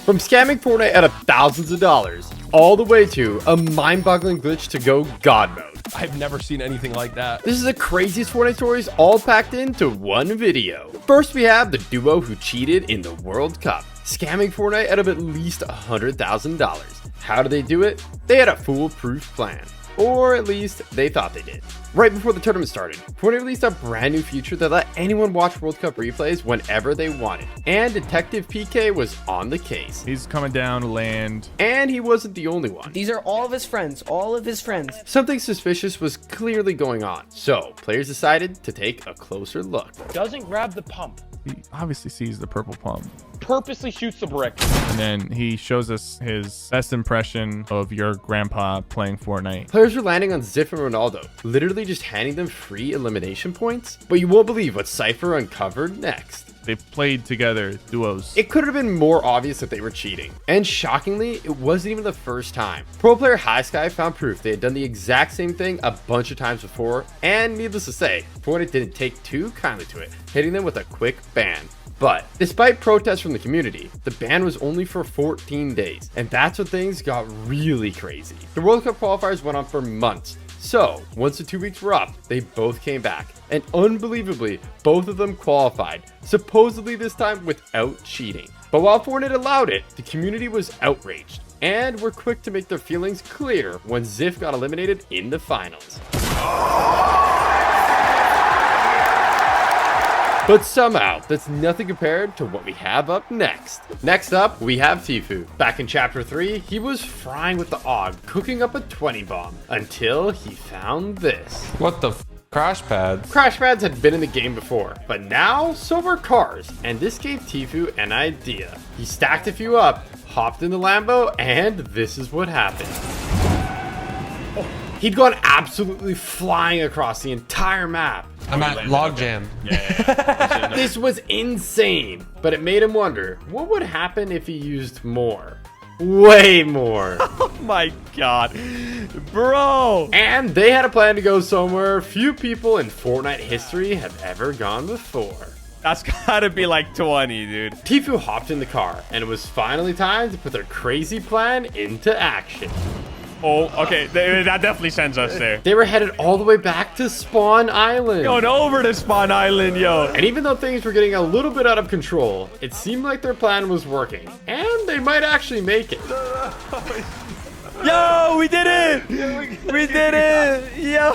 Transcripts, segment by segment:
From scamming Fortnite out of thousands of dollars, all the way to a mind-boggling glitch to go God mode. I've never seen anything like that. This is the craziest Fortnite stories all packed into one video. First, we have the duo who cheated in the World Cup, scamming Fortnite out of at least $100,000. How did they do it? They had a foolproof plan. Or at least they thought they did. Right before the tournament started, Fortnite released a brand new feature that let anyone watch World Cup replays whenever they wanted. And Detective PK was on the case. He's coming down to land. And he wasn't the only one. These are all of his friends, Something suspicious was clearly going on. So players decided to take a closer look. Doesn't grab the pump. He obviously sees the purple pump. Purposely shoots the brick. And then he shows us his best impression of your grandpa playing Fortnite. Players were landing on Ziff and Ronaldo, literally just handing them free elimination points. But you won't believe what Cypher uncovered next. They played together, duos. It could have been more obvious that they were cheating. And shockingly, it wasn't even the first time. Pro player High Sky found proof they had done the exact same thing a bunch of times before, and needless to say, Fortnite didn't take too kindly to it, hitting them with a quick ban. But despite protests from the community, the ban was only for 14 days, and that's when things got really crazy. The World Cup qualifiers went on for months. So, once the 2 weeks were up, they both came back, and unbelievably, both of them qualified, supposedly this time without cheating. But while Fortnite allowed it, the community was outraged, and were quick to make their feelings clear when Ziff got eliminated in the finals. But somehow, that's nothing compared to what we have up next. Next up, we have Tfue. Back in chapter 3, he was frying with the AUG, cooking up a 20 bomb, until he found this. What the crash pads? Crash pads had been in the game before, but now so were cars, and this gave Tfue an idea. He stacked a few up, hopped in the Lambo, and this is what happened. He'd gone absolutely flying across the entire map. I'm at logjam. Yeah. This was insane, but it made him wonder, what would happen if he used more? Way more. Oh my god. Bro. And they had a plan to go somewhere few people in Fortnite history have ever gone before. That's gotta be like 20, dude. Tfue hopped in the car, and it was finally time to put their crazy plan into action. Oh, okay. That definitely sends us there. They were headed all the way back to Spawn Island. Going over to Spawn Island, yo. And even though things were getting a little bit out of control, it seemed like their plan was working. And they might actually make it. Yo, we did it! We did it! Yo!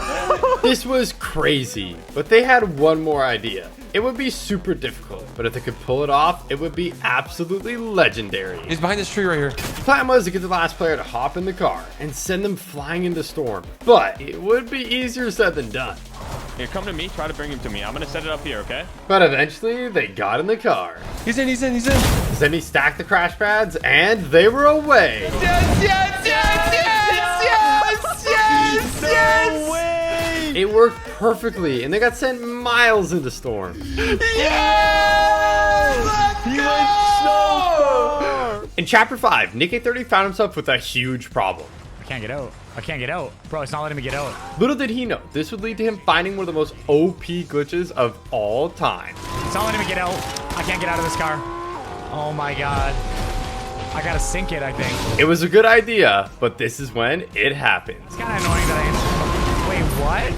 This was crazy, but they had one more idea. It would be super difficult, but if they could pull it off, it would be absolutely legendary. He's behind this tree right here. The plan was to get the last player to hop in the car and send them flying into storm, but it would be easier said than done. Here, come to me. Try to bring him to me. I'm gonna set it up here, okay? But eventually, they got in the car. He's in. Then he stacked the crash pads, and they were away. No way! It worked perfectly, and they got sent miles into storm. He went so far! In chapter 5, Nick 830 found himself with a huge problem. I can't get out. I can't get out. Bro, it's not letting me get out. Little did he know, this would lead to him finding one of the most OP glitches of all time. It's not letting me get out. I can't get out of this car. Oh my god. I gotta sink it, I think. It was a good idea, but this is when it happens. It's kind of annoying that I... Wait, what?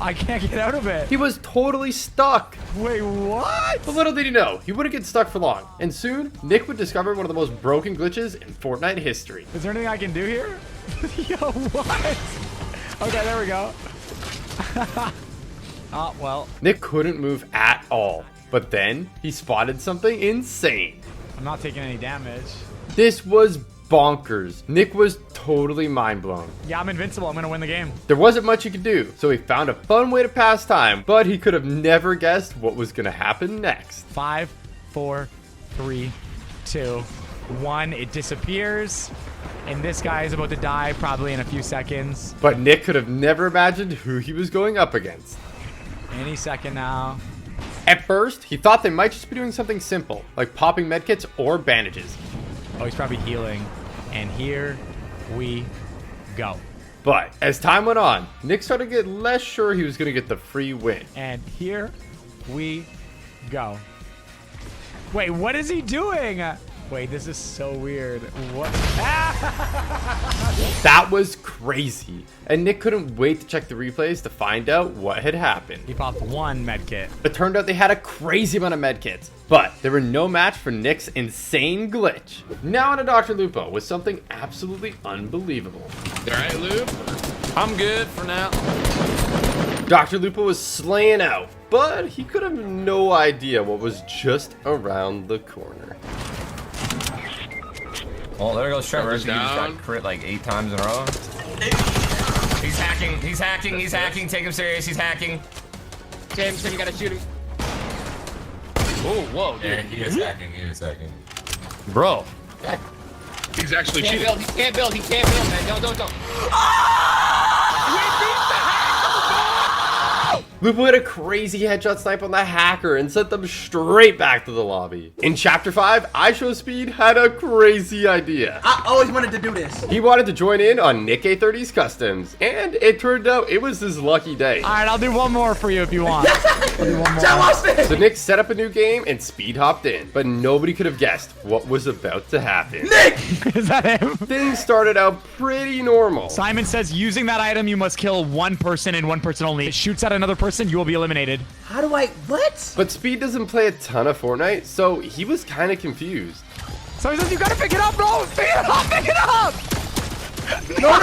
I can't get out of it. He was totally stuck. Wait, what? But little did he know, he wouldn't get stuck for long. And soon, Nick would discover one of the most broken glitches in Fortnite history. Is there anything I can do here? Yo, what? Okay, there we go. Oh, well. Nick couldn't move at all. But then, he spotted something insane. I'm not taking any damage. This was bonkers. Nick was totally mind blown. Yeah, I'm invincible. I'm gonna win the game. There wasn't much he could do, so he found a fun way to pass time, but he could have never guessed what was gonna happen next. 5, 4, 3, 2, 1. It disappears. And this guy is about to die probably in a few seconds. But Nick could have never imagined who he was going up against. Any second now. At first, he thought they might just be doing something simple, like popping medkits or bandages. Oh, he's probably healing. And here we go. But as time went on, Nick started to get less sure he was going to get the free win. And here we go. Wait, what is he doing? Wait, this is so weird. What? That was crazy. And Nick couldn't wait to check the replays to find out what had happened. He popped one med kit. It turned out they had a crazy amount of medkits, but they were no match for Nick's insane glitch. Now on to Dr. Lupo with something absolutely unbelievable. All right, Lupe. I'm good for now. Dr. Lupo was slaying out, but he could have no idea what was just around the corner. Oh, there goes Trevor. He just down. got crit like 8 times in a row. He's hacking. He's hacking. He's hacking. Take him serious. He's hacking. James, you gotta shoot him. Oh, whoa, Yeah, dude. he is hacking. He is hacking. Bro, He's actually He can't cheating. build, he can't build, he can't build, man. Don't. Lupo had a crazy headshot snipe on the hacker and sent them straight back to the lobby. In Chapter 5, iShowSpeed had a crazy idea. I always wanted to do this. He wanted to join in on Nick A30's customs, and it turned out it was his lucky day. All right, I'll do one more for you if you want. I'll do one more. Chat, watch this. So Nick set up a new game and speed hopped in, but nobody could have guessed what was about to happen. Nick. Is that him? Things started out pretty normal. Simon says using that item, you must kill one person and one person only. It shoots at another person, you will be eliminated. How do I? What? But Speed doesn't play a ton of Fortnite, so he was kind of confused. So he says you gotta pick it up, bro. Pick it up, pick it up. No.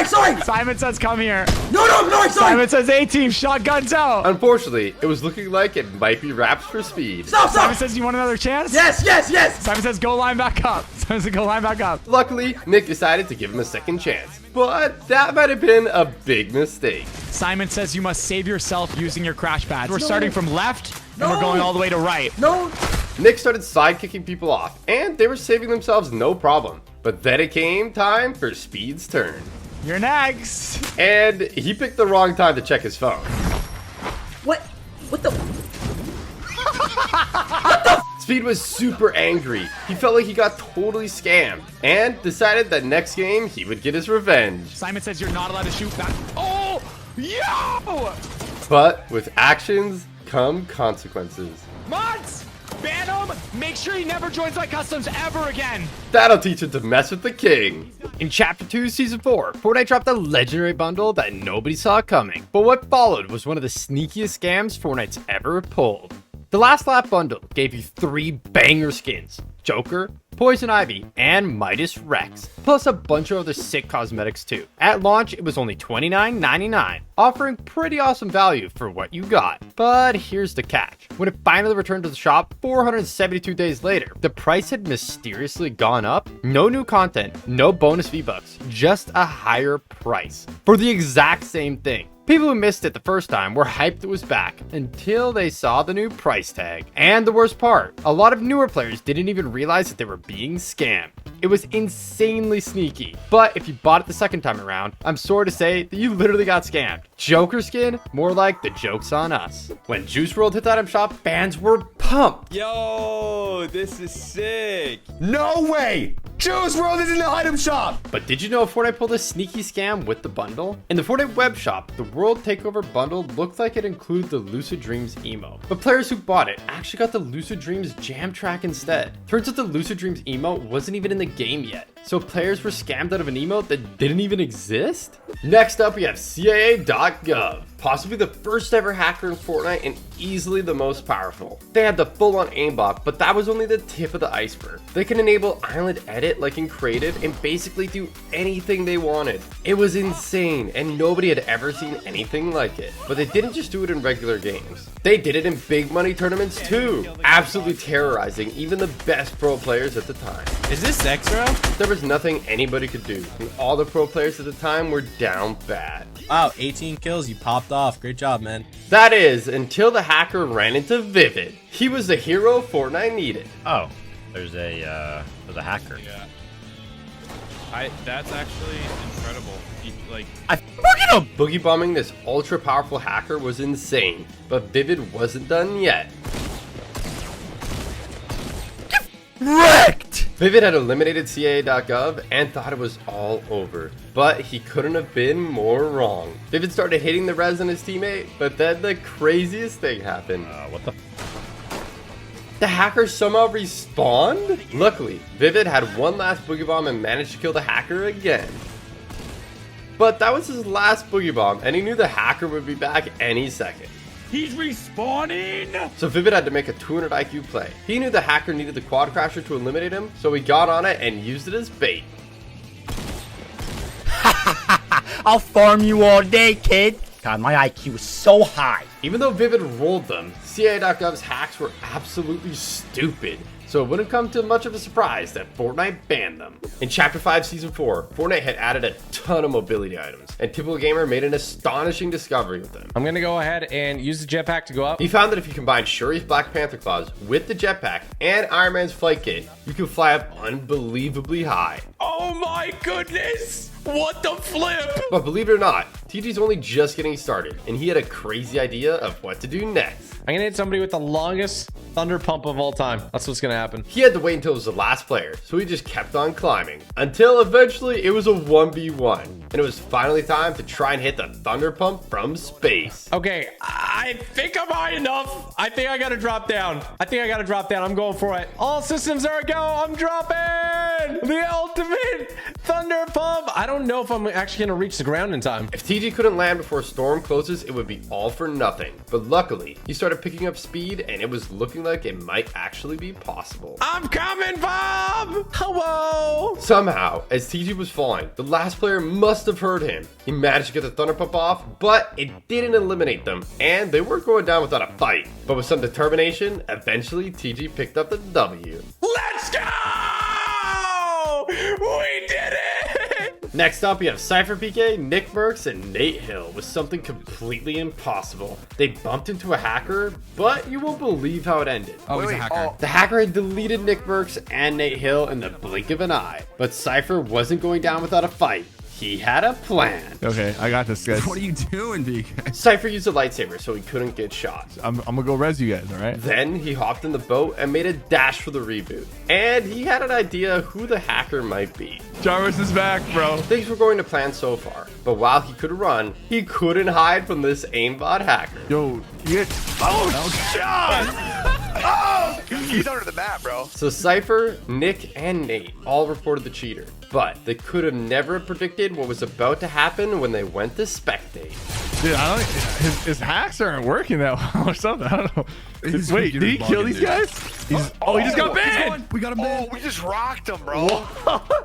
Sorry. Simon says come here. No. Sorry. Simon says A-team, shotguns out. Unfortunately, it was looking like it might be wraps for Speed. Stop. Simon says you want another chance? Yes. Simon says go line back up. Simon says go line back up. Luckily, Nick decided to give him a second chance, but that might have been a big mistake. Simon says you must save yourself using your crash pads. We're starting from left and we're No. going all the way to right. No. Nick started side-kicking people off, and they were saving themselves no problem. But then it came time for Speed's turn. You're next. And he picked the wrong time to check his phone. What? What the? Speed was super angry. He felt like he got totally scammed, and decided that next game he would get his revenge. Simon says you're not allowed to shoot back. Oh, yo! But with actions come consequences. Mods, ban him. Make sure he never joins my customs ever again. That'll teach him to mess with the king. In Chapter 2, Season 4, Fortnite dropped a legendary bundle that nobody saw coming. But what followed was one of the sneakiest scams Fortnite's ever pulled. The Last Lap bundle gave you 3 banger skins: Joker, Poison Ivy, and Midas Rex, plus a bunch of other sick cosmetics too. At launch, it was only $29.99, offering pretty awesome value for what you got. But here's the catch. When it finally returned to the shop 472 days later, the price had mysteriously gone up. No new content, no bonus V-Bucks, just a higher price for the exact same thing. People who missed it the first time were hyped it was back until they saw the new price tag. And the worst part, a lot of newer players didn't even realize that they were being scammed. It was insanely sneaky. But if you bought it the second time around, I'm sorry to say that you literally got scammed. Joker skin? More like the joke's on us. When Juice WRLD hit the item shop, fans were pumped. Yo, this is sick. No way! Juice WRLD is in the item shop! But did you know Fortnite pulled a sneaky scam with the bundle? In the Fortnite web shop, the World Takeover bundle looked like it included the Lucid Dreams emo. But players who bought it actually got the Lucid Dreams jam track instead. Turns out the Lucid Dreams emo wasn't even in the game yet, so players were scammed out of an emote that didn't even exist? Next up, we have CIA.gov. Possibly the first ever hacker in Fortnite and easily the most powerful. They had the full-on aimbot, but that was only the tip of the iceberg. They can enable island edit like in creative and basically do anything they wanted. It was insane and nobody had ever seen anything like it. But they didn't just do it in regular games. They did it in big money tournaments too, absolutely terrorizing even the best pro players at the time. Is this extra? There was nothing anybody could do, and all the pro players at the time were down bad. Wow, 18 kills. You popped off. Great job, man. That is, until the hacker ran into Vivid. He was the hero Fortnite needed. Oh, there's a hacker. Yeah. That's actually incredible. Boogie bombing this ultra powerful hacker was insane, but Vivid wasn't done yet. Wrecked! Vivid had eliminated CIA.gov and thought it was all over, but he couldn't have been more wrong. Vivid started hitting the res on his teammate, but then the craziest thing happened. What the? The hacker somehow respawned? Luckily, Vivid had one last boogie bomb and managed to kill the hacker again. But that was his last boogie bomb, and he knew the hacker would be back any second. He's respawning. So Vivid had to make a 200 IQ play. He knew the hacker needed the quad crasher to eliminate him, so he got on it and used it as bait. I'll farm you all day, kid. God, my IQ is so high. Even though Vivid rolled them, CIA.gov's hacks were absolutely stupid, so it wouldn't come to much of a surprise that Fortnite banned them. In Chapter 5, Season 4, Fortnite had added a ton of mobility items, and Typical Gamer made an astonishing discovery with them. I'm gonna go ahead and use the jetpack to go up. He found that if you combine Shuri's Black Panther claws with the jetpack and Iron Man's flight kit, you can fly up unbelievably high. Oh my goodness! What the flip? But believe it or not, TG's only just getting started, and he had a crazy idea of what to do next. I'm gonna hit somebody with the longest thunder pump of all time. That's what's gonna happen. He had to wait until it was the last player, so he just kept on climbing. Until eventually it was a 1v1, and it was finally time to try and hit the thunder pump from space. Okay, I think I'm high enough. I think I gotta drop down. I'm going for it. All systems are a go. I'm dropping the ultimate thunder pump. I don't know if I'm actually gonna reach the ground in time. If TG couldn't land before storm closes, it would be all for nothing. But luckily, he started picking up speed, and it was looking like it might actually be possible. I'm coming, Bob! Hello! Somehow, as TG was falling, the last player must have heard him. He managed to get the thunder pump off, but it didn't eliminate them, and they weren't going down without a fight. But with some determination, eventually TG picked up the W. Let's go! We did it! Next up, we have Cypher PK, Nick Merckx, and Nate Hill with something completely impossible. They bumped into a hacker, but you won't believe how it ended. Oh, he's a hacker. The hacker had deleted Nick Merckx and Nate Hill in the blink of an eye, but Cypher wasn't going down without a fight. He had a plan. Okay, I got this, guys. What are you doing, BK? Cypher used a lightsaber so he couldn't get shot. I'm gonna go res you guys, all right? Then he hopped in the boat and made a dash for the reboot. And he had an idea who the hacker might be. Jarvis is back, bro. Things were going to plan so far, but while he could run, he couldn't hide from this aimbot hacker. Yo, you get... Oh, shot! Oh! He's under the map, bro. So Cypher, Nick, and Nate all reported the cheater, but they could have never predicted what was about to happen when they went to spectate. Dude, I don't... His hacks aren't working that well or something. I don't know. Wait, did he kill these guys? He just got banned! We got him Oh, banned. we just rocked him, bro.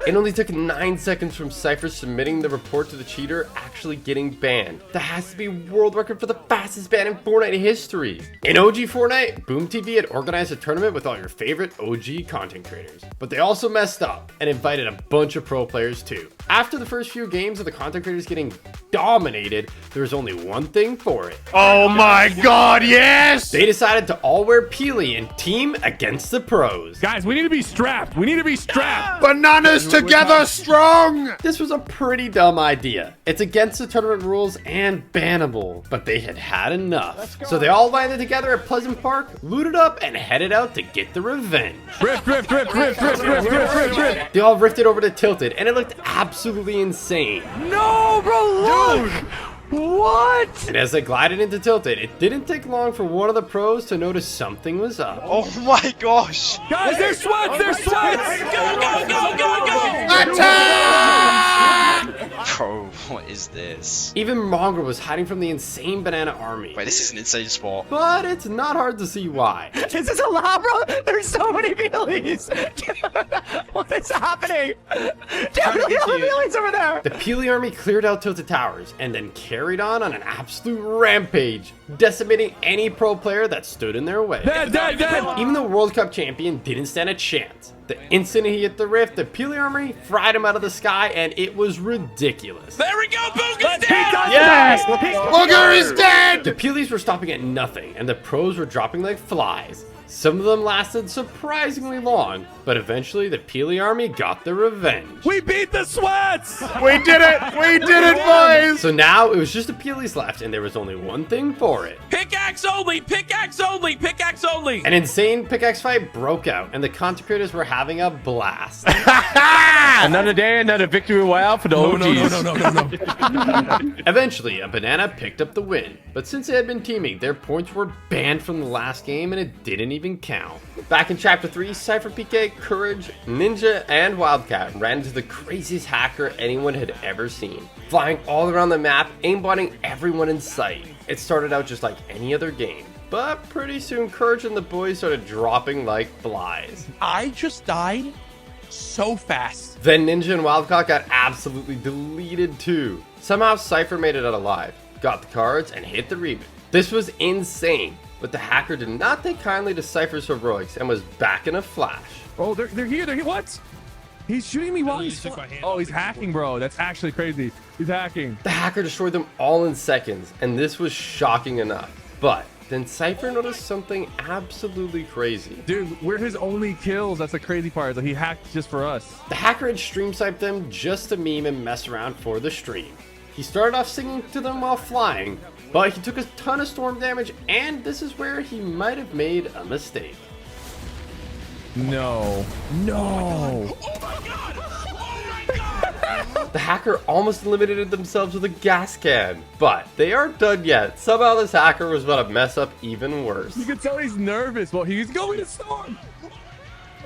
It only took 9 seconds from Cypher submitting the report to the cheater actually getting banned. That has to be world record for the fastest ban in Fortnite history. In OG Fortnite, Boom TV had organized a tournament with all your favorite OG content creators. But they also messed up and invited a bunch of pro players too. After the first few games of the content creators getting dominated, there was only one thing for it. Oh my god, yes! They decided to all wear Peely and team against the pros. Guys, we need to be strapped. We need to be strapped. Bananas together strong! This was a pretty dumb idea. It's against the tournament rules and bannable, but they had had enough. So they all landed together at Pleasant Park, looted up, and headed out to get the revenge. Rift. They all rifted over to Tilted, and it looked absolutely insane. No, bro, look! What? And as they glided into Tilted, it didn't take long for one of the pros to notice something was up. Oh my gosh! Guys, they're sweats. They're sweats. Bro, what is this? Even Mongrel was hiding from the insane banana army. Wait, this is an insane spot. But it's not hard to see why. Is this allowed, bro? There's so many Peelies. What is happening? Definitely all the Peelies over there. The Peely army cleared out Tilted Towers and then carried on an absolute rampage, decimating any pro player that stood in their way. Dead. Even the World Cup champion didn't stand a chance. The instant he hit the rift, the Peely army fried him out of the sky, and it was ridiculous. There we go, Booga's dead! Yes! Booger is dead! The Peelies were stopping at nothing, and the pros were dropping like flies. Some of them lasted surprisingly long, but eventually the Peely army got their revenge. We beat the sweats. We did it! We did it, boys! So now it was just the Peelies left, and there was only one thing for it. Pickaxe only! Pickaxe only! Pickaxe only! An insane pickaxe fight broke out, and the content creators were having a blast. Another day, another victory royale for the OGs. No. Eventually, a banana picked up the win, but since they had been teaming, their points were banned from the last game and it didn't even count. Back in Chapter 3, Cypher PK, Courage, Ninja, and Wildcat ran into the craziest hacker anyone had ever seen, flying all around the map, aimbotting everyone in sight. It started out just like any other game, but pretty soon Courage and the boys started dropping like flies. I just died so fast. Then Ninja and Wildcat got absolutely deleted too. Somehow Cypher made it out alive, got the cards, and hit the reboot. This was insane, but the hacker did not take kindly to Cypher's heroics and was back in a flash. Oh, they're here. They're here. What? He's shooting me while he's... Oh, he's hacking, bro. That's actually crazy. He's hacking. The hacker destroyed them all in seconds, and this was shocking enough. But then Cypher noticed something absolutely crazy. Dude, we're his only kills. That's the crazy part. Like, he hacked just for us. The hacker had stream sniped them just to meme and mess around for the stream. He started off singing to them while flying, but he took a ton of storm damage, and this is where he might have made a mistake. No. The hacker almost eliminated themselves with a gas can, but they aren't done yet. Somehow this hacker was about to mess up even worse. You can tell he's nervous. Well, he's going to storm.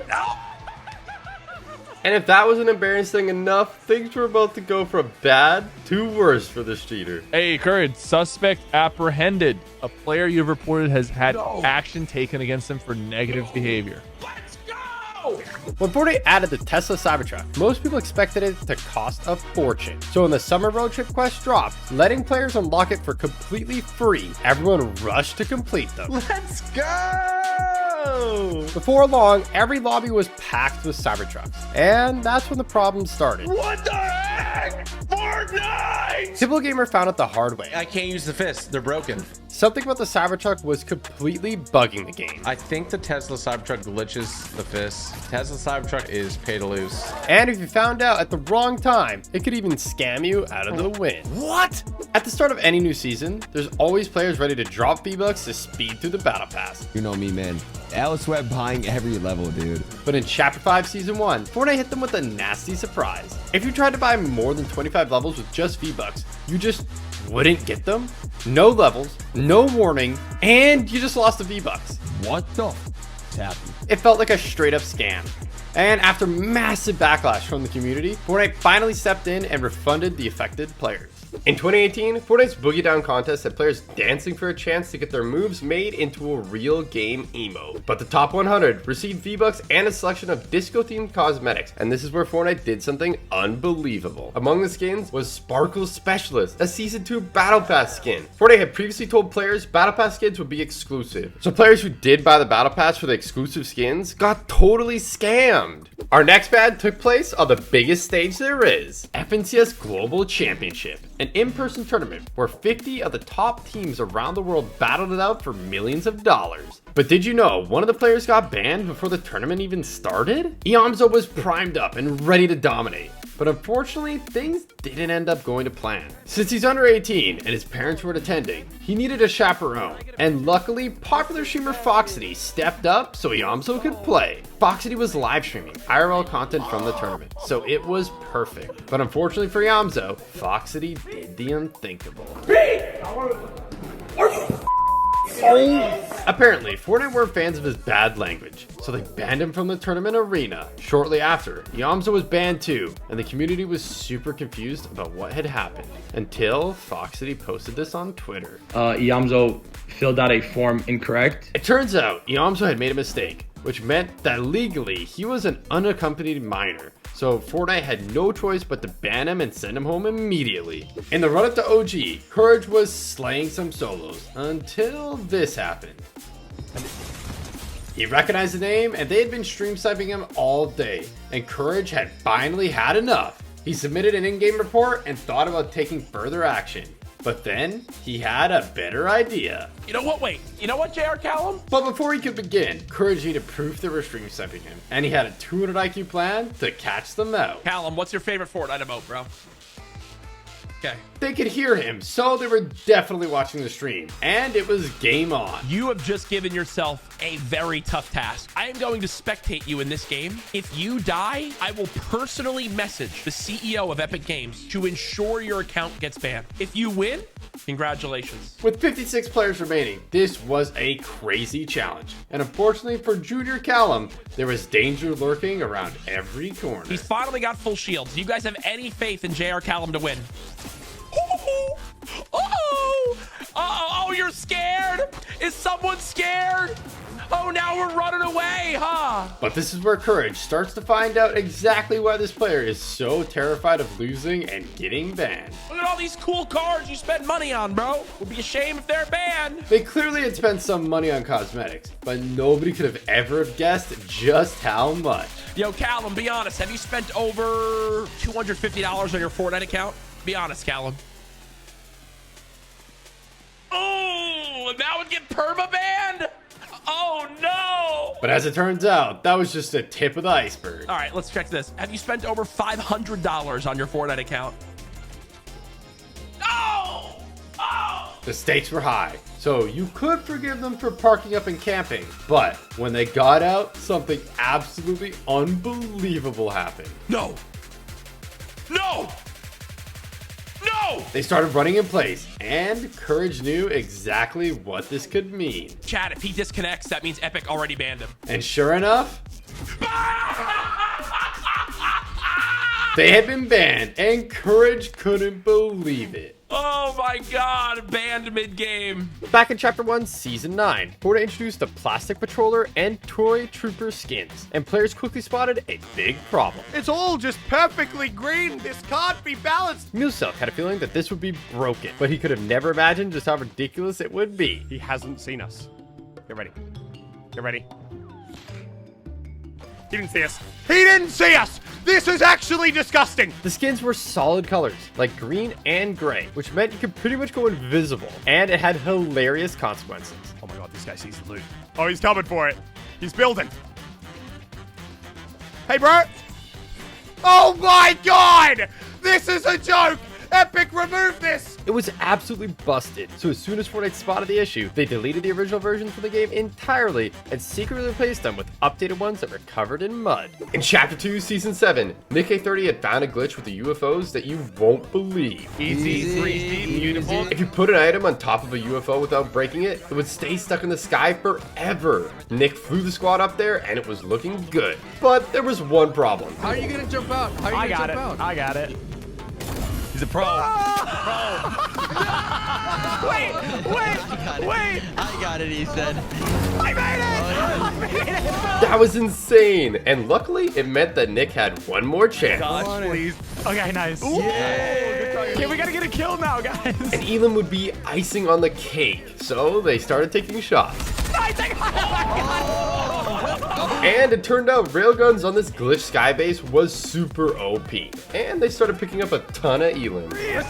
No. And if that wasn't embarrassing enough, things were about to go from bad to worse for this cheater. Hey, Courage, suspect apprehended. A player you've reported has had action taken against him for negative behavior. When Fortnite added the Tesla Cybertruck, most people expected it to cost a fortune. So when the summer road trip quest dropped, letting players unlock it for completely free, everyone rushed to complete them. Let's go! Before long, every lobby was packed with Cybertrucks, and that's when the problem started. What the heck? Fortnite! Typical Gamer found out the hard way. I can't use the fists. They're broken. Something about the Cybertruck was completely bugging the game. I think the Tesla Cybertruck glitches the fists. Tesla Cybertruck is pay to lose. And if you found out at the wrong time, it could even scam you out of the win. What? At the start of any new season, there's always players ready to drop V-Bucks to speed through the battle pass. You know me, man. Alice Web buying every level, dude. But in Chapter 5 Season 1, Fortnite hit them with a nasty surprise. If you tried to buy more than 25 levels with just V-Bucks, you just wouldn't get them. No levels, no warning, and you just lost the V-Bucks. What the f happened? It felt like a straight up scam. And after massive backlash from the community, Fortnite finally stepped in and refunded the affected players. In 2018, Fortnite's Boogie Down contest had players dancing for a chance to get their moves made into a real game emote. But the top 100 received V-Bucks and a selection of disco-themed cosmetics, and this is where Fortnite did something unbelievable. Among the skins was Sparkle Specialist, a Season 2 Battle Pass skin. Fortnite had previously told players Battle Pass skins would be exclusive, so players who did buy the Battle Pass for the exclusive skins got totally scammed. Our next ban took place on the biggest stage there is, FNCS Global Championship, an in-person tournament where 50 of the top teams around the world battled it out for millions of dollars. But did you know one of the players got banned before the tournament even started? Iamzo was primed up and ready to dominate, but unfortunately things didn't end up going to plan. Since he's under 18 and his parents weren't attending, he needed a chaperone, and luckily popular streamer Foxity stepped up so Iamzo could play. Foxity was live streaming IRL content from the tournament, so it was perfect. But unfortunately for Iamzo, Foxity did the unthinkable. Apparently, Fortnite weren't fans of his bad language, so they banned him from the tournament arena. Shortly after, Iamzo was banned too, and the community was super confused about what had happened, until Foxity posted this on Twitter. Iamzo filled out a form incorrect. It turns out Iamzo had made a mistake, which meant that legally he was an unaccompanied minor. So Fortnite had no choice but to ban him and send him home immediately. In the run-up to OG, Courage was slaying some solos until this happened. He recognized the name and they had been stream sniping him all day, and Courage had finally had enough. He submitted an in-game report and thought about taking further action. But then he had a better idea. You know what? Wait. You know what, JR Callum? But before he could begin, Courage needed proof they were stream sniping him, and he had a 200 IQ plan to catch them out. Callum, what's your favorite Fortnite emote, bro? Okay. They could hear him, so they were definitely watching the stream, and it was game on. You have just given yourself a very tough task. I am going to spectate you in this game. If you die, I will personally message the CEO of Epic Games to ensure your account gets banned. If you win, congratulations. With 56 players remaining, this was a crazy challenge. And unfortunately for Junior Callum, there was danger lurking around every corner. He's finally got full shields. Do you guys have any faith in JR Callum to win? Oh, you're scared? Is someone scared? Oh, now we're running away, huh? But this is where Courage starts to find out exactly why this player is so terrified of losing and getting banned. Look at all these cool cars you spend money on, bro. Would be a shame if they're banned. They clearly had spent some money on cosmetics, but nobody could have ever guessed just how much. Yo, Callum, be honest. Have you spent over $250 on your Fortnite account? Be honest, Callum. Oh, that would get perma-banned? Oh, no. But as it turns out, that was just the tip of the iceberg. All right, let's check this. Have you spent over $500 on your Fortnite account? No! Oh! The stakes were high, so you could forgive them for parking up and camping. But when they got out, something absolutely unbelievable happened. No! No! No! They started running in place, and Courage knew exactly what this could mean. Chad, if he disconnects, that means Epic already banned him. And sure enough, they had been banned, and Courage couldn't believe it. Oh my god, banned mid-game. Back in Chapter 1, Season 9, Fortnite introduced the Plastic Patroller and Toy Trooper skins, and players quickly spotted a big problem. It's all just perfectly green. This can't be balanced. Muselk had a feeling that this would be broken, but he could have never imagined just how ridiculous it would be. He hasn't seen us. Get ready. Get ready. He didn't see us. He didn't see us! This is actually disgusting! The skins were solid colors, like green and gray, which meant you could pretty much go invisible, and it had hilarious consequences. Oh my god, this guy sees the loot. Oh, he's coming for it. He's building. Hey, bro! Oh my god! This is a joke! Epic, remove this! It was absolutely busted, so as soon as Fortnite spotted the issue, they deleted the original versions from the game entirely and secretly replaced them with updated ones that were covered in mud. In Chapter 2, Season 7, Nick A30 had found a glitch with the UFOs that you won't believe. Easy, breezy, beautiful. If you put an item on top of a UFO without breaking it, it would stay stuck in the sky forever. Nick flew the squad up there and it was looking good. But there was one problem. How are you gonna jump out? How are you gonna jump out? I got it. He's a pro. Wait! I got it, he said. I made it! I made it! That was insane. And luckily, it meant that Nick had one more chance. Gosh, please. Okay, nice. Yeah. Okay, we gotta get a kill now, guys. And Elam would be icing on the cake. So they started taking shots. And it turned out railguns on this glitch skybase was super OP. And they started picking up a ton of Elam. 3, 2, 1.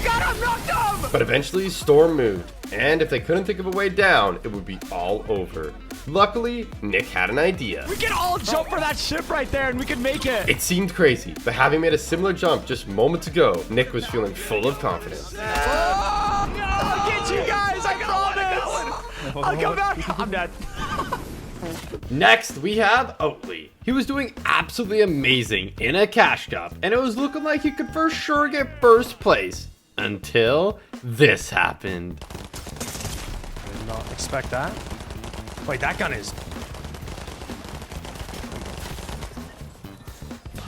Got him, knocked him! But eventually, Storm moved. And if they couldn't think of a way down, it would be all over. Luckily, Nick had an idea. We can all jump for that ship right there and we can make it. It seemed crazy, but having made a similar jump just moments ago, Nick was feeling full of confidence. I'll get you guys, I promise. I'll come back. I'm dead. Next, we have Oatly. He was doing absolutely amazing in a cash cup, and it was looking like he could for sure get first place. Until this happened. I did not expect that. Wait, that gun is...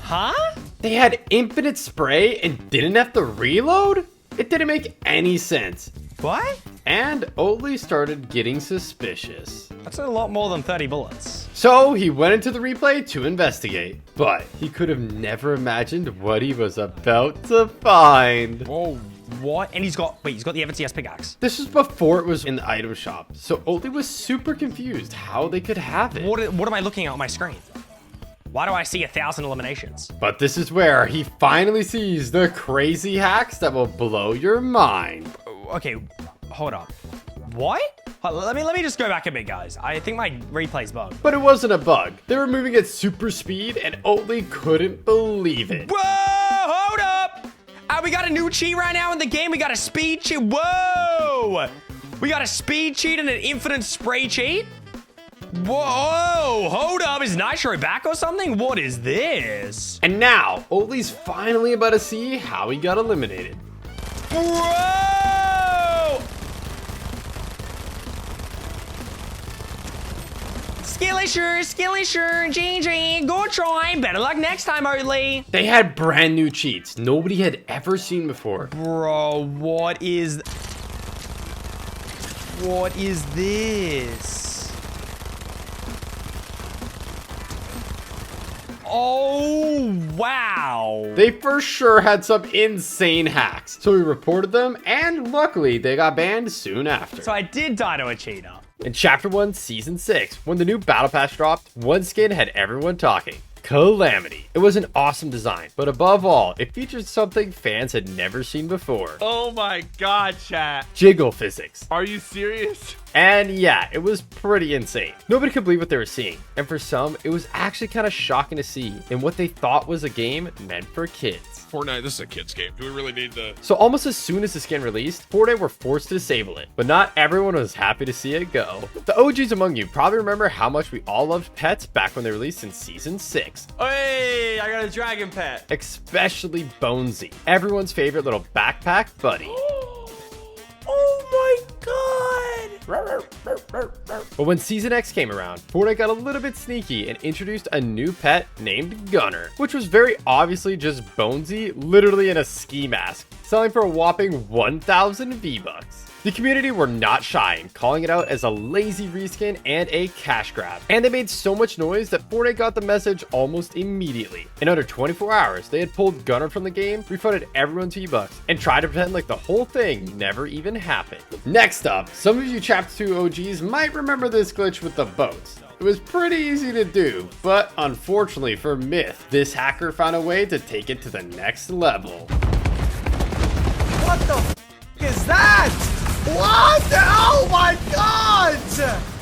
Huh? They had infinite spray and didn't have to reload? It didn't make any sense. What? And Oatly started getting suspicious. That's a lot more than 30 bullets. So he went into the replay to investigate, but he could have never imagined what he was about to find. Whoa, what? And he's got the FNCS pickaxe. This was before it was in the item shop, so Oatly was super confused how they could have it. What am I looking at on my screen? Why do I see 1,000 eliminations? But this is where he finally sees the crazy hacks that will blow your mind. Okay, hold up. What? Let me just go back a bit, guys. I think my replay's bugged. But it wasn't a bug. They were moving at super speed and Oatly couldn't believe it. Whoa, hold up! Are we got a new cheat right now in the game. We got a speed cheat. Whoa! We got a speed cheat and an infinite spray cheat. Whoa! Hold up. Is Nitro back or something? What is this? And now, Oatly's finally about to see how he got eliminated. Whoa! Skilly sure, GG, go try. Better luck next time, Oatly. They had brand new cheats nobody had ever seen before. Bro, what is this? Oh, wow. They for sure had some insane hacks, so we reported them, and luckily they got banned soon after. So I did die to a cheater. In Chapter 1, Season 6, when the new Battle Pass dropped, one skin had everyone talking. Calamity. It was an awesome design, but above all, it featured something fans had never seen before. Oh my god, chat. Jiggle physics. Are you serious? And yeah, it was pretty insane. Nobody could believe what they were seeing, and for some, it was actually kind of shocking to see, and what they thought was a game meant for kids. Fortnite, this is a kid's game. Do we really need to... So almost as soon as the skin released, Fortnite were forced to disable it, but not everyone was happy to see it go. The OGs among you probably remember how much we all loved pets back when they released in Season 6. Hey, I got a dragon pet. Especially Bonesy, everyone's favorite little backpack buddy. Oh my god. But when Season X came around, Fortnite got a little bit sneaky and introduced a new pet named Gunner, which was very obviously just Bonesy, literally in a ski mask, selling for a whopping 1,000 V-Bucks. The community were not shy in calling it out as a lazy reskin and a cash grab, and they made so much noise that Fortnite got the message almost immediately. In under 24 hours, they had pulled Gunner from the game, refunded everyone's V-Bucks, and tried to pretend like the whole thing never even happened. Next up, some of you Chapter 2 OGs might remember this glitch with the boats. It was pretty easy to do, but unfortunately for Myth, this hacker found a way to take it to the next level. What the f is that? What? Oh my god!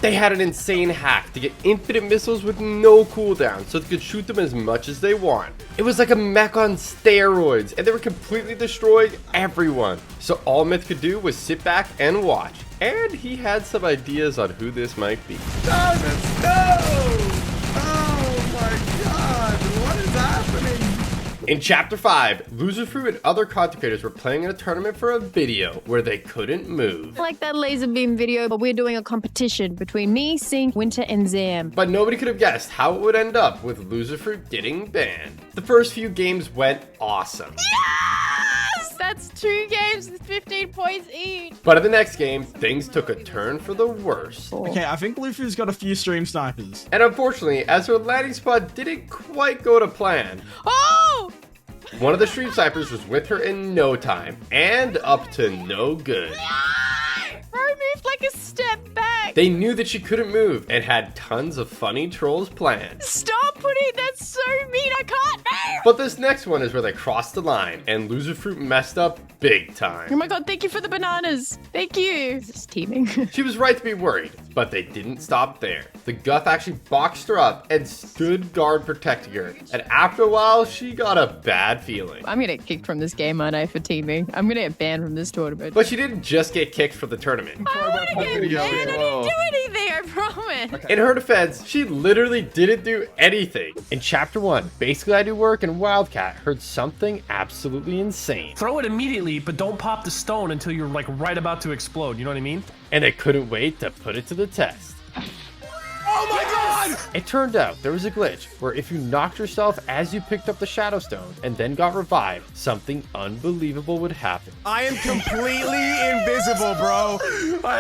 They had an insane hack to get infinite missiles with no cooldown so they could shoot them as much as they want. It was like a mech on steroids, and they were completely destroying everyone. So all Myth could do was sit back and watch. And he had some ideas on who this might be. No! Oh my god! What is happening? In Chapter 5, Loser Fruit and other content creators were playing in a tournament for a video where they couldn't move. Like that laser beam video, but we're doing a competition between me, Sink, Winter, and Zam. But nobody could have guessed how it would end up with Loser Fruit getting banned. The first few games went awesome. Yes! That's 2 games with 15 points each. But in the next game, things took a turn for the worse. Okay, I think Luffy's got a few stream snipers. And unfortunately, as her landing spot didn't quite go to plan, Oh! one of the stream snipers was with her in no time, and up to no good. Bro moved like a step back. They knew that she couldn't move and had tons of funny trolls planned. Stop putting, that's so mean, I can't move. But this next one is where they crossed the line, and Loser Fruit messed up big time. Oh my god, thank you for the bananas. Thank you. This is teaming. She was right to be worried, but they didn't stop there. The Guff actually boxed her up and stood guard protecting her. And after a while, she got a bad feeling. I'm gonna get kicked from this game, aren't I, for teaming? I'm gonna get banned from this tournament. But she didn't just get kicked from the tournament. I wanna get banned, I didn't do anything, I promise. Okay. In her defense, she literally didn't do anything. In Chapter 1, Basically I Do Work and Wildcat heard something absolutely insane. Throw it immediately, but don't pop the stone until you're like right about to explode. You know what I mean? And they couldn't wait to put it to the test. Oh my god! It turned out there was a glitch where if you knocked yourself as you picked up the Shadow Stone and then got revived, something unbelievable would happen. I am completely invisible, bro.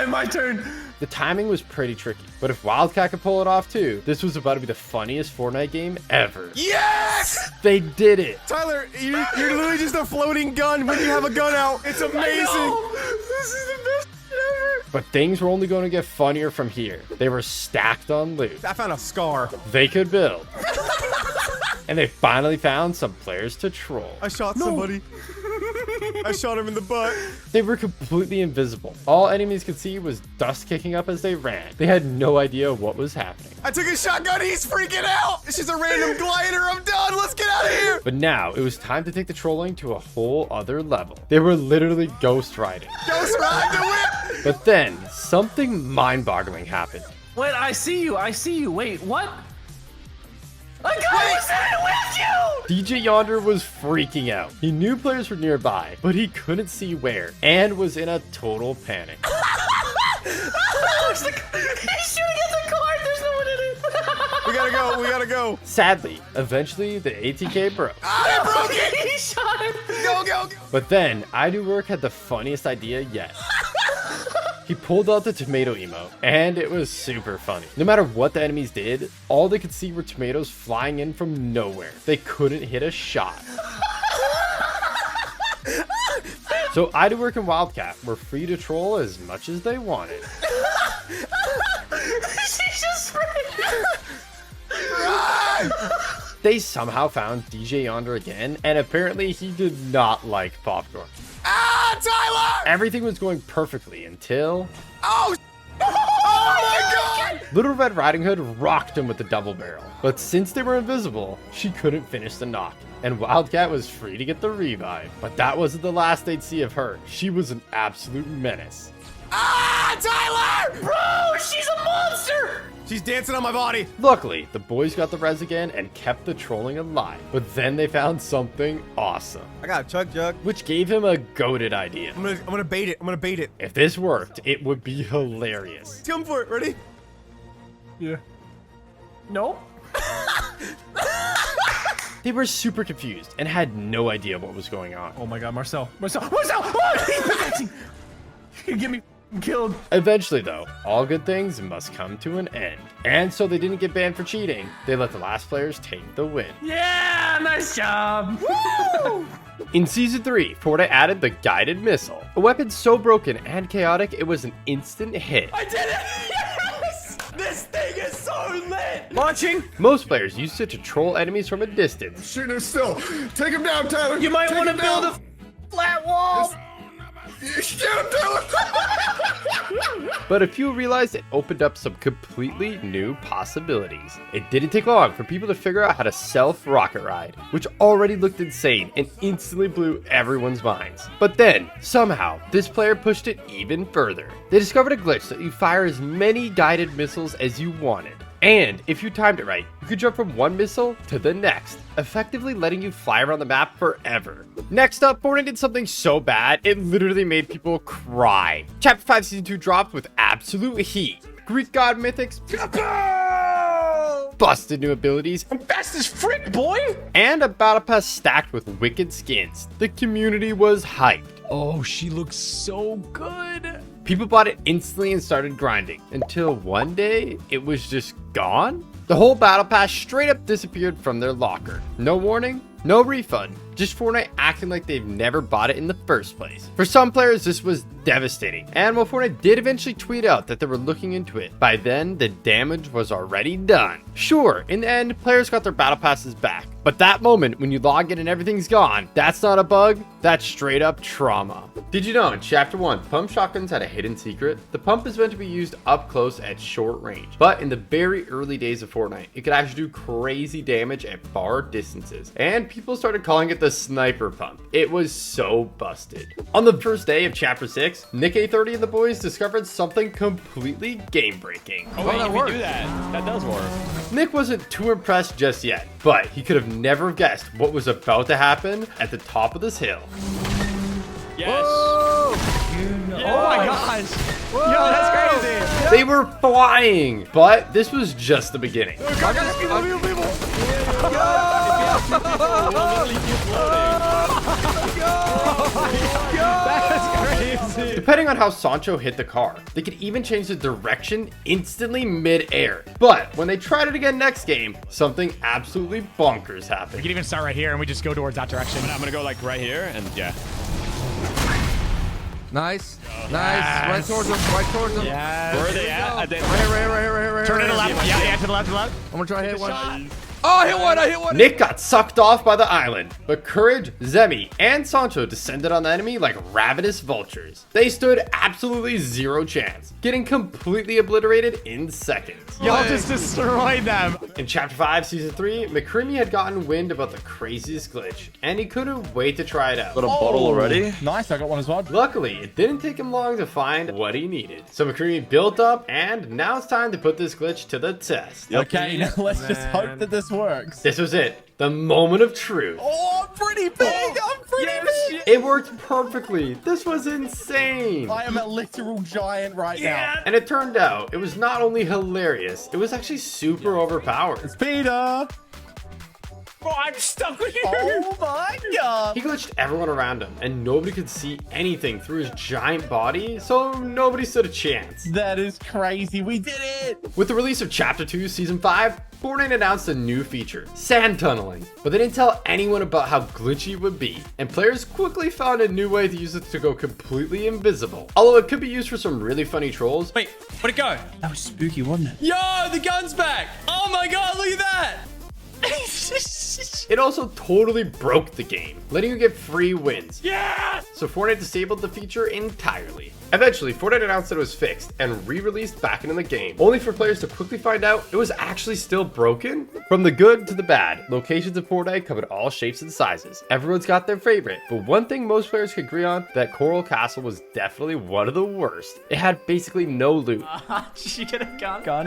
My turn. The timing was pretty tricky, but if Wildcat could pull it off too, this was about to be the funniest Fortnite game ever. Yes! They did it! Tyler, you're literally just a floating gun when you have a gun out. It's amazing. This is the best ever. But things were only going to get funnier from here. They were stacked on loot. I found a scar. They could build. And they finally found some players to troll. I shot somebody. I shot him in the butt. They were completely invisible. All enemies could see was dust kicking up as they ran. They had no idea what was happening. I took a shotgun. He's freaking out. It's just a random glider. I'm done. Let's get out of here. But now it was time to take the trolling to a whole other level. They were literally ghost riding. Ghost ride the whip. But then something mind-boggling happened. Wait, I see you. I see you. Wait, what? I was there with you! DJ Yonder was freaking out. He knew players were nearby, but he couldn't see where, and was in a total panic. He's shooting at the card. There's no one in it. We gotta go. We gotta go. Sadly, eventually the ATK broke. I broke it. He shot him. Go, go, go. But then IDoWork had the funniest idea yet. He pulled out the tomato emote, and it was super funny. No matter what the enemies did, all they could see were tomatoes flying in from nowhere. They couldn't hit a shot. So IDoWork and Wildcat were free to troll as much as they wanted. She just They somehow found DJ Yonder again, and apparently he did not like popcorn. Ah, Tyler! Everything was going perfectly until... Oh, my God! Little Red Riding Hood rocked him with the double barrel. But since they were invisible, she couldn't finish the knock. And Wildcat was free to get the revive. But that wasn't the last they'd see of her. She was an absolute menace. Ah, Tyler! Bro, she's a monster! She's dancing on my body. Luckily, the boys got the res again and kept the trolling alive. But then they found something awesome. I got a chug jug. Which gave him a goated idea. I'm gonna bait it. I'm gonna bait it. If this worked, it would be hilarious. Come for it. Ready? Yeah. No. They were super confused and had no idea what was going on. Oh my God, Marcel. Marcel! What? He's pickaxing! You get me killed. Eventually, though, all good things must come to an end. And so they didn't get banned for cheating. They let the last players take the win. Yeah, nice job. Woo! In Season 3, Fortnite added the guided missile. A weapon so broken and chaotic, it was an instant hit. I did it! Yes! This thing is so lit! Launching. Most players used it to troll enemies from a distance. Shoot him still. Take him down, Tyler. You might want to build a flat wall. But a few realized it opened up some completely new possibilities. It didn't take long for people to figure out how to self-rocket ride, which already looked insane and instantly blew everyone's minds. But then, somehow, this player pushed it even further. They discovered a glitch that you fire as many guided missiles as you wanted. And if you timed it right, you could jump from one missile to the next, effectively letting you fly around the map forever. Next up, Fortnite did something so bad, it literally made people cry. Chapter 5 Season 2 dropped with absolute heat. Greek god mythics busted new abilities. I'm fast as frick, boy. And a battle pass stacked with wicked skins. The community was hyped. Oh, she looks so good. People bought it instantly and started grinding, until one day, it was just gone? The whole battle pass straight up disappeared from their locker. No warning, no refund. Just Fortnite acting like they've never bought it in the first place. For some players, this was devastating. And while Fortnite did eventually tweet out that they were looking into it, by then, the damage was already done. Sure, in the end, players got their battle passes back. But that moment when you log in and everything's gone, that's not a bug, that's straight up trauma. Did you know in Chapter 1, pump shotguns had a hidden secret? The pump is meant to be used up close at short range. But in the very early days of Fortnite, it could actually do crazy damage at far distances. And people started calling it the sniper pump. It was so busted. On the first day of Chapter 6, Nick A30 and the boys discovered something completely game-breaking. Oh, wait, you can do that. That does work. Nick wasn't too impressed just yet, but he could have never guessed what was about to happen at the top of this hill. Yes. Oh my gosh. Yo, that's crazy. They were flying, but this was just the beginning. That's crazy. Depending on how Sancho hit the car, they could even change the direction instantly mid-air. But when they tried it again next game, something absolutely bonkers happened. We can even start right here and we just go towards that direction. I'm gonna go like right here and yeah. Nice. Nice. Right towards them. Right towards them. Yes. Where are they at? Right here. Turn it to the left. Yeah, to the left, to the left. I'm gonna try to hit one. Oh, I hit one. Nick got sucked off by the island, but Courage, Zemi, and Sancho descended on the enemy like ravenous vultures. They stood absolutely zero chance, getting completely obliterated in seconds. Y'all just destroyed them. In Chapter 5, Season 3, McCreamy had gotten wind about the craziest glitch, and he couldn't wait to try it out. Got a bottle already? Nice, I got one as well. Luckily, it didn't take him long to find what he needed. So McCreamy built up, and now it's time to put this glitch to the test. Okay, now let's just hope that this works. This was it. The moment of truth. Oh, I'm pretty big. I'm pretty big. It worked perfectly. This was insane. I am a literal giant right now. And it turned out it was not only hilarious, it was actually super overpowered. It's Peter. Bro, I'm stuck with you. Oh my god. He glitched everyone around him, and nobody could see anything through his giant body, so nobody stood a chance. That is crazy. We did it. With the release of Chapter 2, Season 5, Fortnite announced a new feature, sand tunneling, but they didn't tell anyone about how glitchy it would be, and players quickly found a new way to use it to go completely invisible. Although it could be used for some really funny trolls. Wait, where'd it go? That was spooky, wasn't it? Yo, the gun's back. Oh my god, look at that. It also totally broke the game, letting you get free wins. Yeah! So Fortnite disabled the feature entirely. Eventually, Fortnite announced that it was fixed and re-released back into the game, only for players to quickly find out it was actually still broken. From the good to the bad, locations in Fortnite come in all shapes and sizes. Everyone's got their favorite, but one thing most players could agree on, that Coral Castle was definitely one of the worst. It had basically no loot. Did she get a gun?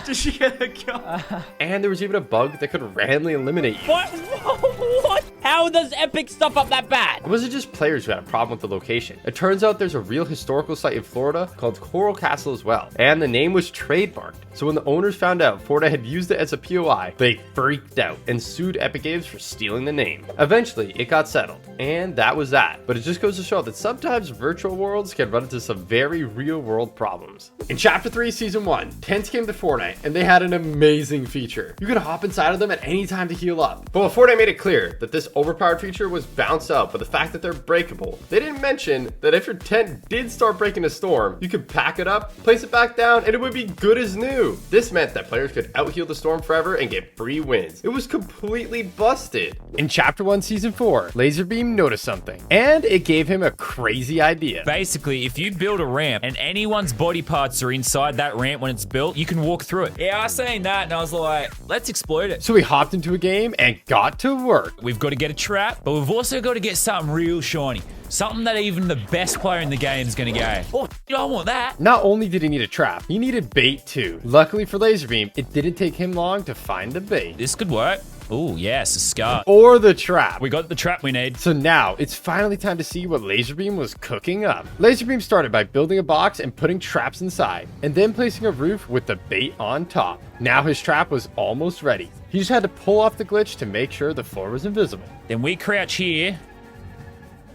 Did she get a gun? And there was even a bug that could randomly eliminate you. What? What? How does Epic stuff up that bad? It wasn't just players who had a problem with the location. It turns out there's a real historical site in Florida called Coral Castle as well, and the name was trademarked. So when the owners found out Fortnite had used it as a POI, they freaked out and sued Epic Games for stealing the name. Eventually, it got settled, and that was that. But it just goes to show that sometimes virtual worlds can run into some very real-world problems. In Chapter 3, Season 1, tents came to Fortnite, and they had an amazing feature. You could hop inside of them at any time to heal up. But when Fortnite made it clear that this overpowered feature was bounced out by the fact that they're breakable, they didn't mention that if your tent did start breaking a storm, you could pack it up, place it back down, and it would be good as new. This meant that players could out-heal the storm forever and get free wins. It was completely busted. In Chapter 1, Season 4, Laserbeam noticed something, and it gave him a crazy idea. Basically, if you build a ramp and anyone's body parts are inside that ramp when it's built, you can walk through it. Yeah, I was saying that, and I was like, let's exploit it. So we hopped into a game and got to work. We've got to get a trap, but we've also got to get something real shiny. Something that even the best player in the game is going to go, oh, I want that. Not only did he need a trap, he needed bait too. Luckily for Laserbeam, it didn't take him long to find the bait. This could work. Oh, yes, a scar. Or the trap. We got the trap we need. So now, it's finally time to see what Laserbeam was cooking up. Laserbeam started by building a box and putting traps inside, and then placing a roof with the bait on top. Now his trap was almost ready. He just had to pull off the glitch to make sure the floor was invisible. Then we crouch here,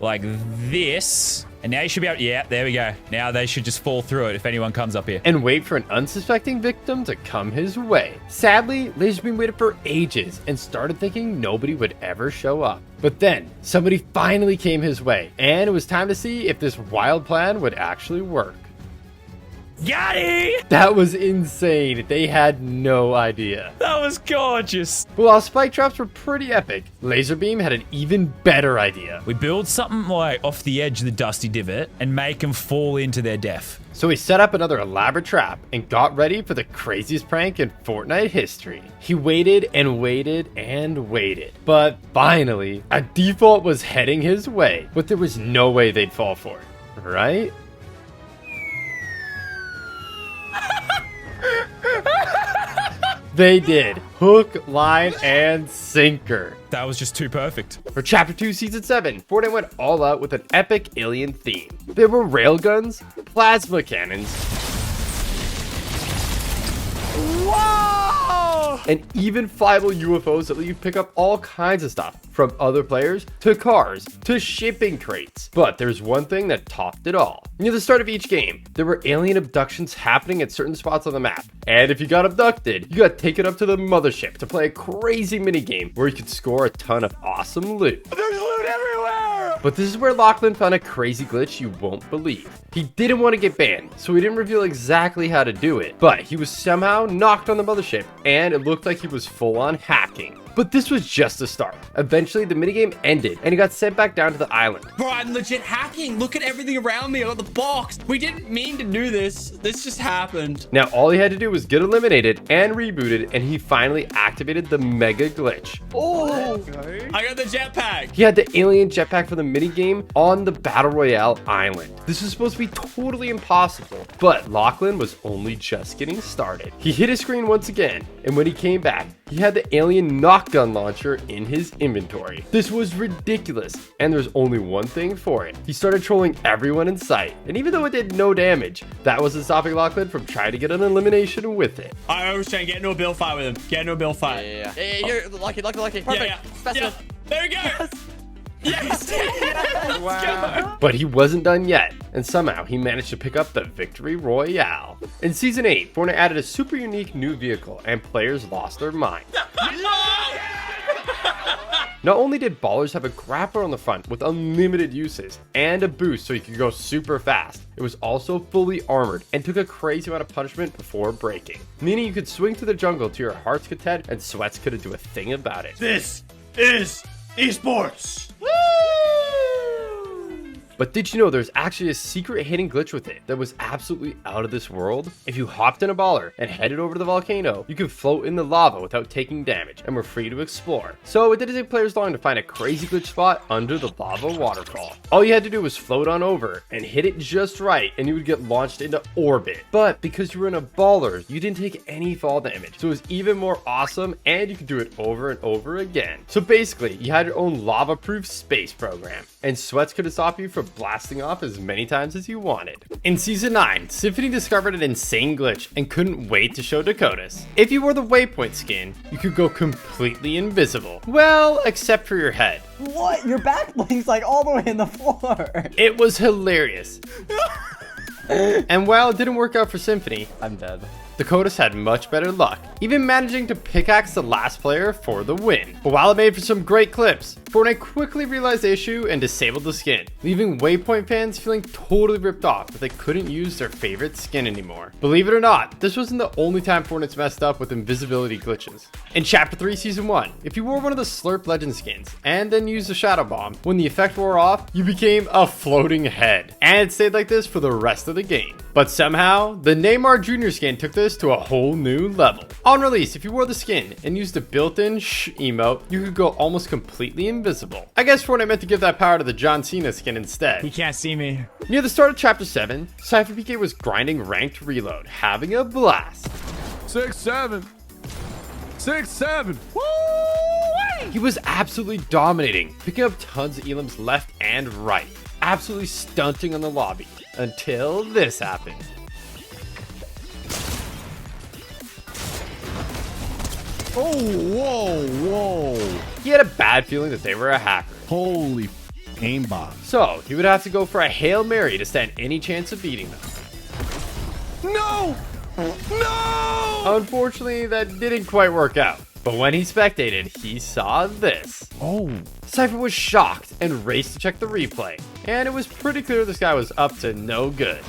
like this. And now you should be able, yeah, there we go. Now they should just fall through it if anyone comes up here. And wait for an unsuspecting victim to come his way. Sadly, Laserbeam waited for ages and started thinking nobody would ever show up. But then, somebody finally came his way, and it was time to see if this wild plan would actually work. Got it! That was insane. They had no idea. That was gorgeous. But while spike traps were pretty epic, Laserbeam had an even better idea. We build something like off the edge of the dusty divot and make them fall into their death. So he set up another elaborate trap and got ready for the craziest prank in Fortnite history. He waited and waited and waited. But finally, a default was heading his way, but there was no way they'd fall for it, right? They did. Hook, line, and sinker. That was just too perfect. For Chapter 2, Season 7, Fortnite went all out with an epic alien theme. There were railguns, plasma cannons, whoa! And even flyable UFOs that let you pick up all kinds of stuff, from other players, to cars, to shipping crates. But there's one thing that topped it all. Near the start of each game, there were alien abductions happening at certain spots on the map. And if you got abducted, you got taken up to the mothership to play a crazy minigame where you could score a ton of awesome loot. There's loot everywhere! But this is where Lachlan found a crazy glitch you won't believe. He didn't want to get banned, so he didn't reveal exactly how to do it, but he was somehow knocked on the mothership, and it looked like he was full on hacking. But this was just the start. Eventually, the minigame ended, and he got sent back down to the island. Bro, I'm legit hacking. Look at everything around me. I got the box. We didn't mean to do this. This just happened. Now, all he had to do was get eliminated and rebooted, and he finally activated the mega glitch. Oh, I got the jetpack. He had the alien jetpack for the minigame on the Battle Royale island. This was supposed to be totally impossible, but Lachlan was only just getting started. He hit his screen once again, and when he came back, he had the alien gun launcher in his inventory. This was ridiculous, and there's only one thing for it. He started trolling everyone in sight, and even though it did no damage, that wasn't stopping Lachlan from trying to get an elimination with it. I was trying to get into a build fight with him. Get into a build fight. Yeah, you're lucky. Perfect. Yeah. There we go. Yes. Wow. But he wasn't done yet, and somehow he managed to pick up the victory royale. In Season 8, Fortnite added a super unique new vehicle, and players lost their mind. Not only did Ballers have a grappler on the front with unlimited uses and a boost so you could go super fast, it was also fully armored and took a crazy amount of punishment before breaking, meaning you could swing through the jungle to your heart's content and Sweats couldn't do a thing about it. This is esports. But did you know there's actually a secret hidden glitch with it that was absolutely out of this world? If you hopped in a baller and headed over to the volcano, you could float in the lava without taking damage and were free to explore. So it didn't take players long to find a crazy glitch spot under the lava waterfall. All you had to do was float on over and hit it just right and you would get launched into orbit. But because you were in a baller, you didn't take any fall damage. So it was even more awesome and you could do it over and over again. So basically, you had your own lava-proof space program and Sweats couldn't stop you from blasting off as many times as you wanted. In Season 9, Symphony discovered an insane glitch and couldn't wait to show Dakotas. If you wore the Waypoint skin, you could go completely invisible. Well, except for your head. What? Your back blinks like all the way in the floor. It was hilarious. And while it didn't work out for Symphony, I'm dead. Dakotas had much better luck, even managing to pickaxe the last player for the win. But while it made for some great clips, Fortnite quickly realized the issue and disabled the skin, leaving Waypoint fans feeling totally ripped off that they couldn't use their favorite skin anymore. Believe it or not, this wasn't the only time Fortnite's messed up with invisibility glitches. In Chapter 3 Season 1, if you wore one of the Slurp Legend skins and then used the Shadow Bomb, when the effect wore off, you became a floating head. And it stayed like this for the rest of the game. But somehow, the Neymar Jr. skin took this to a whole new level. On release, if you wore the skin and used the built-in shh emote, you could go almost completely invisible. I guess Fortnite meant to give that power to the John Cena skin instead. He can't see me. Near the start of Chapter 7, Cypher PK was grinding ranked reload, having a blast. 6-7. 6-7. Woo! He was absolutely dominating, picking up tons of elims left and right, absolutely stunting on the lobby, until this happened. Oh, whoa. He had a bad feeling that they were a hacker. Holy aimbot. So he would have to go for a Hail Mary to stand any chance of beating them. No! No! Unfortunately, that didn't quite work out. But when he spectated, he saw this. Oh. Cypher was shocked and raced to check the replay. And it was pretty clear this guy was up to no good.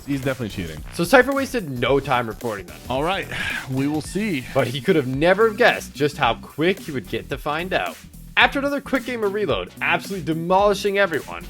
He's definitely cheating. So Cypher wasted no time reporting them. All right, we will see. But he could have never guessed just how quick he would get to find out. After another quick game of reload, absolutely demolishing everyone,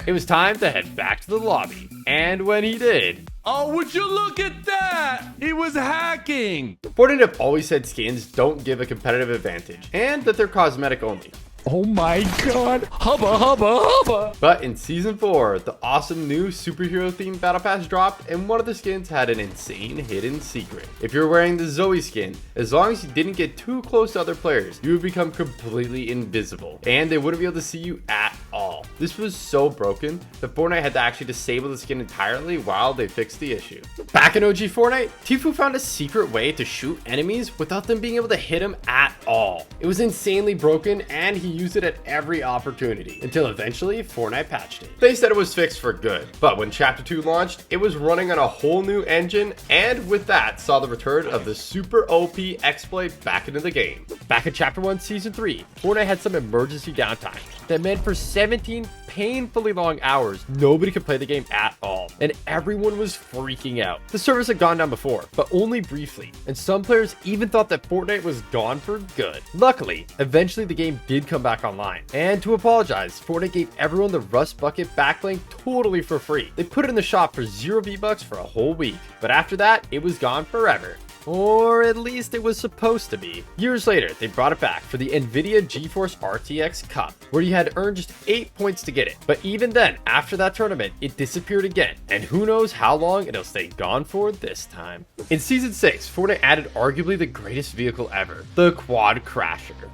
it was time to head back to the lobby. And when he did... Oh, would you look at that? He was hacking. Fortnite have always said skins don't give a competitive advantage, and that they're cosmetic only. Oh my god. Hubba, hubba, hubba. But in Season 4, the awesome new superhero-themed Battle Pass dropped, and one of the skins had an insane hidden secret. If you're wearing the Zoe skin, as long as you didn't get too close to other players, you would become completely invisible, and they wouldn't be able to see you at all. This was so broken that Fortnite had to actually disable the skin entirely while they fixed the issue. Back in OG Fortnite, Tfue found a secret way to shoot enemies without them being able to hit him at all. It was insanely broken and he used it at every opportunity until eventually Fortnite patched it. They said it was fixed for good, but when Chapter 2 launched, it was running on a whole new engine, and with that saw the return of the super OP exploit back into the game. Back in Chapter 1 Season 3, Fortnite had some emergency downtime that meant for 17 painfully long hours, nobody could play the game at all, and everyone was freaking out. The service had gone down before, but only briefly, and some players even thought that Fortnite was gone for good. Luckily, eventually the game did come back online, and to apologize, Fortnite gave everyone the Rust Bucket backlink totally for free. They put it in the shop for 0 V-Bucks for a whole week, but after that, it was gone forever. Or at least it was supposed to be. Years later, they brought it back for the Nvidia GeForce RTX Cup, where you had to earn just 8 points to get it. But even then, after that tournament, it disappeared again, and who knows how long it'll stay gone for this time. In Season 6, Fortnite added arguably the greatest vehicle ever, the Quad Crasher.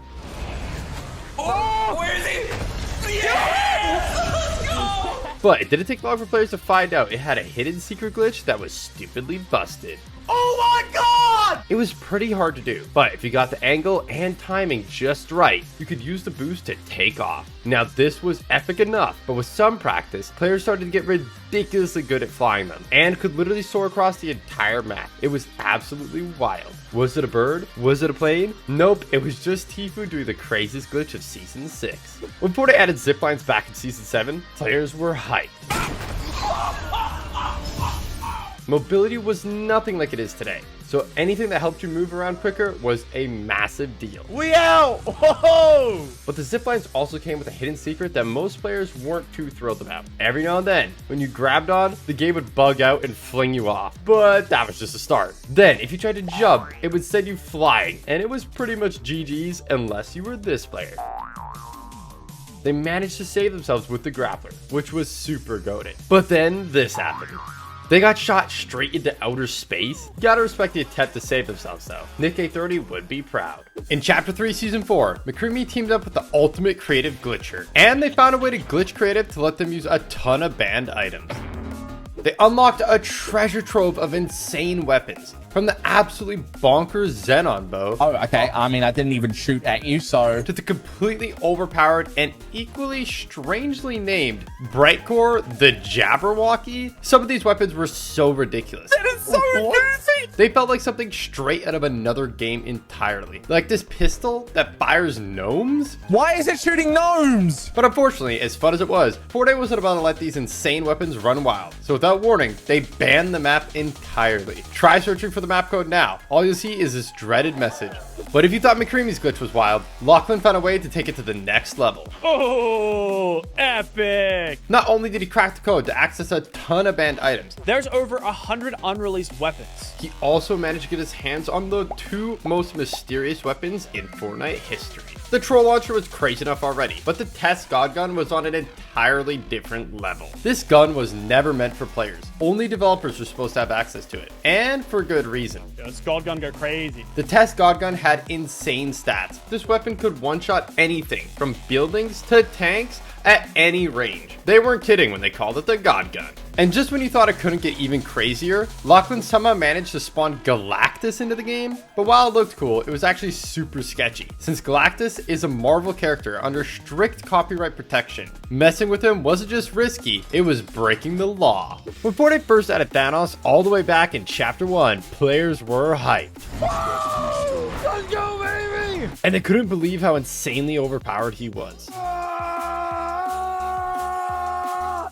Oh, where is he? Yes! Let's go! But it didn't take long for players to find out it had a hidden secret glitch that was stupidly busted. Oh my god! It was pretty hard to do, but if you got the angle and timing just right, you could use the boost to take off. Now this was epic enough, but with some practice, players started to get ridiculously good at flying them, and could literally soar across the entire map. It was absolutely wild. Was it a bird? Was it a plane? Nope, it was just Tfue doing the craziest glitch of Season 6. When Fortnite added ziplines back in Season 7, players were hyped. Mobility was nothing like it is today, so anything that helped you move around quicker was a massive deal. We out! Whoa! But the ziplines also came with a hidden secret that most players weren't too thrilled about. Every now and then, when you grabbed on, the game would bug out and fling you off, but that was just a start. Then, if you tried to jump, it would send you flying, and it was pretty much GG's unless you were this player. They managed to save themselves with the grappler, which was super goated. But then this happened. They got shot straight into outer space. Gotta respect the attempt to save themselves though. Nick A30 would be proud. In Chapter 3 Season 4, McCreamy teamed up with the ultimate creative glitcher, and they found a way to glitch creative to let them use a ton of banned items. They unlocked a treasure trove of insane weapons, from the absolutely bonkers Xenon bow. Oh, okay. I mean, I didn't even shoot at you, so. To the completely overpowered and equally strangely named Brightcore the Jabberwocky. Some of these weapons were so ridiculous. That is so goofy! They felt like something straight out of another game entirely. Like this pistol that fires gnomes? Why is it shooting gnomes? But unfortunately, as fun as it was, Fortnite wasn't about to let these insane weapons run wild. So without warning, they banned the map entirely. Try searching for the map code now. All you'll see is this dreaded message. But if you thought McCreamy's glitch was wild, Lachlan found a way to take it to the next level. Oh, epic! Not only did he crack the code to access a ton of banned items, There's over 100 unreleased weapons. he also managed to get his hands on the 2 most mysterious weapons in Fortnite history. The troll launcher was crazy enough already, but the test god gun was on an entirely different level. This gun was never meant for players. Only developers were supposed to have access to it, and for good reason. Yo, this gold gun go crazy. The test god gun had insane stats. This weapon could one-shot anything, from buildings to tanks, at any range. They weren't kidding when they called it the god gun. And just when you thought it couldn't get even crazier, Lachlan somehow managed to spawn Galactus into the game. But while it looked cool, it was actually super sketchy, since Galactus is a Marvel character under strict copyright protection. Messing with him wasn't just risky, it was breaking the law. When Fortnite first added Thanos all the way back in Chapter 1, players were hyped. Let's go, baby! And they couldn't believe how insanely overpowered he was.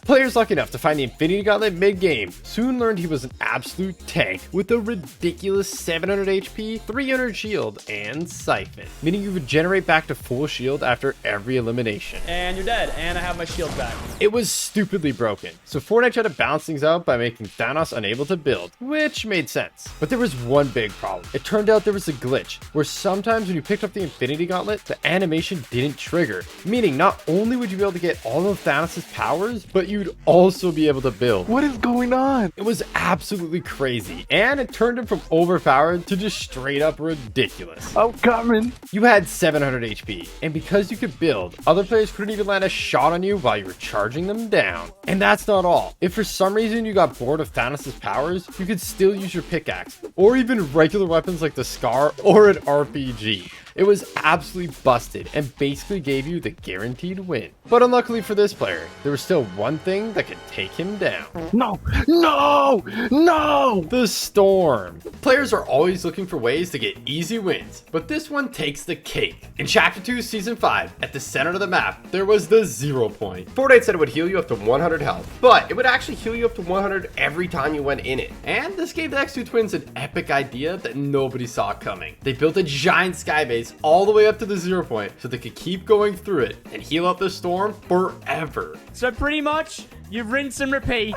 Players lucky enough to find the Infinity Gauntlet mid-game soon learned he was an absolute tank with a ridiculous 700 HP, 300 shield, and Siphon, meaning you regenerate back to full shield after every elimination. And you're dead, and I have my shield back. It was stupidly broken, so Fortnite tried to balance things out by making Thanos unable to build, which made sense. But there was one big problem. It turned out there was a glitch, where sometimes when you picked up the Infinity Gauntlet, the animation didn't trigger, meaning not only would you be able to get all of Thanos' powers, but you you'd also be able to build. What is going on? It was absolutely crazy, and it turned him from overpowered to just straight up ridiculous. I'm coming. You had 700 HP, and because you could build, other players couldn't even land a shot on you while you were charging them down. And that's not all. If for some reason you got bored of Thanos' powers, you could still use your pickaxe, or even regular weapons like the Scar or an RPG. It was absolutely busted and basically gave you the guaranteed win. But unluckily for this player, there was still one thing that could take him down. No, no, no! The storm. Players are always looking for ways to get easy wins, but this one takes the cake. In Chapter 2, Season 5, at the center of the map, there was the 0 point. Fortnite said it would heal you up to 100 health, but it would actually heal you up to 100 every time you went in it. And this gave the X2 twins an epic idea that nobody saw coming. They built a giant sky base all the way up to the 0 point so they could keep going through it and heal out the storm forever. So pretty much, you rinse and repeat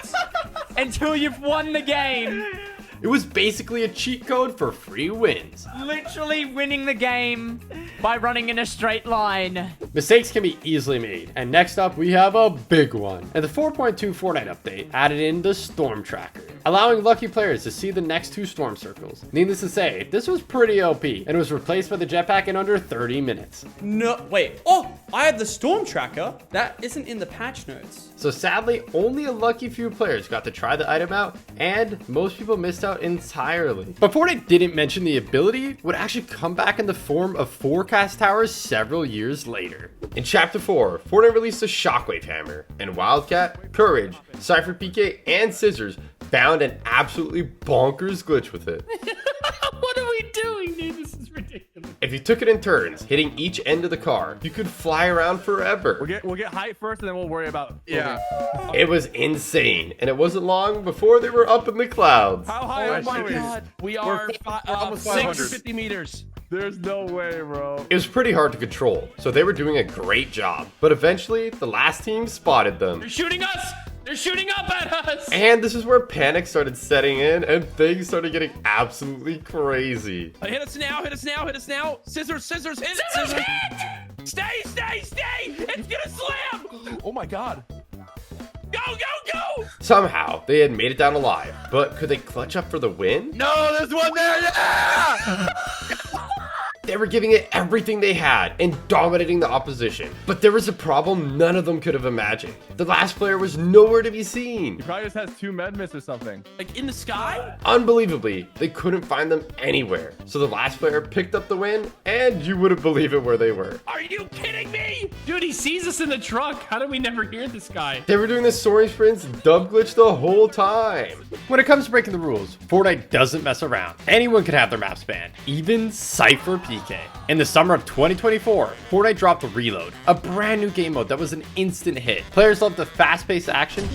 until you've won the game. It was basically a cheat code for free wins. Literally winning the game by running in a straight line. Mistakes can be easily made, and next up we have a big one. And the 4.2 Fortnite update added in the Storm Tracker, allowing lucky players to see the next 2 storm circles. Needless to say, this was pretty OP, and it was replaced by the jetpack in under 30 minutes. No, wait. Oh, I have the storm tracker. That isn't in the patch notes. So sadly, only a lucky few players got to try the item out, and most people missed out entirely. But Fortnite didn't mention the ability would actually come back in the form of forecast towers several years later. In Chapter 4, Fortnite released a Shockwave Hammer, and Wildcat, Courage, Cypher PK, and Scissors found an absolutely bonkers glitch with it. What are we doing, dude? This is ridiculous. If you took it in turns, hitting each end of the car, you could fly around forever. We'll get height first, and then we'll worry about. Yeah. It was insane, and it wasn't long before they were up in the clouds. How high Oh are my we? god. We are almost 500. 650 meters. There's no way, bro. It was pretty hard to control, so they were doing a great job. But eventually, the last team spotted them. They're shooting us. They're shooting up at us. And this is where panic started setting in, and things started getting absolutely crazy. Hit us now, hit us now, hit us now. Scissors, scissors, hit, scissors, hit! Stay, stay, stay! It's gonna slam! Oh my god. Go, go, go! Somehow, they had made it down alive, but could they clutch up for the win? No, there's one there. Yeah! They were giving it everything they had and dominating the opposition. But there was a problem none of them could have imagined. The last player was nowhere to be seen. He probably just has 2 med miss or something. Like in the sky? Unbelievably, they couldn't find them anywhere. So the last player picked up the win, and you wouldn't believe it where they were. Are you kidding me? Dude, he sees us in the truck. How did we never hear this guy? They were doing the soaring sprints dub glitch the whole time. When it comes to breaking the rules, Fortnite doesn't mess around. Anyone can have their maps banned, even Cypher PK. In the summer of 2024, Fortnite dropped Reload, a brand new game mode that was an instant hit. Players loved the fast-paced action,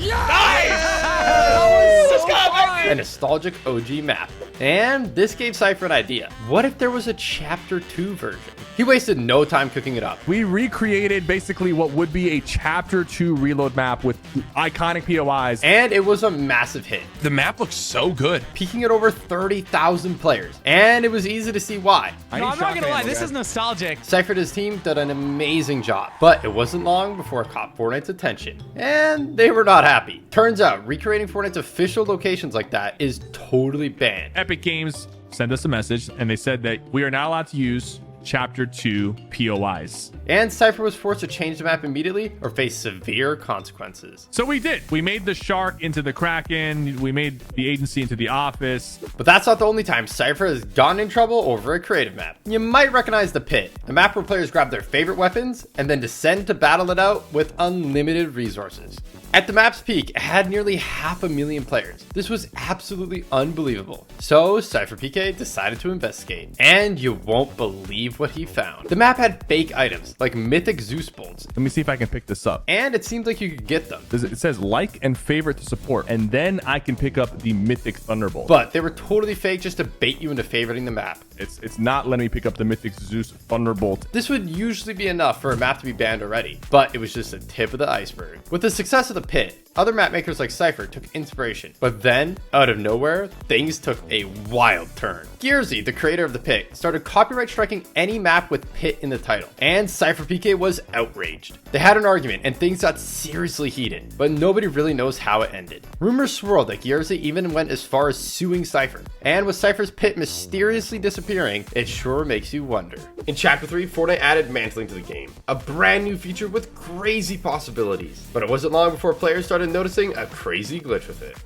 a nostalgic OG map. And this gave Cypher an idea. What if there was a Chapter 2 version? He wasted no time cooking it up. We recreated basically what would be a Chapter 2 reload map with iconic POIs. And it was a massive hit. The map looks so good. Peaking at over 30,000 players. And it was easy to see why. No, I'm not gonna lie, this is nostalgic. Cypher and his team did an amazing job, but it wasn't long before it caught Fortnite's attention. And they were not happy. Turns out, recreating Fortnite's official locations like that is totally banned. Epic Games sent us a message, and they said that we are not allowed to use Chapter 2 POIs. And Cypher was forced to change the map immediately or face severe consequences. So we did. We made the shark into the Kraken. We made the agency into the office. But that's not the only time Cypher has gotten in trouble over a creative map. You might recognize the Pit, a map where players grab their favorite weapons and then descend to battle it out with unlimited resources. At the map's peak, it had nearly 500,000 players. This was absolutely unbelievable. So Cypher PK decided to investigate, and you won't believe what he found. The map had fake items like mythic Zeus bolts. Let me see if I can pick this up. And it seemed like you could get them. It says like and favorite to support, and then I can pick up the mythic Thunderbolt. But they were totally fake just to bait you into favoriting the map. It's not letting me pick up the mythic Zeus Thunderbolt. This would usually be enough for a map to be banned already, but it was just the tip of the iceberg. With the success of the Pit, Other map makers like Cypher took inspiration, but then, out of nowhere, things took a wild turn. Gearsy, the creator of the Pit, started copyright striking any map with Pit in the title, and Cypher PK was outraged. They had an argument, and things got seriously heated, but nobody really knows how it ended. Rumors swirled that Gearsy even went as far as suing Cypher, and with Cypher's Pit mysteriously disappearing, it sure makes you wonder. In Chapter 3, Fortnite added mantling to the game, a brand new feature with crazy possibilities, but it wasn't long before players started noticing a crazy glitch with it.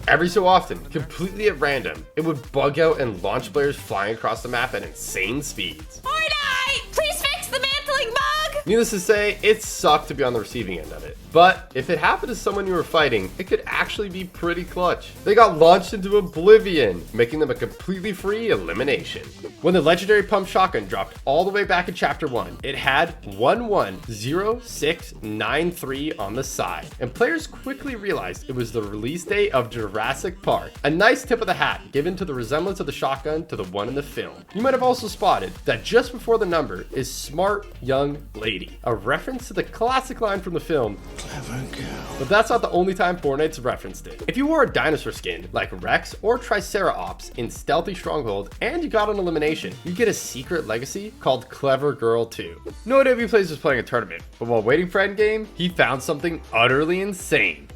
Every so often, completely at random, it would bug out and launch players flying across the map at insane speeds. Fortnite, please fix the mantling bug! Needless to say, it sucked to be on the receiving end of it. But if it happened to someone you were fighting, it could actually be pretty clutch. They got launched into oblivion, making them a completely free elimination. When the legendary pump shotgun dropped all the way back in Chapter 1, it had 110693 on the side, and players quickly realized it was the release date of Jurassic Park. A nice tip of the hat given to the resemblance of the shotgun to the one in the film. You might have also spotted that just before the number is Smart Young Lady, a reference to the classic line from the film, but that's not the only time Fortnite's referenced it. If you wore a dinosaur skin like Rex or Triceratops in Stealthy Stronghold and you got an elimination, you get a secret legacy called Clever Girl 2. No AW Plays was playing a tournament, but while waiting for endgame, he found something utterly insane.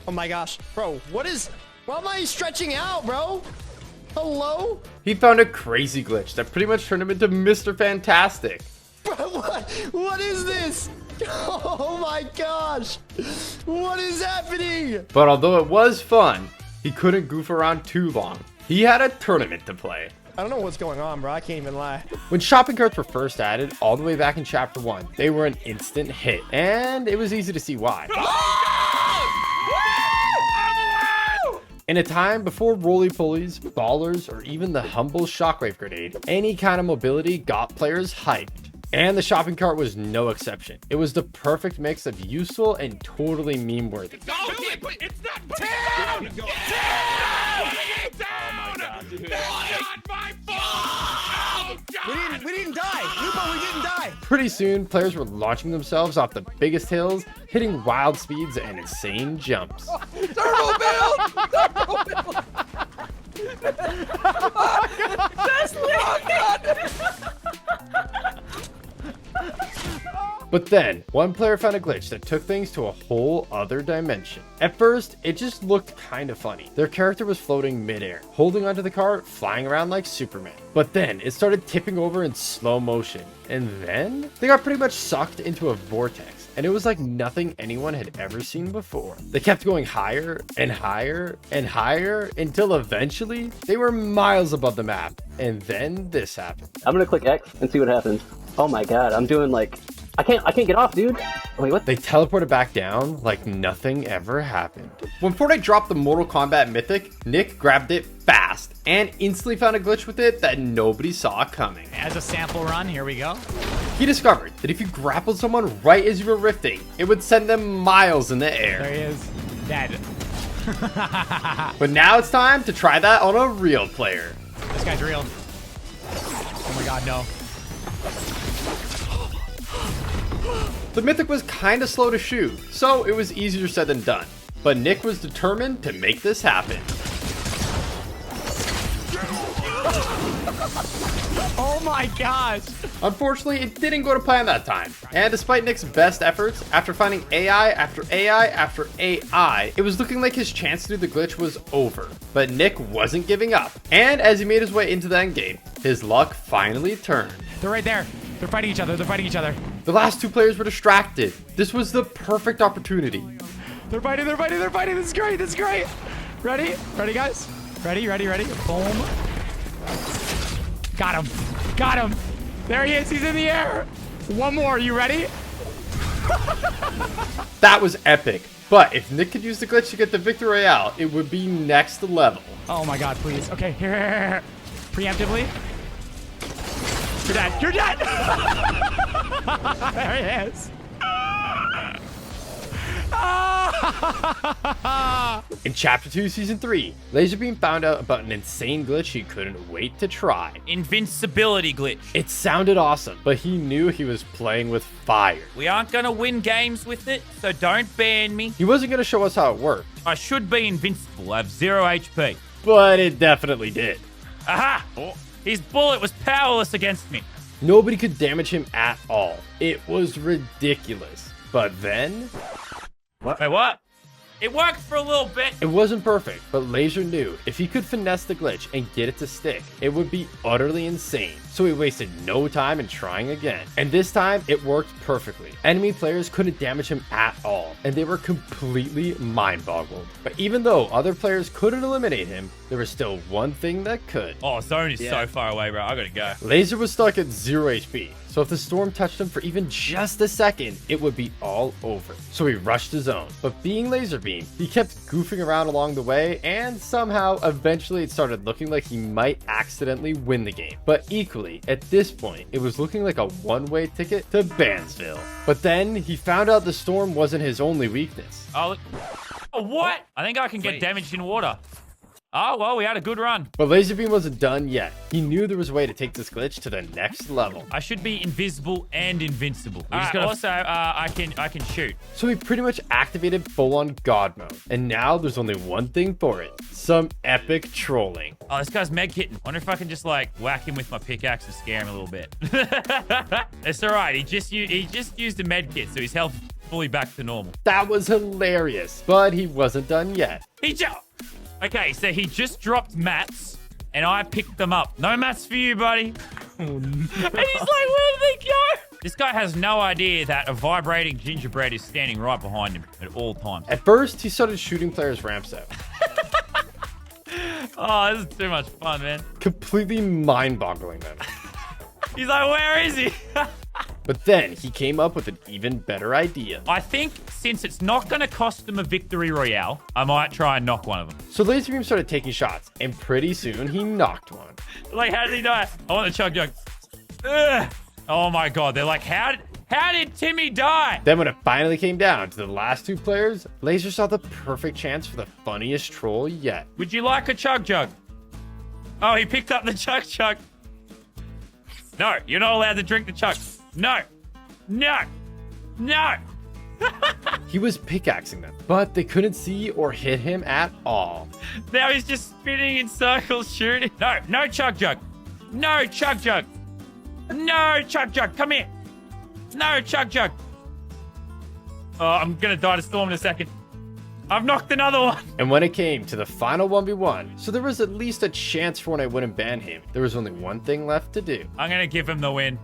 Oh my gosh, bro, why am I stretching out, bro? Hello? He found a crazy glitch that pretty much turned him into Mr. Fantastic. Bro, what is this? Oh my gosh, what is happening? But although it was fun, he couldn't goof around too long. He had a tournament to play. I don't know what's going on, bro. I can't even lie. When shopping carts were first added, all the way back in Chapter 1, they were an instant hit, and it was easy to see why. In a time before roly-polies, ballers, or even the humble shockwave grenade, any kind of mobility got players hyped. And the shopping cart was no exception. It was the perfect mix of useful and totally meme-worthy. It's not down! Down! Not my fault! We didn't die. Lupo, we didn't die. Pretty soon, players were launching themselves off the biggest hills, hitting wild speeds and insane jumps. Turbo build! Turbo build! But then, one player found a glitch that took things to a whole other dimension. At first, it just looked kind of funny. Their character was floating midair, holding onto the cart, flying around like Superman. But then, it started tipping over in slow motion. And then, they got pretty much sucked into a vortex. And it was like nothing anyone had ever seen before. They kept going higher and higher and higher until eventually, they were miles above the map. And then this happened. I'm gonna click X and see what happens. Oh my god, I'm doing like... I can't get off, dude. Wait, what? They teleported back down like nothing ever happened. When Fortnite dropped the Mortal Kombat Mythic, Nick grabbed it fast and instantly found a glitch with it that nobody saw coming. As a sample run, here we go. He discovered that if you grappled someone right as you were rifting, it would send them miles in the air. There he is, dead. But now it's time to try that on a real player. This guy's real. Oh my god, no. The Mythic was kind of slow to shoot, so it was easier said than done. But Nick was determined to make this happen. Oh my gosh. Unfortunately, it didn't go to plan that time. And despite Nick's best efforts, after finding AI after AI after AI, it was looking like his chance to do the glitch was over. But Nick wasn't giving up. And as he made his way into the endgame, his luck finally turned. They're right there. They're fighting each other. They're fighting each other. The last two players were distracted. This was the perfect opportunity. They're fighting. They're fighting. They're fighting. This is great. This is great. Ready? Ready, guys? Ready? Ready? Ready? Boom. Got him. Got him. There he is. He's in the air. One more. You ready? That was epic. But if Nick could use the glitch to get the victory royale, it would be next level. Oh my god, please. Okay, here. Preemptively. You're dead. You're dead. There he is. In Chapter 2, Season 3, Laserbeam found out about an insane glitch he couldn't wait to try. Invincibility glitch. It sounded awesome, but he knew he was playing with fire. We aren't gonna win games with it, so don't ban me. He wasn't going to show us how it worked. I should be invincible. I have 0 HP. But it definitely did. Aha! His bullet was powerless against me. Nobody could damage him at all. It was ridiculous. But then... Wait, what? It worked for a little bit. It wasn't perfect, but Laser knew if he could finesse the glitch and get it to stick, it would be utterly insane. So he wasted no time in trying again. And this time, it worked perfectly. Enemy players couldn't damage him at all, and they were completely mind-boggled. But even though other players couldn't eliminate him, there was still one thing that could. Oh, Zone is so far away, bro. I gotta go. Laser was stuck at 0 HP. So if the storm touched him for even just a second, it would be all over. So he rushed his own. But being Laserbeam, he kept goofing around along the way, and somehow, eventually it started looking like he might accidentally win the game. But equally, at this point, it was looking like a one-way ticket to Bansville. But then, he found out the storm wasn't his only weakness. Oh, what? I think I can get damaged in water. Oh, well, we had a good run. But Laserbeam wasn't done yet. He knew there was a way to take this glitch to the next level. I should be invisible and invincible. Also, I can shoot. So he pretty much activated full-on God mode. And now there's only one thing for it. Some epic trolling. Oh, this guy's medkitting. Wonder if I can just, like, whack him with my pickaxe and scare him a little bit. It's all right. He just used a medkit, so his health is fully back to normal. That was hilarious. But he wasn't done yet. Okay, so he just dropped mats, and I picked them up. No mats for you, buddy. And he's like, where did they go? This guy has no idea that a vibrating gingerbread is standing right behind him at all times. At first, he started shooting players' ramps out. Oh, this is too much fun, man. Completely mind-boggling them. He's like, where is he? But then he came up with an even better idea. I think since it's not going to cost them a victory royale, I might try and knock one of them. So Laserbeam started taking shots, and pretty soon he knocked one. Like, how did he die? I want the chug jug. Ugh. Oh my god, they're like, how did Timmy die? Then when it finally came down to the last two players, Laser saw the perfect chance for the funniest troll yet. Would you like a chug jug? Oh, he picked up the chug jug. No, you're not allowed to drink the chug. No. No. No. He was pickaxing them, but they couldn't see or hit him at all. Now he's just spinning in circles shooting. No, no chug jug. No chug jug. No chug jug. Come here. No chug jug. Oh, I'm gonna die to storm in a second. I've knocked another one. And when it came to the final 1v1, so there was at least a chance for when I wouldn't ban him, there was only one thing left to do. I'm gonna give him the win.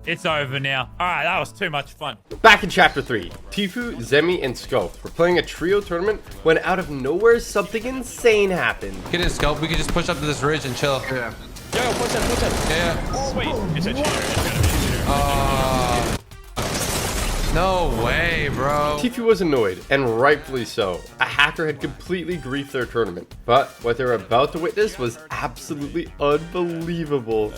It's over now. All right, that was too much fun. Back in Chapter 3, Tifu, Zemi, and Scope were playing a trio tournament when out of nowhere something insane happened. Get in, Scope. We can just push up to this ridge and chill. Yeah. Yo, push up. Yeah. Wait, it's a cheater. It's gotta be a cheater. No way, bro. Tifu was annoyed, and rightfully so. A hacker had completely griefed their tournament. But what they were about to witness was absolutely unbelievable.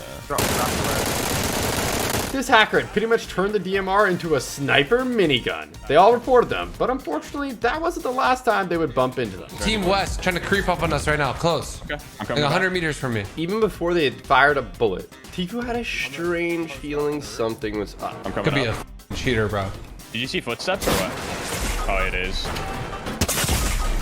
This hacker had pretty much turned the DMR into a sniper minigun. They all reported them, but unfortunately, that wasn't the last time they would bump into them. Team West trying to creep up on us right now, close. Okay, I'm like coming 100 meters from me. Even before they had fired a bullet, Tifu had a strange feeling something was up. I'm coming Could be up. a cheater, bro. Did you see footsteps or what? Oh, it is.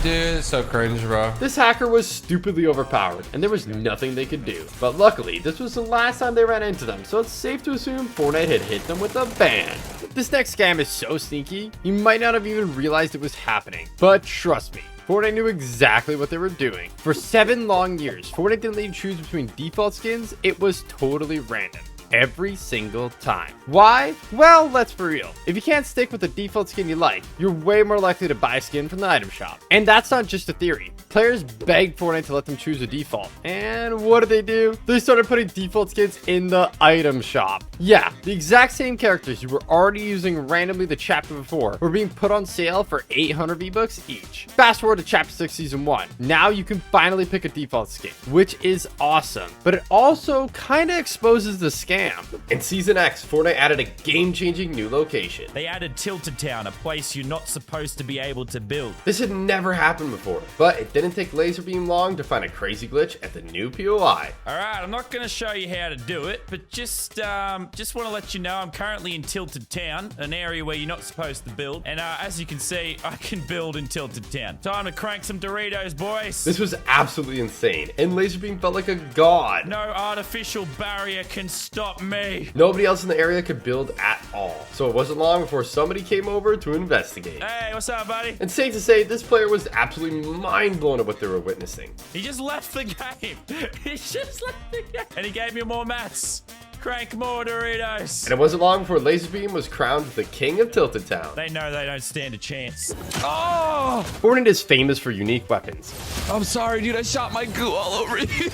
Dude, it's so cringe, bro. This hacker was stupidly overpowered, and there was nothing they could do. But luckily, this was the last time they ran into them, so it's safe to assume Fortnite had hit them with a ban. This next scam is so sneaky, you might not have even realized it was happening. But trust me, Fortnite knew exactly what they were doing. For 7 long years, Fortnite didn't let you choose between default skins. It was totally random. Every single time. Why? Well, let's be real. If you can't stick with the default skin you like, you're way more likely to buy a skin from the item shop. And that's not just a theory. Players begged Fortnite to let them choose a default. And what did? They started putting default skins in the item shop. Yeah, the exact same characters you were already using randomly the chapter before were being put on sale for 800 V-Bucks each. Fast forward to Chapter 6 Season 1. Now you can finally pick a default skin, which is awesome. But it also kind of exposes the scam. scam. In Season X, Fortnite added a game-changing new location. They added Tilted Town, a place you're not supposed to be able to build. This had never happened before, but it didn't take Laserbeam long to find a crazy glitch at the new POI. Alright, I'm not gonna show you how to do it, but just want to let you know I'm currently in Tilted Town, an area where you're not supposed to build. And as you can see, I can build in Tilted Town. Time to crank some Doritos, boys. This was absolutely insane, and Laserbeam felt like a god. No artificial barrier can stop me. Nobody else in the area could build at all, so it wasn't long before somebody came over to investigate. Hey, what's up, buddy? And safe to say, this player was absolutely mind-blown at what they were witnessing. He just left the game. He just left the game. And he gave me more mats. Crank more Doritos. And it wasn't long before Laserbeam was crowned the king of Tilted Town. They know they don't stand a chance. Oh! Fortnite is famous for unique weapons. I'm sorry, dude. I shot my goo all over you.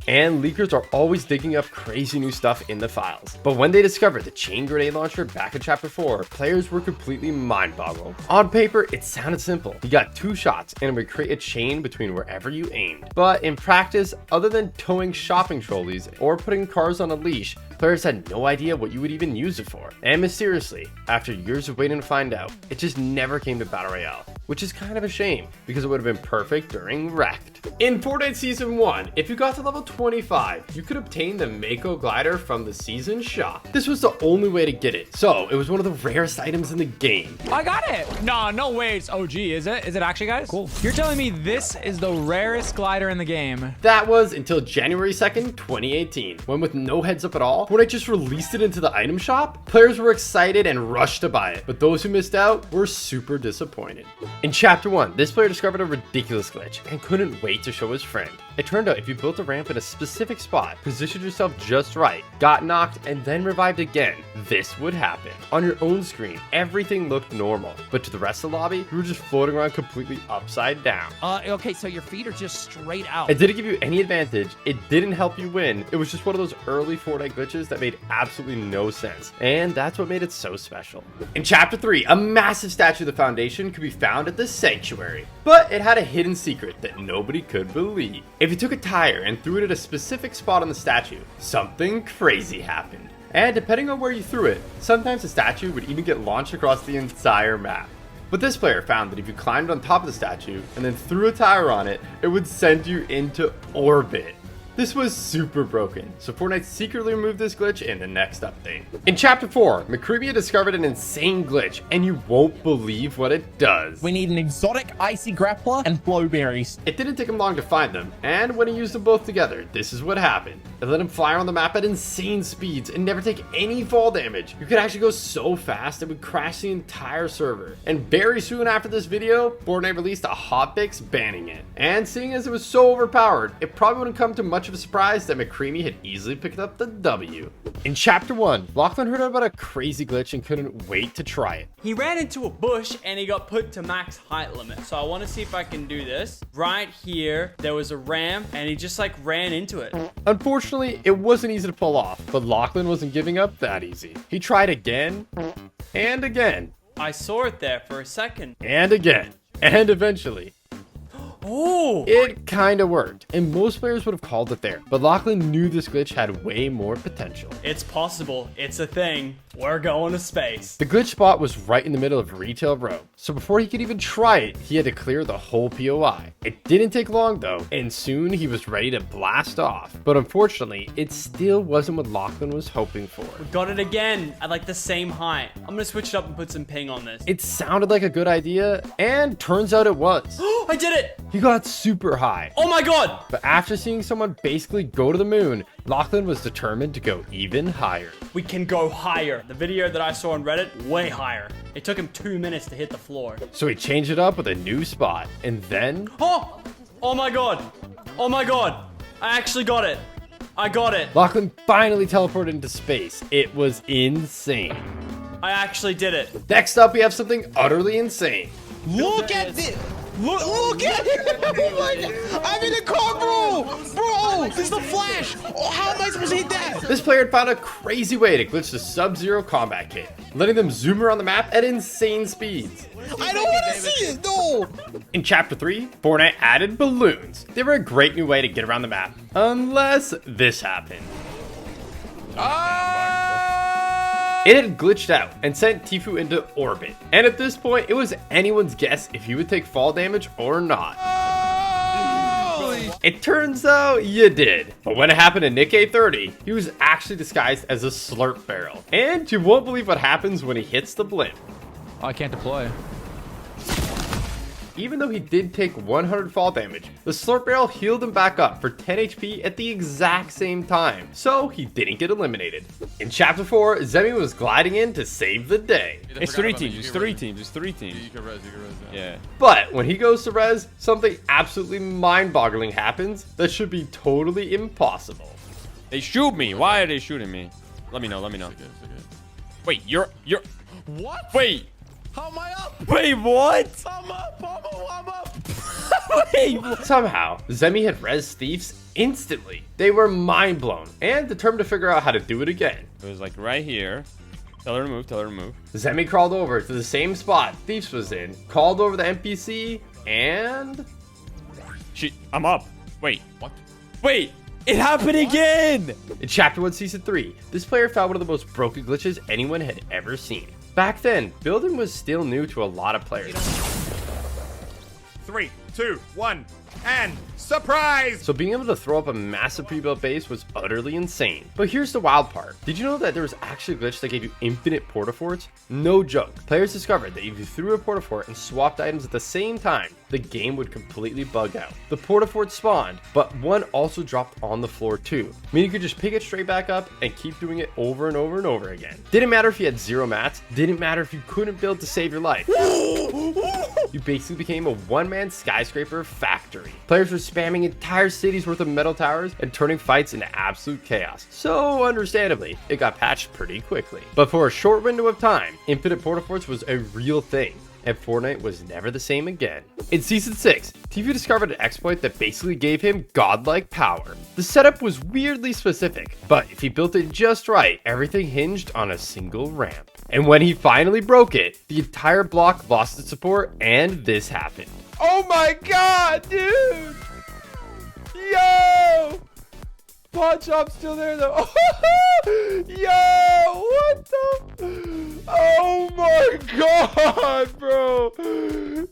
And leakers are always digging up crazy new stuff in the files. But when they discovered the chain grenade launcher back in Chapter 4, players were completely mind-boggled. On paper, it sounded simple. You got 2 shots and it would create a chain between wherever you aimed. But in practice, other than towing shopping trolleys or putting cars on a leash, players had no idea what you would even use it for. And mysteriously, after years of waiting to find out, it just never came to Battle Royale, which is kind of a shame because it would have been perfect during Wrecked. In Fortnite Season 1, if you got to level 25, you could obtain the Mako glider from the season shop. This was the only way to get it, so it was one of the rarest items in the game. I got it. No way it's OG, is it? Is it actually, guys? Cool. You're telling me this is the rarest glider in the game? That was until January 2nd, 2018, when with no heads up at all, Fortnite just released it into the item shop. Players were excited and rushed to buy it, but those who missed out were super disappointed. In Chapter 1, this player discovered a ridiculous glitch and couldn't wait to show his friend. It turned out if you built a ramp in a specific spot, positioned yourself just right, got knocked, and then revived again, this would happen. On your own screen, everything looked normal, but to the rest of the lobby, you were just floating around completely upside down. Okay, so your feet are just straight out. It didn't give you any advantage, it didn't help you win, it was just one of those early Fortnite glitches that made absolutely no sense, and that's what made it so special. In Chapter 3, a massive statue of the Foundation could be found at the Sanctuary, but it had a hidden secret that nobody could believe. If you took a tire and threw it at a specific spot on the statue, something crazy happened. And depending on where you threw it, sometimes the statue would even get launched across the entire map. But this player found that if you climbed on top of the statue and then threw a tire on it, it would send you into orbit. This was super broken, so Fortnite secretly removed this glitch in the next update. In Chapter 4, McCreevy discovered an insane glitch, and you won't believe what it does. We need an exotic icy grappler and blowberries. It didn't take him long to find them, and when he used them both together, this is what happened. It let him fly around the map at insane speeds and never take any fall damage. You could actually go so fast it would crash the entire server. And very soon after this video, Fortnite released a hotfix banning it. And seeing as it was so overpowered, it probably wouldn't come to much of a surprise that McCreamy had easily picked up the W. In Chapter 1, Lachlan heard about a crazy glitch and couldn't wait to try it. He ran into a bush and he got put to max height limit. So I want to see if I can do this. Right here, there was a ramp and he just like ran into it. Unfortunately, it wasn't easy to pull off, but Lachlan wasn't giving up that easy. He tried again and again. I saw it there for a second. And again. And eventually. Oh! It kinda worked, and most players would have called it there, but Lachlan knew this glitch had way more potential. It's possible. It's a thing. We're going to space. The glitch spot was right in the middle of Retail Row, so before he could even try it, he had to clear the whole POI. It didn't take long though, and soon he was ready to blast off, but unfortunately, it still wasn't what Lachlan was hoping for. We got it again at like the same height. I'm gonna switch it up and put some ping on this. It sounded like a good idea, and turns out it was. I did it! He got super high. Oh my god! But after seeing someone basically go to the moon, Lachlan was determined to go even higher. We can go higher. The video that I saw on Reddit, way higher. It took him 2 minutes to hit the floor. So he changed it up with a new spot, and then... Oh! Oh my god! Oh my god! I actually got it. I got it. Lachlan finally teleported into space. It was insane. I actually did it. Next up, we have something utterly insane. Look at this! Look at it! Oh my god! I'm in the car, bro! Bro! This is the Flash! Oh, how am I supposed to hit that? This player had found a crazy way to glitch the Sub-Zero combat kit, letting them zoom around the map at insane speeds. I don't want to see it, no! In Chapter 3, Fortnite added balloons. They were a great new way to get around the map, unless this happened. It had glitched out and sent Tfue into orbit. And at this point, it was anyone's guess if he would take fall damage or not. It turns out you did. But when it happened to Nick A30, he was actually disguised as a slurp barrel. And you won't believe what happens when he hits the blimp. Oh, I can't deploy. Even though he did take 100 fall damage, the slurp barrel healed him back up for 10 HP at the exact same time, so he didn't get eliminated. In Chapter 4, Zemi was gliding in to save the day. It's 3 teams, it's 3 teams, it's 3 teams. You can res, yeah. But when he goes to res, something absolutely mind-boggling happens that should be totally impossible. They shoot me. Why are they shooting me? Let me know, let me know. It's okay. Wait, you're... What? Wait. How am I up? Wait, what? I'm up. Wait. Somehow, Zemi had res thieves instantly. They were mind blown and determined to figure out how to do it again. It was like right here. Tell her to move, tell her to move. Zemi crawled over to the same spot Thieves was in, called over the NPC, and... I'm up. Wait. What? Wait. It happened again! In Chapter 1, Season 3, this player found one of the most broken glitches anyone had ever seen. Back then, building was still new to a lot of players. 3, 2, 1, and surprise! So being able to throw up a massive pre-built base was utterly insane. But here's the wild part. Did you know that there was actually a glitch that gave you infinite portaforts? No joke. Players discovered that if you threw a portafort and swapped items at the same time, the game would completely bug out. The portafort spawned, but one also dropped on the floor too, meaning you could just pick it straight back up and keep doing it over and over and over again. Didn't matter if you had 0 mats, didn't matter if you couldn't build to save your life. You basically became a one-man skyscraper factory. Players were spamming entire cities worth of metal towers and turning fights into absolute chaos. So understandably, it got patched pretty quickly. But for a short window of time, infinite portaforts was a real thing, and Fortnite was never the same again. In Season 6, Tfue discovered an exploit that basically gave him godlike power. The setup was weirdly specific, but if he built it just right, everything hinged on a single ramp. And when he finally broke it, the entire block lost its support, and this happened. Oh my god, dude! Yo! Pawn shop's still there though. Yo! What the? Oh my god, bro!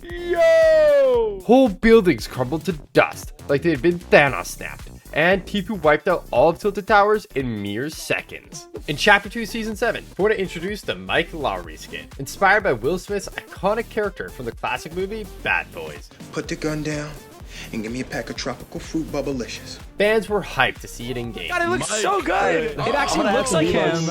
Yo! Whole buildings crumbled to dust like they had been Thanos snapped, and Tfue wiped out all of Tilted Towers in mere seconds. In Chapter 2, Season 7, Fortnite introduced the Mike Lowry skin, inspired by Will Smith's iconic character from the classic movie Bad Boys. Put the gun down and give me a pack of tropical fruit bubblicious. Fans were hyped to see it in game. God, it looks so good. It actually looks like him.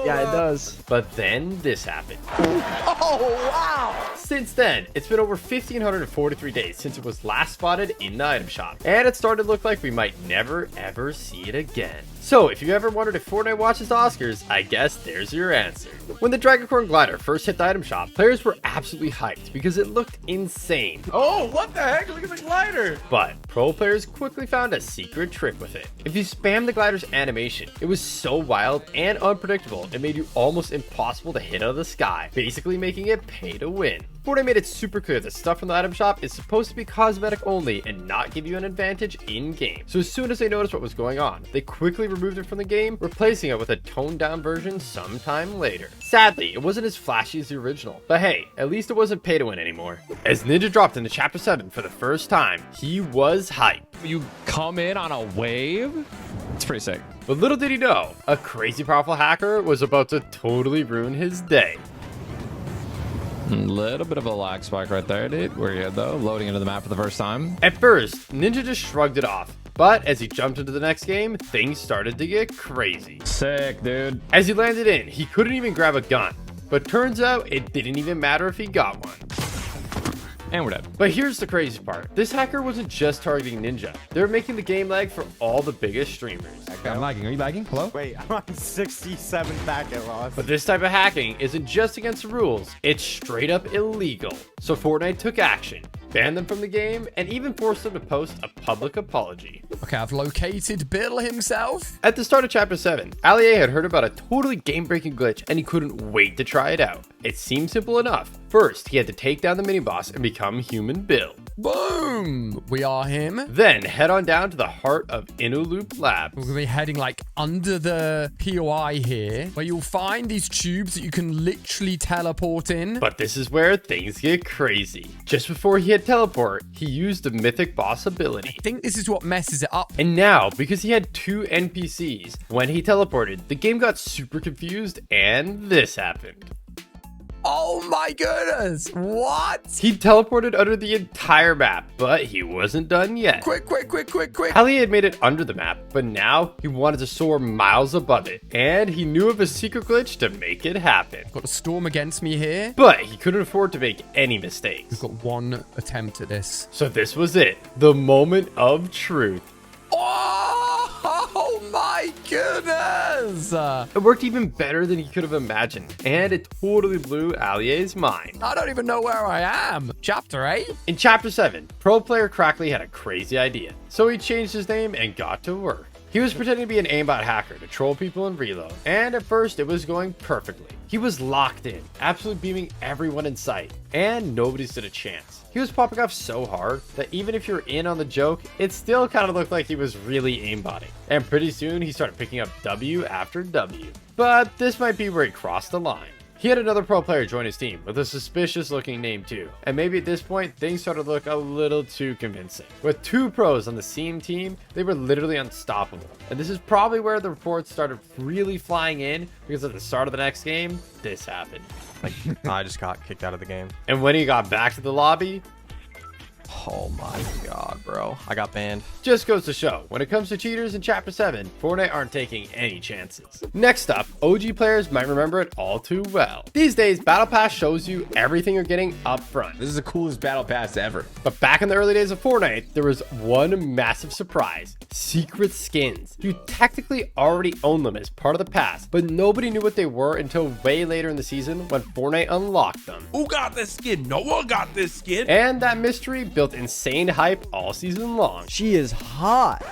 Yeah, it does. But then this happened. Oh, wow. Since then, it's been over 1,543 days since it was last spotted in the item shop, and it's starting to look like we might never ever see it again. So if you ever wondered if Fortnite watches Oscars, I guess there's your answer. When the Dragoncorn glider first hit the item shop, players were absolutely hyped because it looked insane. Oh, what the heck? Look at the glider. But pro players quickly found a secret trick with it. If you spam the glider's animation, it was so wild and unpredictable, it made you almost impossible to hit out of the sky, basically making it pay to win. Fortnite made it super clear that stuff from the item shop is supposed to be cosmetic only and not give you an advantage in-game. So as soon as they noticed what was going on, they quickly removed it from the game, replacing it with a toned-down version sometime later. Sadly, it wasn't as flashy as the original, but hey, at least it wasn't pay to win anymore. As Ninja dropped into Chapter 7 for the first time, he was hyped. You come in on a wave? It's pretty sick. But little did he know, a crazy powerful hacker was about to totally ruin his day. Little bit of a lag spike right there, dude. We're good though, loading into the map for the first time. At first, Ninja just shrugged it off. But as he jumped into the next game, things started to get crazy. Sick, dude. As he landed in, he couldn't even grab a gun. But turns out, it didn't even matter if he got one. And we're dead. But here's the crazy part. This hacker wasn't just targeting Ninja. They were making the game lag for all the biggest streamers. I'm lagging. Are you lagging? Hello? Wait, I'm on 67 packet loss. But this type of hacking isn't just against the rules. It's straight up illegal. So Fortnite took action, banned them from the game, and even forced them to post a public apology. Okay, I've located Bill himself. At the start of Chapter 7, Allier had heard about a totally game-breaking glitch, and he couldn't wait to try it out. It seemed simple enough. First, he had to take down the mini-boss and become human Bill. Boom! We are him. Then head on down to the heart of Innerloop Labs. We're going to be heading like under the POI here, where you'll find these tubes that you can literally teleport in. But this is where things get crazy. Just before he had teleport, he used the mythic boss ability. I think this is what messes it up. And now, because he had 2 NPCs, when he teleported, the game got super confused and this happened. Oh my goodness, what? He teleported under the entire map, but he wasn't done yet. Quick. Ali had made it under the map, but now he wanted to soar miles above it, and he knew of a secret glitch to make it happen. Got a storm against me here. But he couldn't afford to make any mistakes. We've got one attempt at this. So this was it, the moment of truth. Oh my goodness! It worked even better than he could have imagined, and it totally blew Alier's mind. I don't even know where I am. Chapter 8? In Chapter 7, pro player Crackley had a crazy idea, so he changed his name and got to work. He was pretending to be an aimbot hacker to troll people in reload, and at first it was going perfectly. He was locked in, absolutely beaming everyone in sight, and nobody stood a chance. He was popping off so hard that even if you're in on the joke, it still kind of looked like he was really aimbotting. And pretty soon he started picking up W after W. But this might be where he crossed the line. He had another pro player join his team with a suspicious looking name too. And maybe at this point, things started to look a little too convincing. With 2 pros on the same team, they were literally unstoppable. And this is probably where the reports started really flying in, because at the start of the next game, this happened. Like, I just got kicked out of the game. And when he got back to the lobby, oh my god, bro. I got banned. Just goes to show, when it comes to cheaters in Chapter 7, Fortnite aren't taking any chances. Next up, OG players might remember it all too well. These days, Battle Pass shows you everything you're getting up front. This is the coolest Battle Pass ever. But back in the early days of Fortnite, there was one massive surprise. Secret skins. You technically already own them as part of the pass, but nobody knew what they were until way later in the season when Fortnite unlocked them. Who got this skin? No one got this skin. And that mystery built insane hype all season long. She is hot.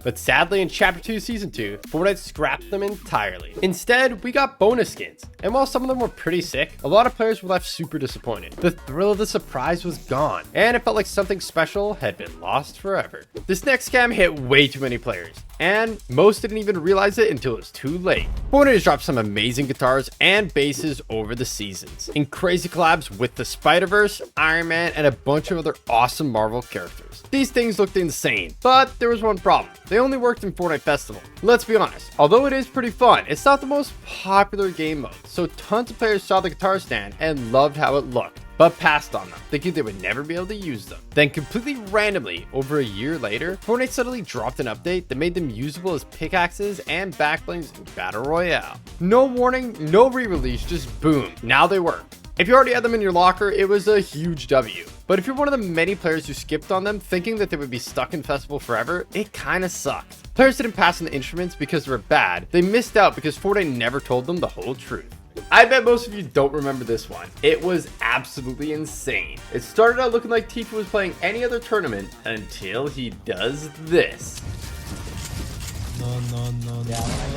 But sadly, in Chapter 2, Season 2, Fortnite scrapped them entirely. Instead, we got bonus skins. And while some of them were pretty sick, a lot of players were left super disappointed. The thrill of the surprise was gone, and it felt like something special had been lost forever. This next scam hit way too many players, and most didn't even realize it until it was too late. Fortnite has dropped some amazing guitars and basses over the seasons, in crazy collabs with the Spider-Verse, Iron Man, and a bunch of other awesome Marvel characters. These things looked insane, but there was one problem. They only worked in Fortnite Festival. Let's be honest, although it is pretty fun, it's not the most popular game mode, so tons of players saw the guitar stand and loved how it looked, but passed on them, thinking they would never be able to use them. Then completely randomly, over a year later, Fortnite suddenly dropped an update that made them usable as pickaxes and backblings in Battle Royale. No warning, no re-release, just boom, now they work. If you already had them in your locker, it was a huge W. But if you're one of the many players who skipped on them thinking that they would be stuck in Festival forever, it kinda sucks. Players didn't pass on the instruments because they were bad, they missed out because Fortnite never told them the whole truth. I bet most of you don't remember this one. It was absolutely insane. It started out looking like Tifa was playing any other tournament until he does this.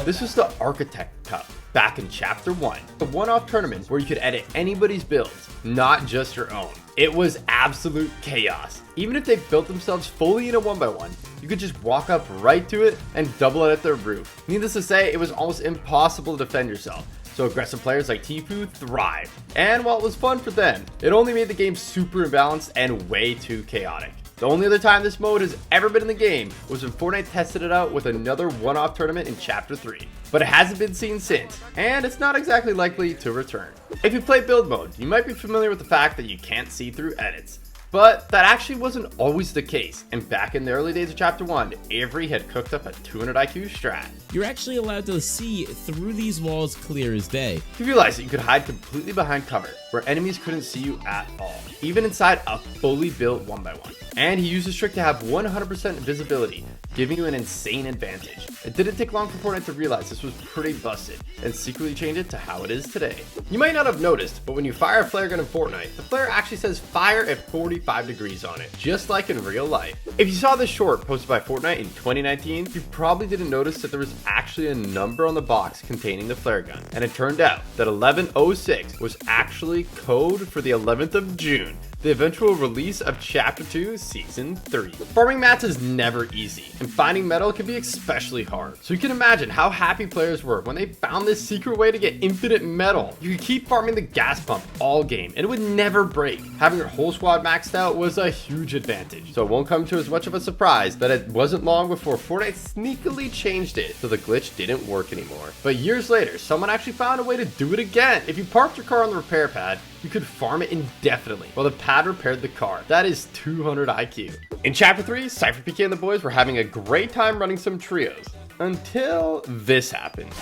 This was the Architect Cup back in Chapter 1. A one-off tournament where you could edit anybody's builds, not just your own. It was absolute chaos. Even if they built themselves fully in a 1x1, you could just walk up right to it and double it at their roof. Needless to say, it was almost impossible to defend yourself. So aggressive players like Tifu thrived. And while it was fun for them, it only made the game super imbalanced and way too chaotic. The only other time this mode has ever been in the game was when Fortnite tested it out with another one-off tournament in Chapter 3. But it hasn't been seen since, and it's not exactly likely to return. If you play build mode, you might be familiar with the fact that you can't see through edits. But that actually wasn't always the case, and back in the early days of Chapter 1, Avery had cooked up a 200 IQ strat. You're actually allowed to see through these walls clear as day. He realized that you could hide completely behind cover, where enemies couldn't see you at all, even inside a fully built 1x1. And he used this trick to have 100% visibility, giving you an insane advantage. It didn't take long for Fortnite to realize this was pretty busted, and secretly change it to how it is today. You might not have noticed, but when you fire a flare gun in Fortnite, the flare actually says fire at 40 45 degrees on it, just like in real life. If you saw this short posted by Fortnite in 2019, you probably didn't notice that there was actually a number on the box containing the flare gun, and it turned out that 1106 was actually code for the 11th of June, the eventual release of Chapter 2, Season 3. Farming mats is never easy, and finding metal can be especially hard. So you can imagine how happy players were when they found this secret way to get infinite metal. You could keep farming the gas pump all game, and it would never break. Having your whole squad maxed out was a huge advantage, so it won't come to as much of a surprise that it wasn't long before Fortnite sneakily changed it so the glitch didn't work anymore. But years later, someone actually found a way to do it again. If you parked your car on the repair pad, you could farm it indefinitely while the pad repaired the car. That is 200 IQ. In Chapter 3, Cypher, PK, and the boys were having a great time running some trios until this happened.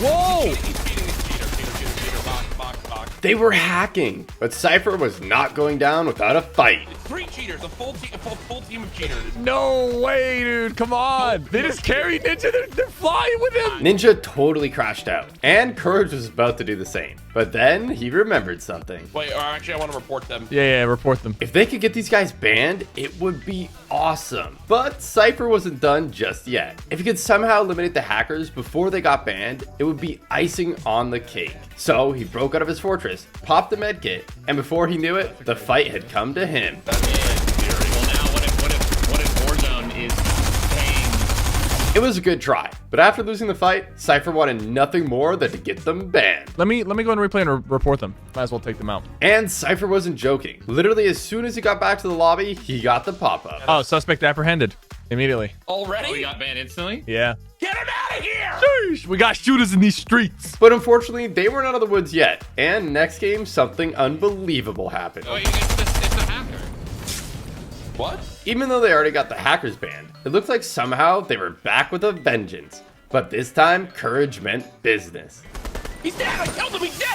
Whoa! They were hacking, but Cypher was not going down without a fight. 3 cheaters, a full team of cheaters. No way, dude. Come on. They just carried Ninja. They're flying with him. Ninja totally crashed out, and Courage was about to do the same. But then he remembered something. Wait, or actually, I want to report them. Yeah, report them. If they could get these guys banned, it would be awesome. But Cypher wasn't done just yet. If he could somehow eliminate the hackers before they got banned, it would be icing on the cake. So he broke out of his fortress, popped the medkit, and before he knew it, the fight had come to him. It was a good try, but after losing the fight, Cypher wanted nothing more than to get them banned. Let me go and replay and report them. Might as well take them out. And Cypher wasn't joking. Literally, as soon as he got back to the lobby, he got the pop-up. Oh, suspect apprehended immediately. Already? Oh, he got banned instantly? Yeah. Get him out of here! Sheesh, we got shooters in these streets. But unfortunately, they weren't out of the woods yet. And next game, something unbelievable happened. Oh, it's a hacker. What? Even though they already got the hackers banned, it looks like somehow they were back with a vengeance. But this time, Courage meant business. He's dead! I killed him! He's dead!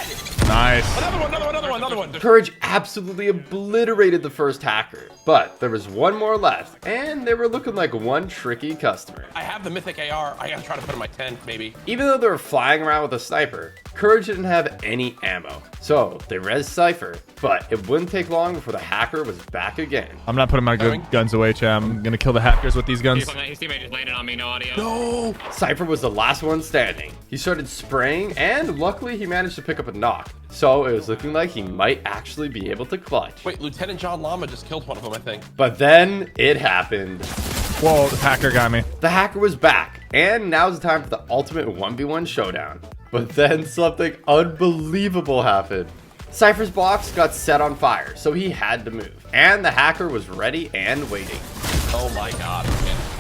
Nice. Another one. Courage absolutely obliterated the first hacker. But there was one more left, and they were looking like one tricky customer. I have the mythic AR. I gotta try to put in my tent, maybe. Even though they were flying around with a sniper, Courage didn't have any ammo. So they res Cypher, but it wouldn't take long before the hacker was back again. I'm not putting my good guns away, Chad. I'm gonna kill the hackers with these guns. His teammate just landed on me, no audio. No! Cypher was the last one standing. He started spraying, and luckily he managed to pick up a knock. So it was looking like he might actually be able to clutch. Wait, Lieutenant John Llama just killed one of them, I think. But then it happened. Whoa, the hacker got me. The hacker was back, and now's the time for the ultimate 1v1 showdown. But then something unbelievable happened. Cypher's box got set on fire, so he had to move. And the hacker was ready and waiting. Oh my god.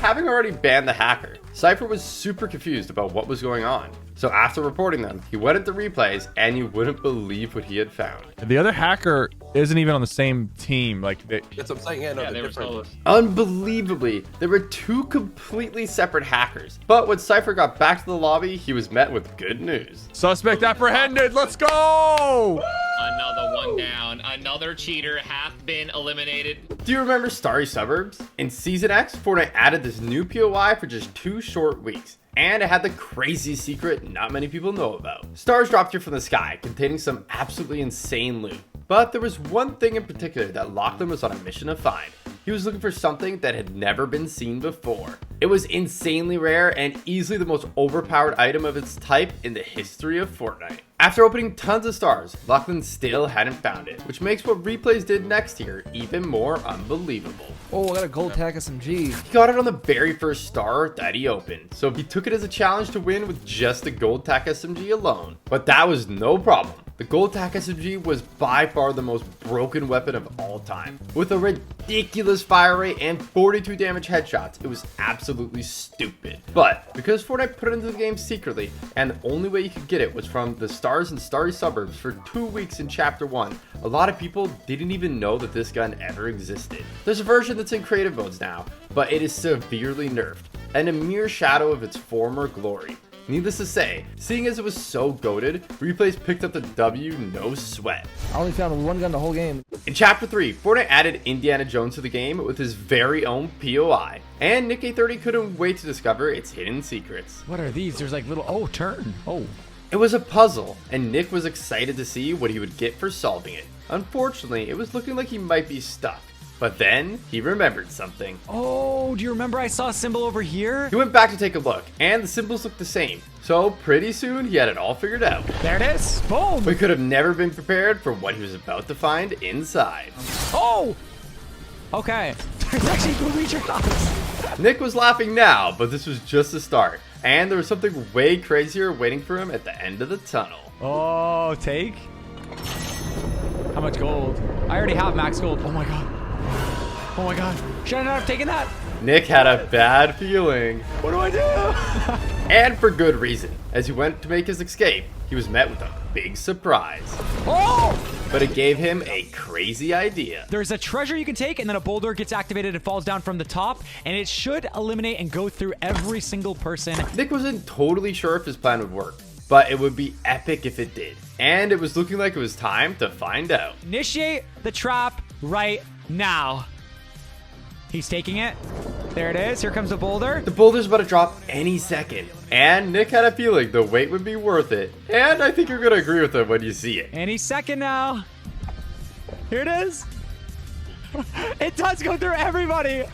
Having already banned the hacker, Cypher was super confused about what was going on. So after reporting them, he went into replays, and you wouldn't believe what he had found. The other hacker isn't even on the same team. Like That's what I'm saying. Yeah, no, they were different. solos. Unbelievably, there were two completely separate hackers. But when Cypher got back to the lobby, he was met with good news. Suspect apprehended. Let's go! Another one down. Another cheater half been eliminated. Do you remember Starry Suburbs? In Season X, Fortnite added this new POI for just 2 short weeks. And it had the crazy secret not many people know about. Stars dropped here from the sky, containing some absolutely insane loot. But there was one thing in particular that Lachlan was on a mission to find. He was looking for something that had never been seen before. It was insanely rare and easily the most overpowered item of its type in the history of Fortnite. After opening tons of stars, Lachlan still hadn't found it, which makes what Replays did next here even more unbelievable. Oh, I got a gold tack SMG. He got it on the very first star that he opened, so he took it as a challenge to win with just the gold tack SMG alone. But that was no problem. The gold tack SMG was by far the most broken weapon of all time. With a ridiculous fire rate and 42 damage headshots, it was absolutely stupid. But because Fortnite put it into the game secretly, and the only way you could get it was from the stars and starry suburbs for 2 weeks in Chapter 1, a lot of people didn't even know that this gun ever existed. There's a version that's in creative modes now, but it is severely nerfed, and a mere shadow of its former glory. Needless to say, seeing as it was so goated, Replays picked up the W no sweat. I only found one gun the whole game. In Chapter 3, Fortnite added Indiana Jones to the game with his very own POI, and Nick A30 couldn't wait to discover its hidden secrets. What are these? There's like little, oh, turn. Oh. It was a puzzle, and Nick was excited to see what he would get for solving it. Unfortunately, it was looking like he might be stuck. But then he remembered something. Oh, do you remember I saw a symbol over here? He went back to take a look, and the symbols looked the same. So pretty soon he had it all figured out. There it is. Boom. We could have never been prepared for what he was about to find inside. Oh! Okay. There's actually booby traps. Nick was laughing now, but this was just the start. And there was something way crazier waiting for him at the end of the tunnel. Oh, take? How much gold? I already have max gold. Oh my god. Oh my god. Should I not have taken that? Nick had a bad feeling. What do I do? And for good reason. As he went to make his escape, he was met with a big surprise. Oh! But it gave him a crazy idea. There's a treasure you can take, and then a boulder gets activated and falls down from the top, and it should eliminate and go through every single person. Nick wasn't totally sure if his plan would work, but it would be epic if it did. And it was looking like it was time to find out. Initiate the trap right now. He's taking it. There it is. Here comes the boulder. The boulder's about to drop any second. And Nick had a feeling the wait would be worth it. And I think you're going to agree with him when you see it. Any second now. Here it is. It does go through everybody.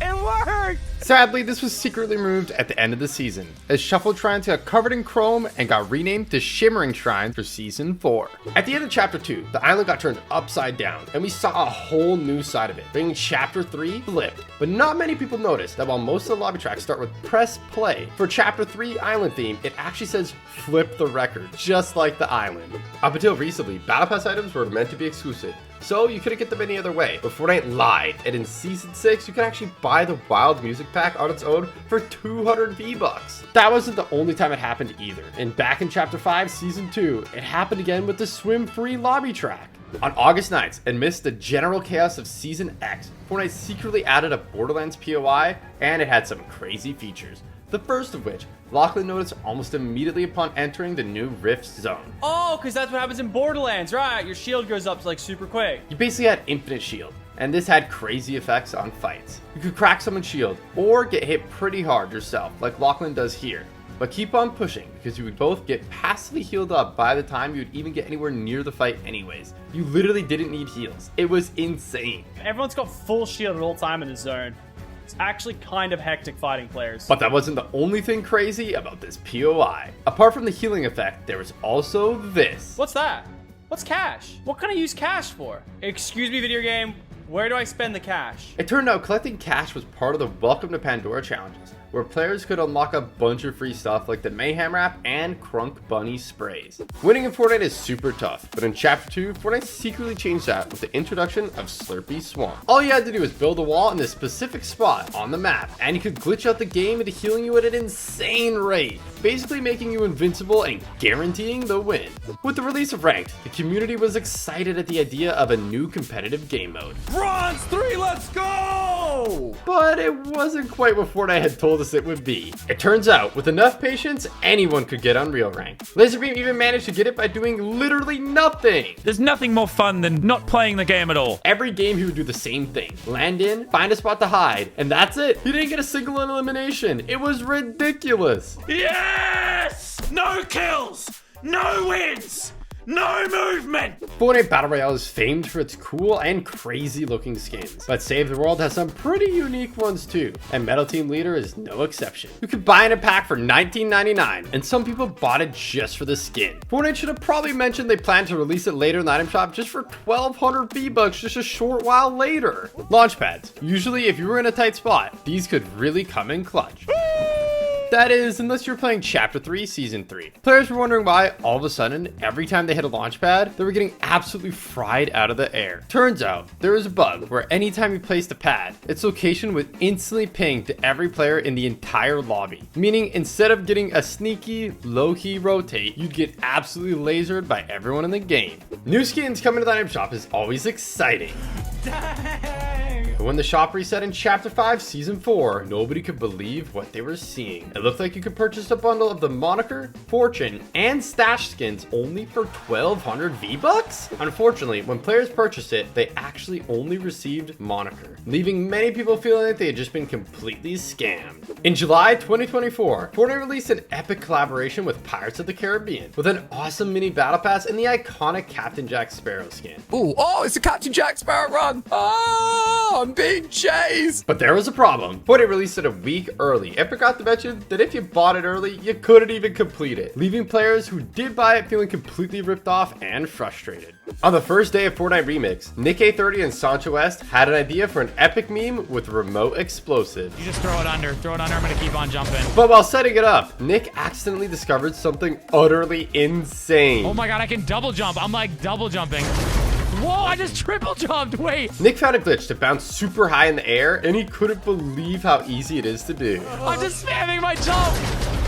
It worked! Sadly, this was secretly removed at the end of the season, as Shuffled Shrines got covered in chrome and got renamed to Shimmering Shrines for Season 4. At the end of Chapter 2, the island got turned upside down, and we saw a whole new side of it, bringing Chapter 3 flipped. But not many people noticed that while most of the lobby tracks start with press play, for Chapter 3 island theme, it actually says flip the record, just like the island. Up until recently, Battle Pass items were meant to be exclusive, so you couldn't get them any other way. But Fortnite lied, and in Season 6, you could actually buy the Wild Music Pack on its own for 200 V-Bucks. That wasn't the only time it happened either. And back in Chapter 5, Season 2, it happened again with the swim-free lobby track. On August 9th, amidst the general chaos of Season X, Fortnite secretly added a Borderlands POI, and it had some crazy features. The first of which, Lachlan noticed almost immediately upon entering the new Rift Zone. Oh, because that's what happens in Borderlands, right? Your shield goes up like super quick. You basically had infinite shield, and this had crazy effects on fights. You could crack someone's shield, or get hit pretty hard yourself, like Lachlan does here. But keep on pushing, because you would both get passively healed up by the time you would even get anywhere near the fight anyways. You literally didn't need heals. It was insane. Everyone's got full shield at all time in the zone. It's actually kind of hectic fighting players. But that wasn't the only thing crazy about this POI. Apart from the healing effect, there was also this. What's that? What's cash? What can I use cash for? Excuse me, video game. Where do I spend the cash? It turned out collecting cash was part of the Welcome to Pandora challenges, where players could unlock a bunch of free stuff like the Mayhem Wrap and Crunk Bunny sprays. Winning in Fortnite is super tough, but in Chapter 2, Fortnite secretly changed that with the introduction of Slurpy Swamp. All you had to do was build a wall in this specific spot on the map, and you could glitch out the game into healing you at an insane rate, basically making you invincible and guaranteeing the win. With the release of Ranked, the community was excited at the idea of a new competitive game mode. Bronze 3, let's go! But it wasn't quite what Fortnite had told us it would be. It turns out, with enough patience, anyone could get Unreal Ranked. Laserbeam even managed to get it by doing literally nothing. There's nothing more fun than not playing the game at all. Every game he would do the same thing. Land in, find a spot to hide, and that's it. He didn't get a single elimination. It was ridiculous. Yes! No kills! No wins! No movement! Fortnite Battle Royale is famed for its cool and crazy looking skins, but Save the World has some pretty unique ones too, and Metal Team Leader is no exception. You could buy in a pack for $19.99, and some people bought it just for the skin. Fortnite should have probably mentioned they plan to release it later in the item shop just for 1,200 V-Bucks just a short while later. Launchpads. Usually if you were in a tight spot, these could really come in clutch. That is, unless you're playing Chapter 3, Season 3. Players were wondering why, all of a sudden, every time they hit a launch pad, they were getting absolutely fried out of the air. Turns out, there was a bug where anytime you placed a pad, its location would instantly ping to every player in the entire lobby. Meaning, instead of getting a sneaky, low-key rotate, you'd get absolutely lasered by everyone in the game. New skins coming to the item shop is always exciting. Dang! But when the shop reset in Chapter 5, Season 4, nobody could believe what they were seeing. It looked like you could purchase a bundle of the Moniker, Fortune, and Stash skins only for 1,200 V-Bucks? Unfortunately, when players purchased it, they actually only received Moniker, leaving many people feeling like they had just been completely scammed. In July 2024, Fortnite released an epic collaboration with Pirates of the Caribbean, with an awesome mini battle pass and the iconic Captain Jack Sparrow skin. Ooh, oh, it's a Captain Jack Sparrow run. Oh, I'm being chased. But there was a problem. Fortnite released it a week early. I forgot to mention that if you bought it early, you couldn't even complete it, leaving players who did buy it feeling completely ripped off and frustrated. On the first day of Fortnite Remix, Nick A30 and Sancho West had an idea for an epic meme with remote explosive. You just throw it under. Throw it under. I'm going to keep on jumping. But while setting it up, Nick accidentally discovered something utterly insane. Oh my god, I can double jump. I'm like double jumping. Whoa, I just triple jumped. Wait. Nick found a glitch to bounce super high in the air, and he couldn't believe how easy it is to do. I'm just spamming my jump.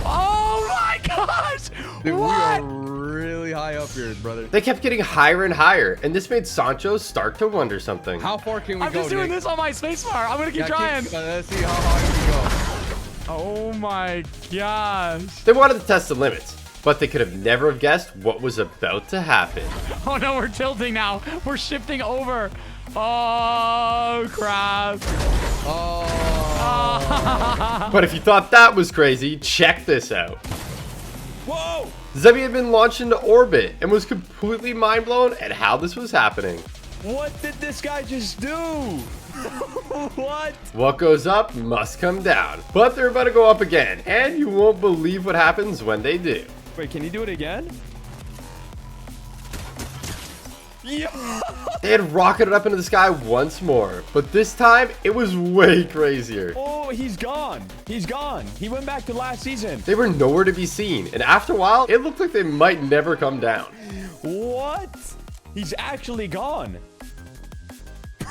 Oh my gosh. Dude, what? we are really high up here, brother. They kept getting higher and higher, and this made Sancho start to wonder something. How far can we go, I'm just doing Nick? this on my spacebar. I'm going to keep trying. Let's see how high we go. Oh my gosh. They wanted to test the limits, but they could have never have guessed what was about to happen. Oh no, we're tilting now. We're shifting over. Oh crap. Oh. But if you thought that was crazy, check this out. Whoa! Zebby had been launched into orbit and was completely mind blown at how this was happening. What did this guy just do? What? What goes up must come down, but they're about to go up again, and you won't believe what happens when they do. Wait, can you do it again? Yeah. They had rocketed up into the sky once more, but this time it was way crazier. Oh, he's gone. He's gone. He went back to last season. They were nowhere to be seen, and after a while, it looked like they might never come down. What? He's actually gone.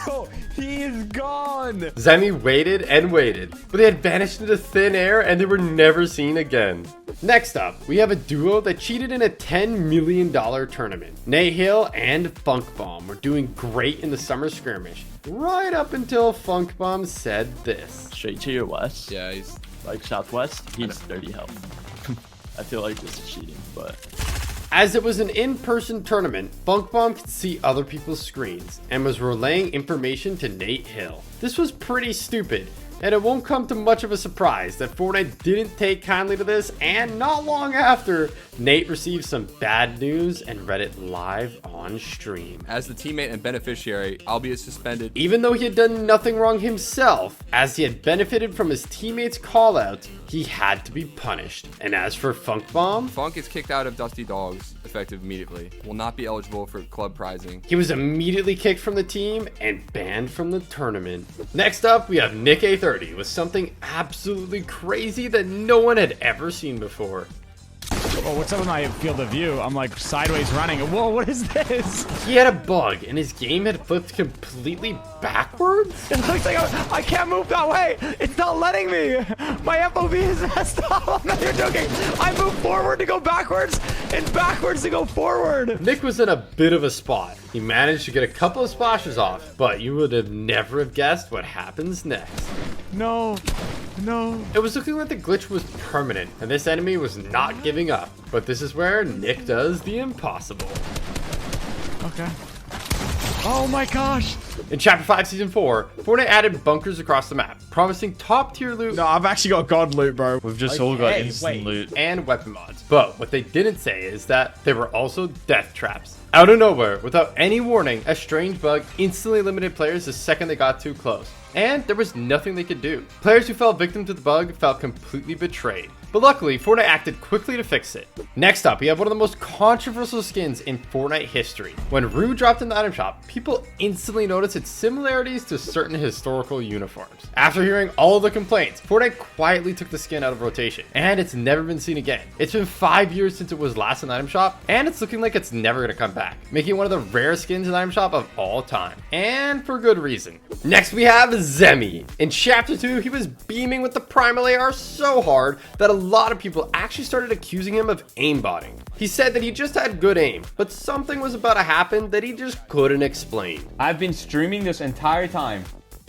Bro, he is gone. Zemi waited and waited, but they had vanished into thin air and they were never seen again. Next up, we have a duo that cheated in a $10 million tournament. Nate Hill and Funk Bomb were doing great in the summer skirmish, right up until Funk Bomb said this. Straight to your west. Yeah, he's like southwest. He's 30 health. I feel like this is cheating, but... As it was an in-person tournament, Funk Bomb could see other people's screens and was relaying information to Nate Hill. This was pretty stupid, and it won't come to much of a surprise that Fortnite didn't take kindly to this, and not long after, Nate received some bad news and read it live on stream. As the teammate and beneficiary, I'll be suspended. Even though he had done nothing wrong himself, as he had benefited from his teammates' callouts, he had to be punished. And as for Funk Bomb, Funk is kicked out of Dusty Dogs, effective immediately. Will not be eligible for club prizing. He was immediately kicked from the team and banned from the tournament. Next up, we have Nick A30 with something absolutely crazy that no one had ever seen before. Oh, what's up with my field of view? I'm like sideways running. Whoa, what is this? He had a bug and his game had flipped completely backwards. It looks like I can't move that way. It's not letting me. My FOV is messed up. No, you're joking. I move forward to go backwards and backwards to go forward. Nick was in a bit of a spot. He managed to get a couple of splashes off, but you would have never have guessed what happens next. No. No. It was looking like the glitch was permanent, and this enemy was not giving up. But this is where Nick does the impossible. Okay. Oh my gosh. In Chapter 5, Season 4, Fortnite added bunkers across the map, promising top-tier loot. No, I've actually got god loot, bro. We've just all got instant loot. And weapon mods. But what they didn't say is that there were also death traps. Out of nowhere, without any warning, a strange bug instantly eliminated players the second they got too close. And there was nothing they could do. Players who fell victim to the bug felt completely betrayed. But luckily, Fortnite acted quickly to fix it. Next up, we have one of the most controversial skins in Fortnite history. When Rue dropped in the item shop, people instantly noticed its similarities to certain historical uniforms. After hearing all of the complaints, Fortnite quietly took the skin out of rotation, and it's never been seen again. It's been 5 years since it was last in the item shop, and it's looking like it's never gonna come back, making it one of the rare skins in the item shop of all time. And for good reason. Next, we have Zemi. In Chapter 2, he was beaming with the Primal AR so hard that a lot of people actually started accusing him of aimbotting. He said that he just had good aim, but something was about to happen that he just couldn't explain. I've been streaming this entire time,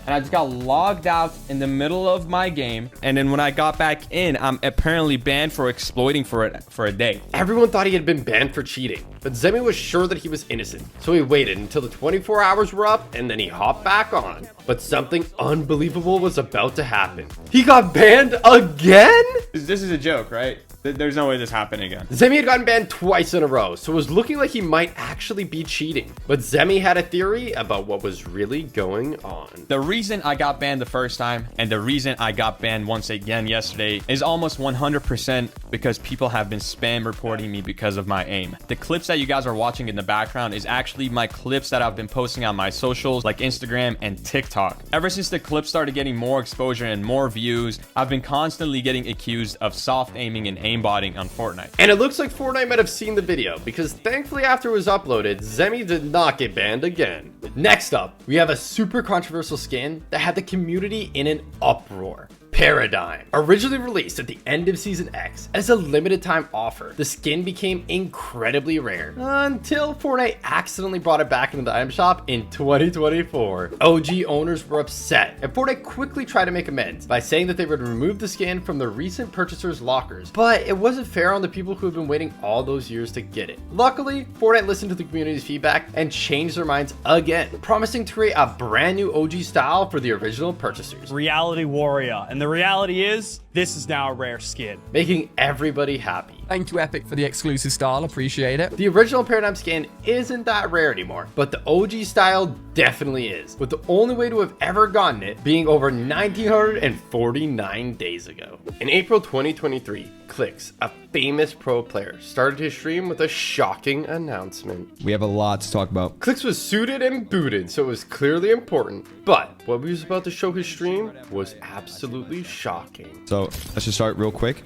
and I just got logged out in the middle of my game. And then when I got back in, I'm apparently banned for exploiting for a day. Everyone thought he had been banned for cheating, but Zemi was sure that he was innocent. So he waited until the 24 hours were up and then he hopped back on. But something unbelievable was about to happen. He got banned again? This is a joke, right? There's no way this happened again. Zemi had gotten banned twice in a row, so it was looking like he might actually be cheating. But Zemi had a theory about what was really going on. The reason I got banned the first time and the reason I got banned once again yesterday is almost 100% because people have been spam reporting me because of my aim. The clips that you guys are watching in the background is actually my clips that I've been posting on my socials like Instagram and TikTok. Ever since the clips started getting more exposure and more views, I've been constantly getting accused of soft aiming and aimbotting on Fortnite. And it looks like Fortnite might have seen the video because thankfully after it was uploaded, Zemi did not get banned again. Next up, we have a super controversial skin that had the community in an uproar. Paradigm. Originally released at the end of Season X as a limited time offer, the skin became incredibly rare until Fortnite accidentally brought it back into the item shop in 2024. OG owners were upset, and Fortnite quickly tried to make amends by saying that they would remove the skin from the recent purchasers' lockers, but it wasn't fair on the people who have been waiting all those years to get it. Luckily, Fortnite listened to the community's feedback and changed their minds again, promising to create a brand new OG style for the original purchasers. Reality Warrior, and the reality is, this is now a rare skin. Making everybody happy. Thank you, Epic, for the exclusive style. Appreciate it. The original Paradigm skin isn't that rare anymore, but the OG style definitely is, with the only way to have ever gotten it being over 1,949 days ago. In April 2023, Clicks, a famous pro player, started his stream with a shocking announcement. We have a lot to talk about. Clicks was suited and booted, so it was clearly important, but what he was about to show his stream was absolutely shocking. So let's just start real quick.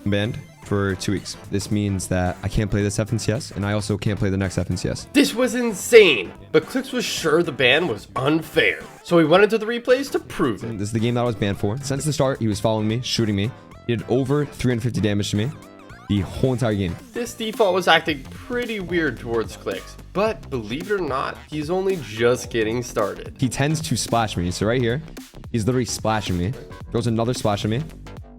I'm banned for 2 weeks. This means that I can't play this FNCS, and I also can't play the next FNCS. This was insane, but Clicks was sure the ban was unfair, so he went into the replays to prove it. This is the game that I was banned for. Since the start, he was following me, shooting me. He did over 350 damage to me the whole entire game. This default was acting pretty weird towards Clicks, but believe it or not, he's only just getting started. He tends to splash me, so right here, he's literally splashing me. Throws another splash at me.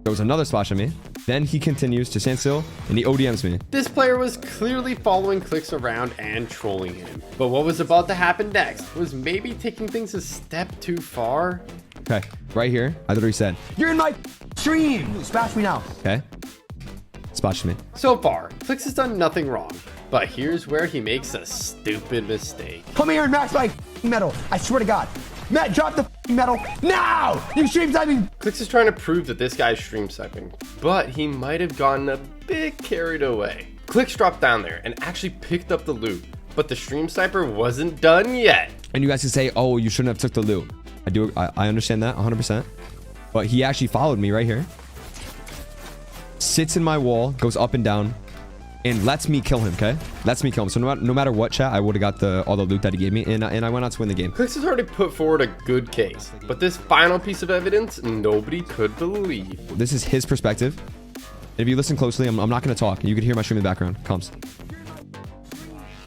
Throws another splash at me. Then he continues to stand still and he ODMs me. This player was clearly following Clicks around and trolling him. But what was about to happen next was maybe taking things a step too far. Okay, right here, I literally said, "You're in my stream! Splash me now." Okay, splash me. So far, Clicks has done nothing wrong. But here's where he makes a stupid mistake. Come here and max my metal. I swear to God. Matt, drop the metal now! You stream sniping! Clicks is trying to prove that this guy's stream sniping, but he might have gotten a bit carried away. Clicks dropped down there and actually picked up the loot, but the stream sniper wasn't done yet. And you guys can say, oh, you shouldn't have took the loot. I understand that 100%. But he actually followed me right here. Sits in my wall, goes up and down, and lets me kill him, okay? Lets me kill him. So no matter what, chat, I would have got all the loot that he gave me, and I went on to win the game. Clicks has already put forward a good case, but this final piece of evidence, nobody could believe. This is his perspective. And if you listen closely, I'm not going to talk. You can hear my stream in the background. Comes.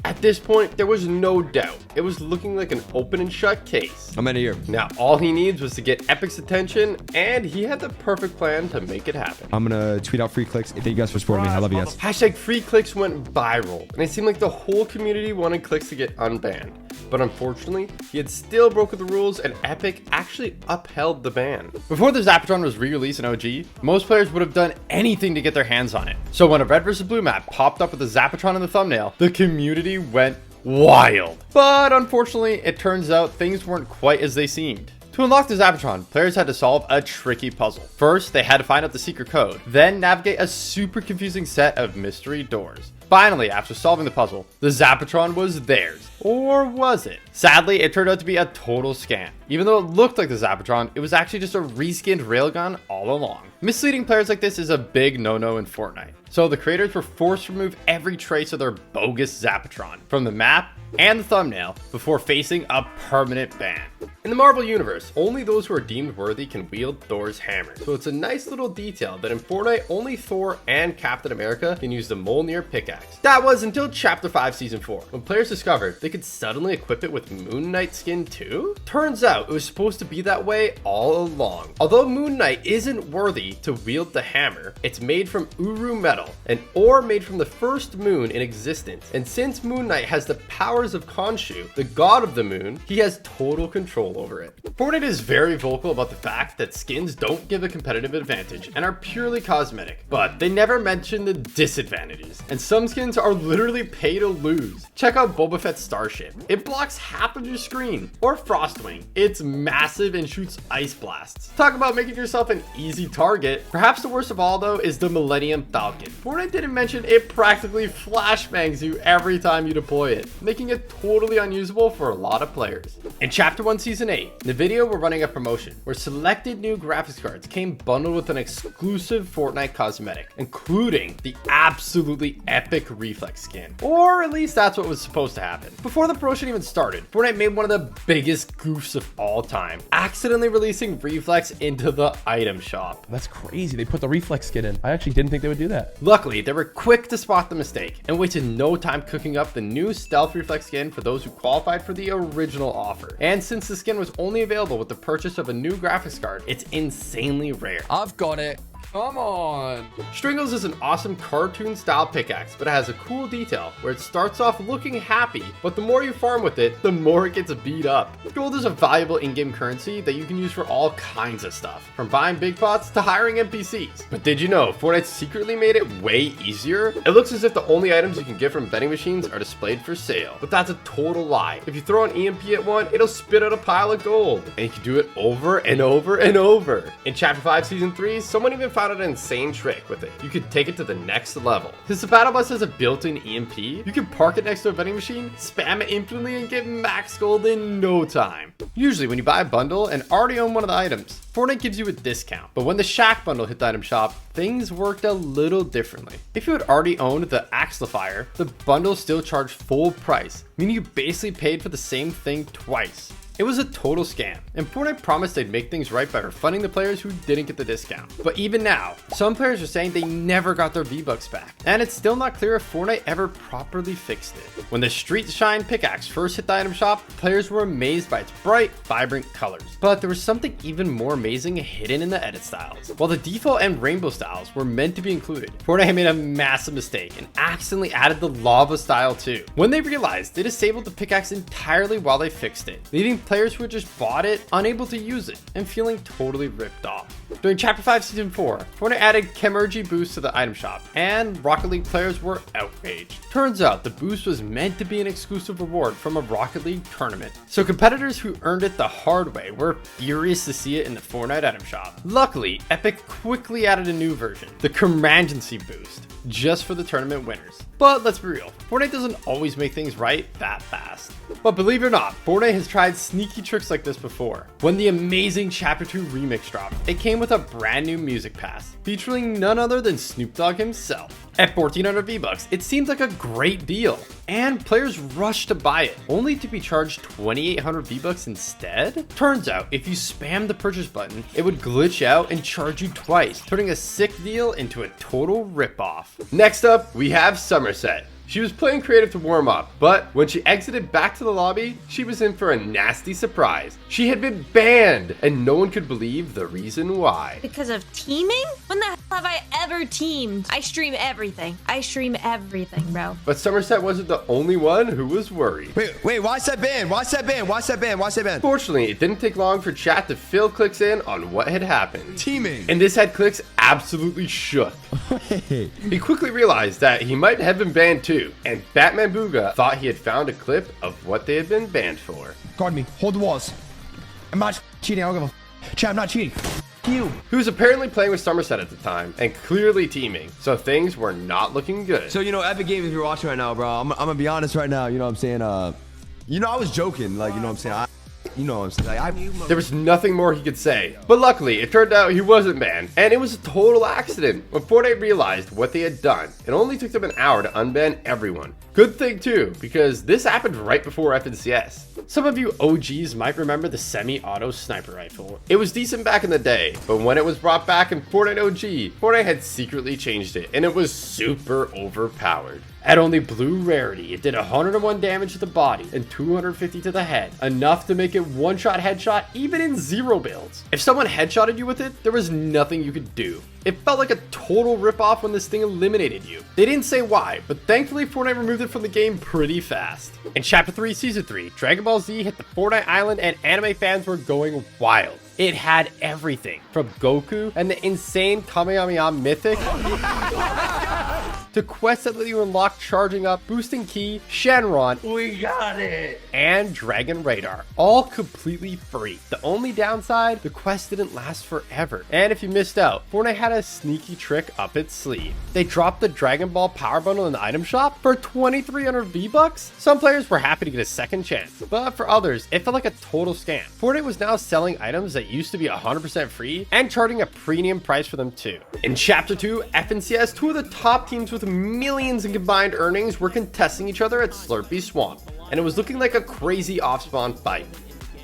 At this point, there was no doubt. It was looking like an open and shut case. I'm in here. Now, all he needs was to get Epic's attention, and he had the perfect plan to make it happen. I'm going to tweet out free clicks. Thank you guys for supporting me. I love you guys. Hashtag free clicks went viral, and it seemed like the whole community wanted Clicks to get unbanned. But unfortunately, he had still broken the rules, and Epic actually upheld the ban. Before the Zapatron was re-released in OG, most players would have done anything to get their hands on it. So when a red versus blue map popped up with the Zapatron in the thumbnail, the community went wild. But unfortunately, it turns out things weren't quite as they seemed. To unlock the Zapatron, players had to solve a tricky puzzle. First, they had to find out the secret code, then navigate a super confusing set of mystery doors. Finally, after solving the puzzle, the Zapatron was theirs. Or was it? Sadly, it turned out to be a total scam. Even though it looked like the Zapatron, it was actually just a reskinned railgun all along. Misleading players like this is a big no-no in Fortnite. So the creators were forced to remove every trace of their bogus Zapatron from the map and the thumbnail before facing a permanent ban. In the Marvel universe, only those who are deemed worthy can wield Thor's hammer. So it's a nice little detail that in Fortnite, only Thor and Captain America can use the Mjolnir pickaxe. That was until Chapter 5 Season 4, when players discovered they they could suddenly equip it with Moon Knight skin too? Turns out it was supposed to be that way all along. Although Moon Knight isn't worthy to wield the hammer, it's made from Uru metal, an ore made from the first moon in existence. And since Moon Knight has the powers of Khonshu, the god of the moon, he has total control over it. Fortnite is very vocal about the fact that skins don't give a competitive advantage and are purely cosmetic, but they never mention the disadvantages. And some skins are literally pay to lose. Check out Boba Fett's starship. It blocks half of your screen. Or Frostwing. It's massive and shoots ice blasts. Talk about making yourself an easy target. Perhaps the worst of all though is the Millennium Falcon. Fortnite didn't mention it practically flashbangs you every time you deploy it, making it totally unusable for a lot of players. In Chapter 1 Season 8, in the video we're running a promotion where selected new graphics cards came bundled with an exclusive Fortnite cosmetic, including the absolutely epic Reflex skin. Or at least that's what was supposed to happen. Before the promotion even started, Fortnite made one of the biggest goofs of all time, accidentally releasing Reflex into the item shop. That's crazy. They put the Reflex skin in. I actually didn't think they would do that. Luckily, they were quick to spot the mistake and wasted no time cooking up the new Stealth Reflex skin for those who qualified for the original offer. And since the skin was only available with the purchase of a new graphics card, it's insanely rare. I've got it. Come on. Stringles is an awesome cartoon style pickaxe, but it has a cool detail where it starts off looking happy, but the more you farm with it, the more it gets beat up. Gold is a valuable in-game currency that you can use for all kinds of stuff, from buying big pots to hiring NPCs. But did you know Fortnite secretly made it way easier? It looks as if the only items you can get from vending machines are displayed for sale, but that's a total lie. If you throw an EMP at one, it'll spit out a pile of gold, and you can do it over and over and over. In Chapter 5 Season 3, someone even found an insane trick with it. You could take it to the next level. Since the battle bus has a built-in EMP, you can park it next to a vending machine, spam it infinitely, and get max gold in no time. Usually when you buy a bundle and already own one of the items, Fortnite gives you a discount. But when the Shack bundle hit the item shop, things worked a little differently. If you had already owned the Axelifier, the bundle still charged full price, meaning you basically paid for the same thing twice. It was a total scam, and Fortnite promised they'd make things right by refunding the players who didn't get the discount. But even now, some players are saying they never got their V-Bucks back, and it's still not clear if Fortnite ever properly fixed it. When the Street Shine pickaxe first hit the item shop, players were amazed by its bright, vibrant colors. But there was something even more amazing hidden in the edit styles. While the default and rainbow styles were meant to be included, Fortnite made a massive mistake and accidentally added the lava style too. When they realized, they disabled the pickaxe entirely while they fixed it, leaving players who had just bought it unable to use it and feeling totally ripped off. During Chapter 5 Season 4, Fortnite added Chemergy boost to the item shop, and Rocket League players were outraged. Turns out the boost was meant to be an exclusive reward from a Rocket League tournament, so competitors who earned it the hard way were furious to see it in the Fortnite item shop. Luckily, Epic quickly added a new version, the Chemergency boost, just for the tournament winners. But let's be real, Fortnite doesn't always make things right that fast. But believe it or not, Fortnite has tried sneaky tricks like this before. When the amazing Chapter 2 remix dropped, it came with a brand new music pass, featuring none other than Snoop Dogg himself. At 1,400 V-Bucks, it seems like a great deal, and players rushed to buy it, only to be charged 2,800 V-Bucks instead? Turns out, if you spam the purchase button, it would glitch out and charge you twice, turning a sick deal into a total ripoff. Next up, we have Somerset. She was playing creative to warm up, but when she exited back to the lobby, she was in for a nasty surprise. She had been banned, and no one could believe the reason why. Because of teaming? When the hell have I ever teamed? I stream everything. Bro. But Somerset wasn't the only one who was worried. Wait, why is that banned? Why is that banned? Fortunately, it didn't take long for chat to fill clicks in on what had happened. Teaming. And this had clicks absolutely shook. He quickly realized that he might have been banned too, and Batman Booga thought he had found a clip of what they had been banned for. Guard me. Hold the walls. I'm not cheating. I don't give a... Chat, I'm not cheating. You. Who was apparently playing with Somerset at the time, and clearly teaming, so things were not looking good. So, Epic Games, if you're watching right now, bro, I'm gonna be honest right now, you know what I'm saying? I was joking, like, you know what I'm saying? There was nothing more he could say. But luckily, it turned out he wasn't banned, and it was a total accident. When Fortnite realized what they had done, it only took them an hour to unban everyone. Good thing too, because this happened right before FNCS. Some of you OGs might remember the semi-auto sniper rifle. It was decent back in the day, but when it was brought back in Fortnite OG, Fortnite had secretly changed it, and it was super overpowered. At only blue rarity, it did 101 damage to the body and 250 to the head, enough to make it one-shot headshot even in 0 builds. If someone headshotted you with it, there was nothing you could do. It felt like a total ripoff when this thing eliminated you. They didn't say why, but thankfully Fortnite removed it from the game pretty fast. In Chapter 3, Season 3, Dragon Ball Z hit the Fortnite island and anime fans were going wild. It had everything, from Goku and the insane Kamehameha Mythic to quests that let you unlock Charging Up, Boosting Ki, Shenron, we got it, and Dragon Radar, all completely free. The only downside, the quest didn't last forever. And if you missed out, Fortnite had a sneaky trick up its sleeve. They dropped the Dragon Ball Power Bundle in the item shop for 2,300 V-Bucks. Some players were happy to get a second chance, but for others, it felt like a total scam. Fortnite was now selling items that used to be 100% free and charging a premium price for them too. In Chapter 2, FNCS, two of the top teams with millions in combined earnings were contesting each other at Slurpee Swamp, and it was looking like a crazy off-spawn fight.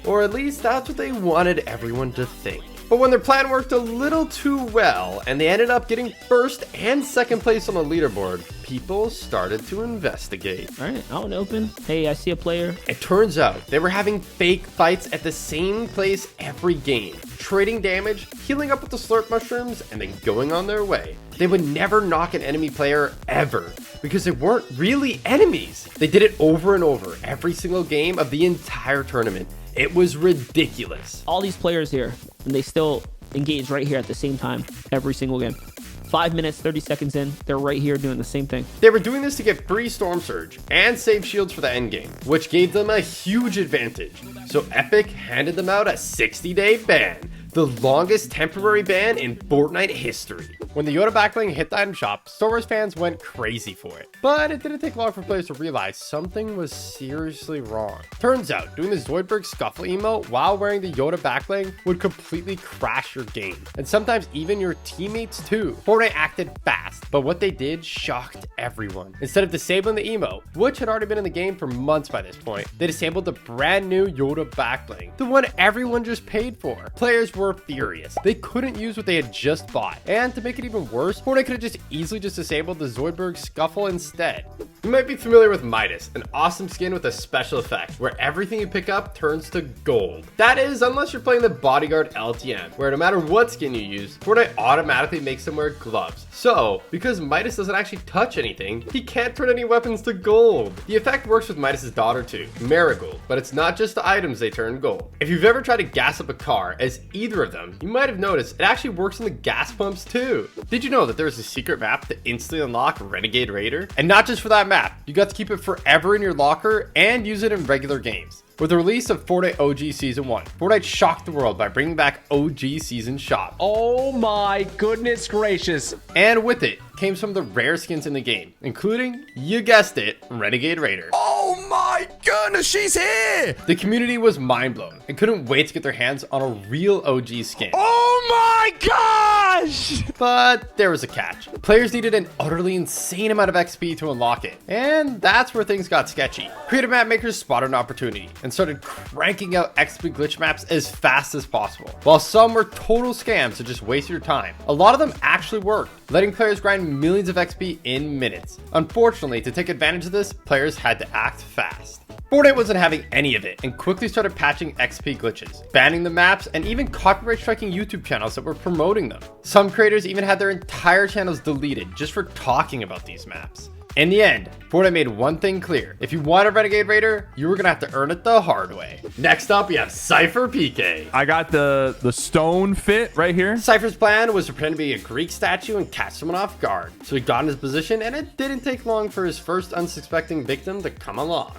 Or at least that's what they wanted everyone to think. But when their plan worked a little too well, and they ended up getting first and second place on the leaderboard, people started to investigate. All right, out and open. Hey, I see a player. It turns out they were having fake fights at the same place every game, trading damage, healing up with the slurp mushrooms, and then going on their way. They would never knock an enemy player ever, because they weren't really enemies. They did it over and over every single game of the entire tournament. It was ridiculous. All these players here, and they still engage right here at the same time every single game. 5 minutes, 30 seconds in, they're right here doing the same thing. They were doing this to get free Storm Surge and save shields for the endgame, which gave them a huge advantage. So Epic handed them out a 60-day ban, the longest temporary ban in Fortnite history. When the Yoda backbling hit the item shop, Star Wars fans went crazy for it. But it didn't take long for players to realize something was seriously wrong. Turns out, doing the Zoidberg Scuffle emote while wearing the Yoda backbling would completely crash your game, and sometimes even your teammates too. Fortnite acted fast, but what they did shocked everyone. Instead of disabling the emote, which had already been in the game for months by this point, they disabled the brand new Yoda backbling, the one everyone just paid for. Players were furious. They couldn't use what they had just bought, and to make it even worse, Fortnite could have just easily disabled the Zoidberg Scuffle instead. You might be familiar with Midas, an awesome skin with a special effect where everything you pick up turns to gold. That is, unless you're playing the Bodyguard LTM, where no matter what skin you use, Fortnite automatically makes them wear gloves. So, because Midas doesn't actually touch anything, he can't turn any weapons to gold. The effect works with Midas's daughter too, Marigold, but it's not just the items they turn gold. If you've ever tried to gas up a car as either of them, you might have noticed it actually works on the gas pumps too. Did you know that there's a secret map to instantly unlock Renegade Raider? And not just for that map, you got to keep it forever in your locker and use it in regular games. With the release of Fortnite OG Season 1, Fortnite shocked the world by bringing back OG Season Shop. Oh my goodness gracious. And with it came some of the rare skins in the game, including, you guessed it, Renegade Raider. Oh my goodness, she's here! The community was mind blown and couldn't wait to get their hands on a real OG skin. Oh my gosh! But there was a catch. Players needed an utterly insane amount of XP to unlock it, and that's where things got sketchy. Creative map makers spotted an opportunity and started cranking out XP glitch maps as fast as possible. While some were total scams that just wasted your time, a lot of them actually worked, letting players grind millions of XP in minutes. Unfortunately, to take advantage of this, players had to act fast. Fortnite wasn't having any of it and quickly started patching XP glitches, banning the maps, and even copyright striking YouTube channels that were promoting them. Some creators even had their entire channels deleted just for talking about these maps. In the end, Fortnite made one thing clear. If you want a Renegade Raider, you were gonna have to earn it the hard way. Next up, we have Cypher PK. I got the stone fit right here. Cypher's plan was to pretend to be a Greek statue and catch someone off guard. So he got in his position, and it didn't take long for his first unsuspecting victim to come along.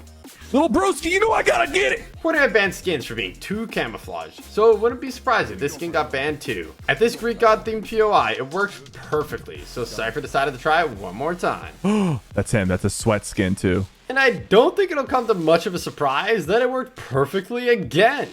Little broski, you know I gotta get it! Fortnite banned skins for being too camouflaged, so it wouldn't be surprising if this skin got banned too. At this Greek god themed POI, it worked perfectly, so Cypher decided to try it one more time. That's him, that's a sweat skin too. And I don't think it'll come to much of a surprise that it worked perfectly again.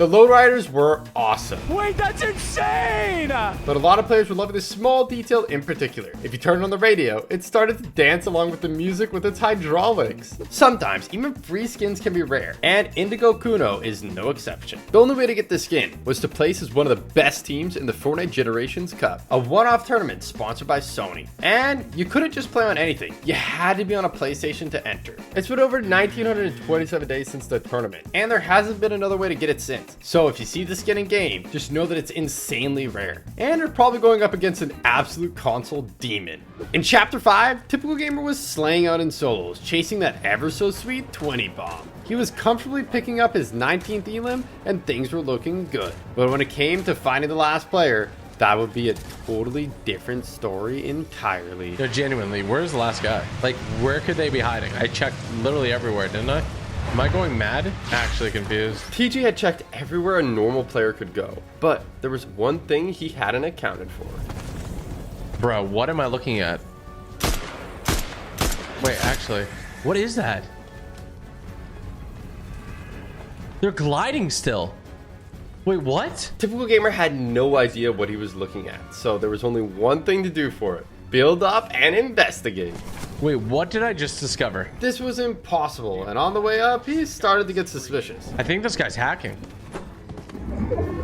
The lowriders were awesome. Wait, that's insane! But a lot of players were loving this small detail in particular. If you turned on the radio, it started to dance along with the music with its hydraulics. Sometimes, even free skins can be rare, and Indigo Kuno is no exception. The only way to get this skin was to place as one of the best teams in the Fortnite Generations Cup, a one-off tournament sponsored by Sony. And you couldn't just play on anything. You had to be on a PlayStation to enter. It's been over 1,927 days since the tournament, and there hasn't been another way to get it since. So if you see the skin in game, just know that it's insanely rare. And you're probably going up against an absolute console demon. In Chapter 5, Typical Gamer was slaying out in solos, chasing that ever so sweet 20 bomb. He was comfortably picking up his 19th elim, and things were looking good. But when it came to finding the last player, that would be a totally different story entirely. No, genuinely, where's the last guy? Like, where could they be hiding? I checked literally everywhere, didn't I? Am I going mad? Actually confused. TG had checked everywhere a normal player could go, but there was one thing he hadn't accounted for. Bro, what am I looking at? Wait, actually, what is that? They're gliding still. Wait, what? Typical Gamer had no idea what he was looking at, so there was only one thing to do for it. Build up and investigate. Wait, what did I just discover? This was impossible, and on the way up, he started to get suspicious. I think this guy's hacking.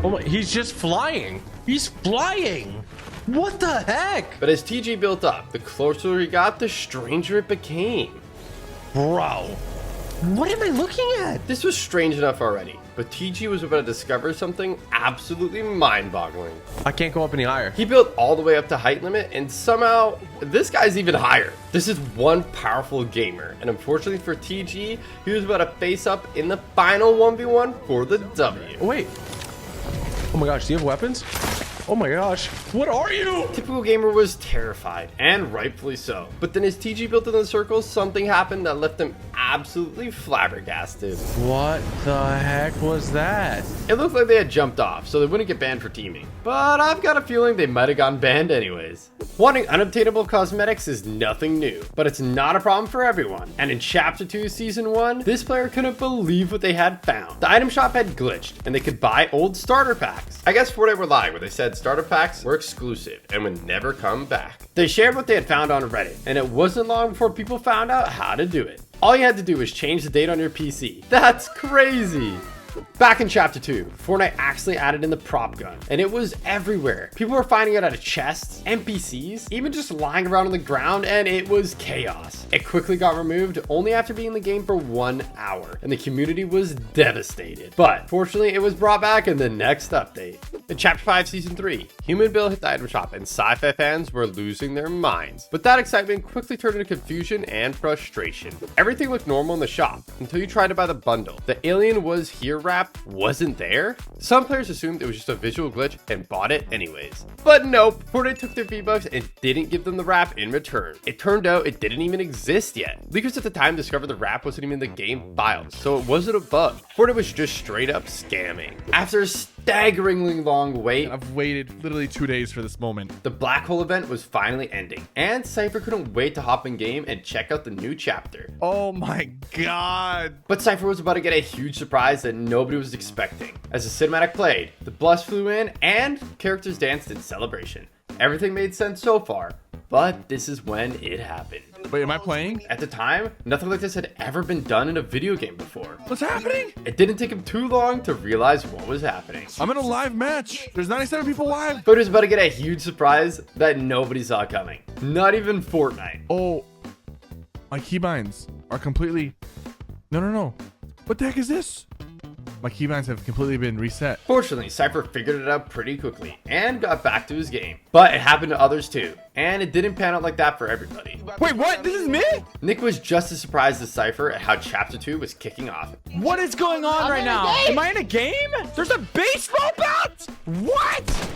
Oh my, he's just flying. He's flying. What the heck? But as TG built up, the closer he got, the stranger it became. Bro, what am I looking at? This was strange enough already, but TG was about to discover something absolutely mind-boggling. I can't go up any higher. He built all the way up to height limit, and somehow, this guy's even higher. This is one powerful gamer, and unfortunately for TG, he was about to face up in the final 1v1 for the W. Wait. Oh my gosh, do you have weapons? Oh my gosh, what are you? Typical Gamer was terrified, and rightfully so. But then as TG built in the circle, something happened that left him absolutely flabbergasted. What the heck was that? It looked like they had jumped off, so they wouldn't get banned for teaming. But I've got a feeling they might have gotten banned anyways. Wanting unobtainable cosmetics is nothing new, but it's not a problem for everyone. And in Chapter 2 Season 1, this player couldn't believe what they had found. The item shop had glitched, and they could buy old starter packs. I guess Fortnite were lying when they said starter packs were exclusive and would never come back. They shared what they had found on Reddit, and it wasn't long before people found out how to do it. All you had to do was change the date on your PC. That's crazy. Back in Chapter 2, Fortnite actually added in the prop gun, and it was everywhere. People were finding it out of chests, NPCs, even just lying around on the ground, and it was chaos. It quickly got removed only after being in the game for 1 hour, and the community was devastated. But fortunately, it was brought back in the next update. In Chapter 5 Season 3, Human Bill hit the item shop, and sci-fi fans were losing their minds. But that excitement quickly turned into confusion and frustration. Everything looked normal in the shop until you tried to buy the bundle. The Alien Was Here wrap wasn't there. Some players assumed it was just a visual glitch and bought it anyways. But nope, Fortnite took their V-Bucks and didn't give them the wrap in return. It turned out it didn't even exist yet. Leakers at the time discovered the wrap wasn't even in the game files, so it wasn't a bug. Fortnite was just straight up scamming. After a staggeringly long wait, I've waited literally 2 days for this moment. The Black Hole event was finally ending, and Cypher couldn't wait to hop in game and check out the new chapter. Oh my god. But Cypher was about to get a huge surprise that nobody was expecting. As the cinematic played, the bus flew in, and characters danced in celebration. Everything made sense so far, but this is when it happened. Wait, am I playing? At the time, nothing like this had ever been done in a video game before. What's happening? It didn't take him too long to realize what was happening. I'm in a live match. There's 97 people live. But he was about to get a huge surprise that nobody saw coming. Not even Fortnite. Oh, my keybinds are completely... No. What the heck is this? My keybinds have completely been reset. Fortunately, Cypher figured it out pretty quickly and got back to his game. But it happened to others too, and it didn't pan out like that for everybody. Wait, what? This is me? Nick was just as surprised as Cypher at how Chapter 2 was kicking off. What is going on right now? Am I in a game? There's a baseball bat? What?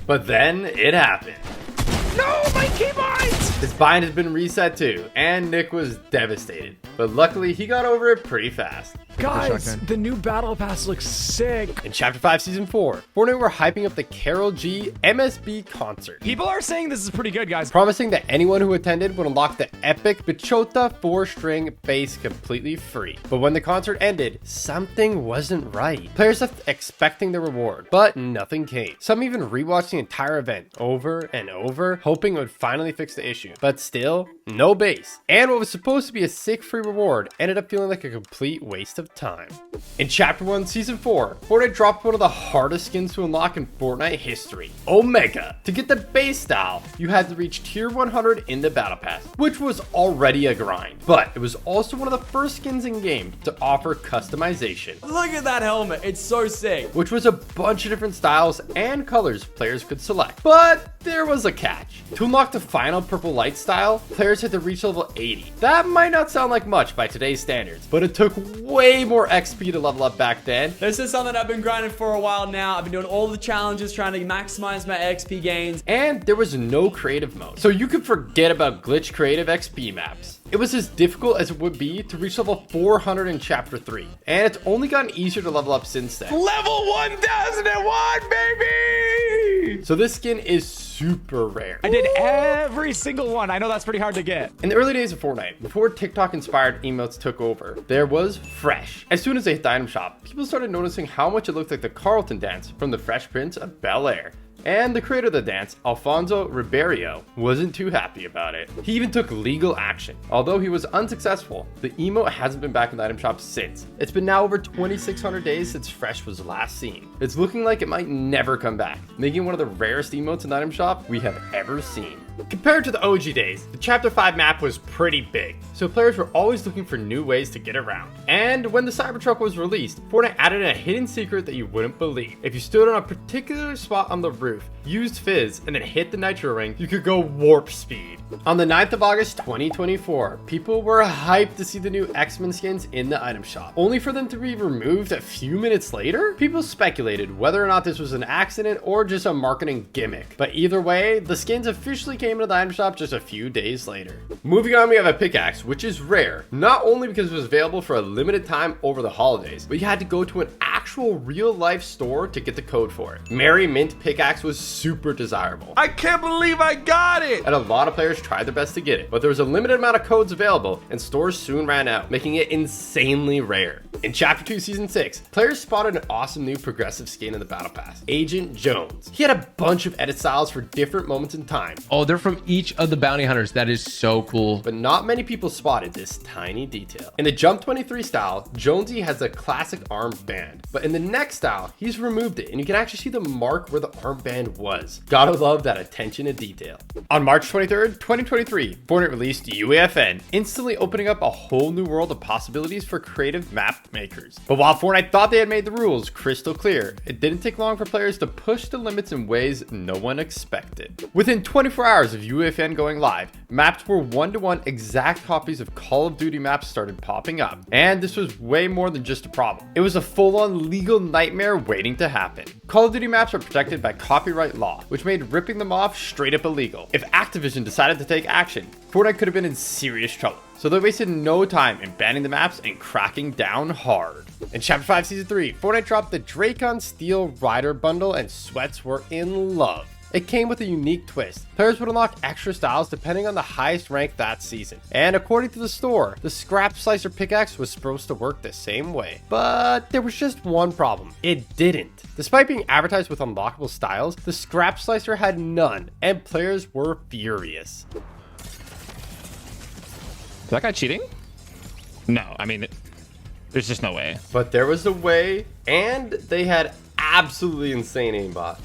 But then it happened. No, my keybinds! His bind has been reset too, and Nick was devastated. But luckily, he got over it pretty fast. Guys, shotgun. the new battle pass looks sick. In Chapter 5, Season 4, Fortnite were hyping up the Carol G MSB concert, People are saying this is pretty good, guys. promising that anyone who attended would unlock the epic Bichota 4-string bass completely free. But when the concert ended, something wasn't right. Players left expecting the reward, but nothing came. Some even rewatched the entire event over and over, hoping it would finally fix the issue. But still, no bass. And what was supposed to be a sick free reward ended up feeling like a complete waste of time. In Chapter 1, Season 4, Fortnite dropped one of the hardest skins to unlock in Fortnite history, Omega. To get the base style, you had to reach tier 100 in the battle pass, which was already a grind. But it was also one of the first skins in game to offer customization. Look at that helmet. It's so sick. Which was a bunch of different styles and colors players could select. But there was a catch. To unlock the final purple light style, players had to reach level 80. That might not sound like much by today's standards, but it took way more XP to level up back then. This is something I've been grinding for a while now. I've been doing all the challenges, trying to maximize my XP gains. And there was no creative mode, so you could forget about glitch creative XP maps. It was as difficult as it would be to reach level 400 in Chapter 3, and it's only gotten easier to level up since then. Level 1001, baby! So this skin is super rare. I did every single one. I know that's pretty hard to get. In the early days of Fortnite, before TikTok-inspired emotes took over, there was Fresh. As soon as they hit the item shop, people started noticing how much it looked like the Carlton dance from the Fresh Prince of Bel-Air. And the creator of the dance, Alfonso Ribeiro, wasn't too happy about it. He even took legal action. Although he was unsuccessful, the emote hasn't been back in the item shop since. It's been now over 2,600 days since Fresh was last seen. It's looking like it might never come back, making one of the rarest emotes in the item shop we have ever seen. Compared to the OG days, the Chapter 5 map was pretty big, so players were always looking for new ways to get around. And when the Cybertruck was released, Fortnite added a hidden secret that you wouldn't believe. If you stood on a particular spot on the roof, used Fizz, and then hit the Nitro Ring, you could go warp speed. On the 9th of August 2024, people were hyped to see the new X-Men skins in the item shop, only for them to be removed a few minutes later. People speculated whether or not this was an accident or just a marketing gimmick, but either way, the skins officially came into the item shop just a few days later. Moving on, we have a pickaxe, which is rare, not only because it was available for a limited time over the holidays, but you had to go to an actual real-life store to get the code for it. Merry Mint pickaxe was super desirable. I can't believe I got it! And a lot of players tried their best to get it, but there was a limited amount of codes available, and stores soon ran out, making it insanely rare. In Chapter 2, Season 6, players spotted an awesome new progressive skin in the Battle Pass, Agent Jones. He had a bunch of edit styles for different moments in time. Oh, they're from each of the bounty hunters. That is so cool. But not many people spotted this tiny detail. In the Jump 23 style, Jonesy has a classic armband, but in the next style, he's removed it, and you can actually see the mark where the armband was. Gotta love that attention to detail. On March 23rd, 2023, Fortnite released UEFN, instantly opening up a whole new world of possibilities for creative map makers. But while Fortnite thought they had made the rules crystal clear, it didn't take long for players to push the limits in ways no one expected. Within 24 hours of UEFN going live, maps were one-to-one exact copies of Call of Duty maps started popping up. And this was way more than just a problem. It was a full-on legal nightmare waiting to happen. Call of Duty maps are protected by copyright law, which made ripping them off straight up illegal. If Activision decided to take action, Fortnite could have been in serious trouble. So they wasted no time in banning the maps and cracking down hard. In Chapter 5 Season 3, Fortnite dropped the Dracon Steel Rider bundle, and sweats were in love. It came with a unique twist. Players would unlock extra styles depending on the highest rank that season. And according to the store, the Scrap Slicer pickaxe was supposed to work the same way. But there was just one problem. It didn't. Despite being advertised with unlockable styles, the Scrap Slicer had none, and players were furious. Is that guy cheating? No, I mean, there's just no way. But there was a way, and they had absolutely insane aimbot.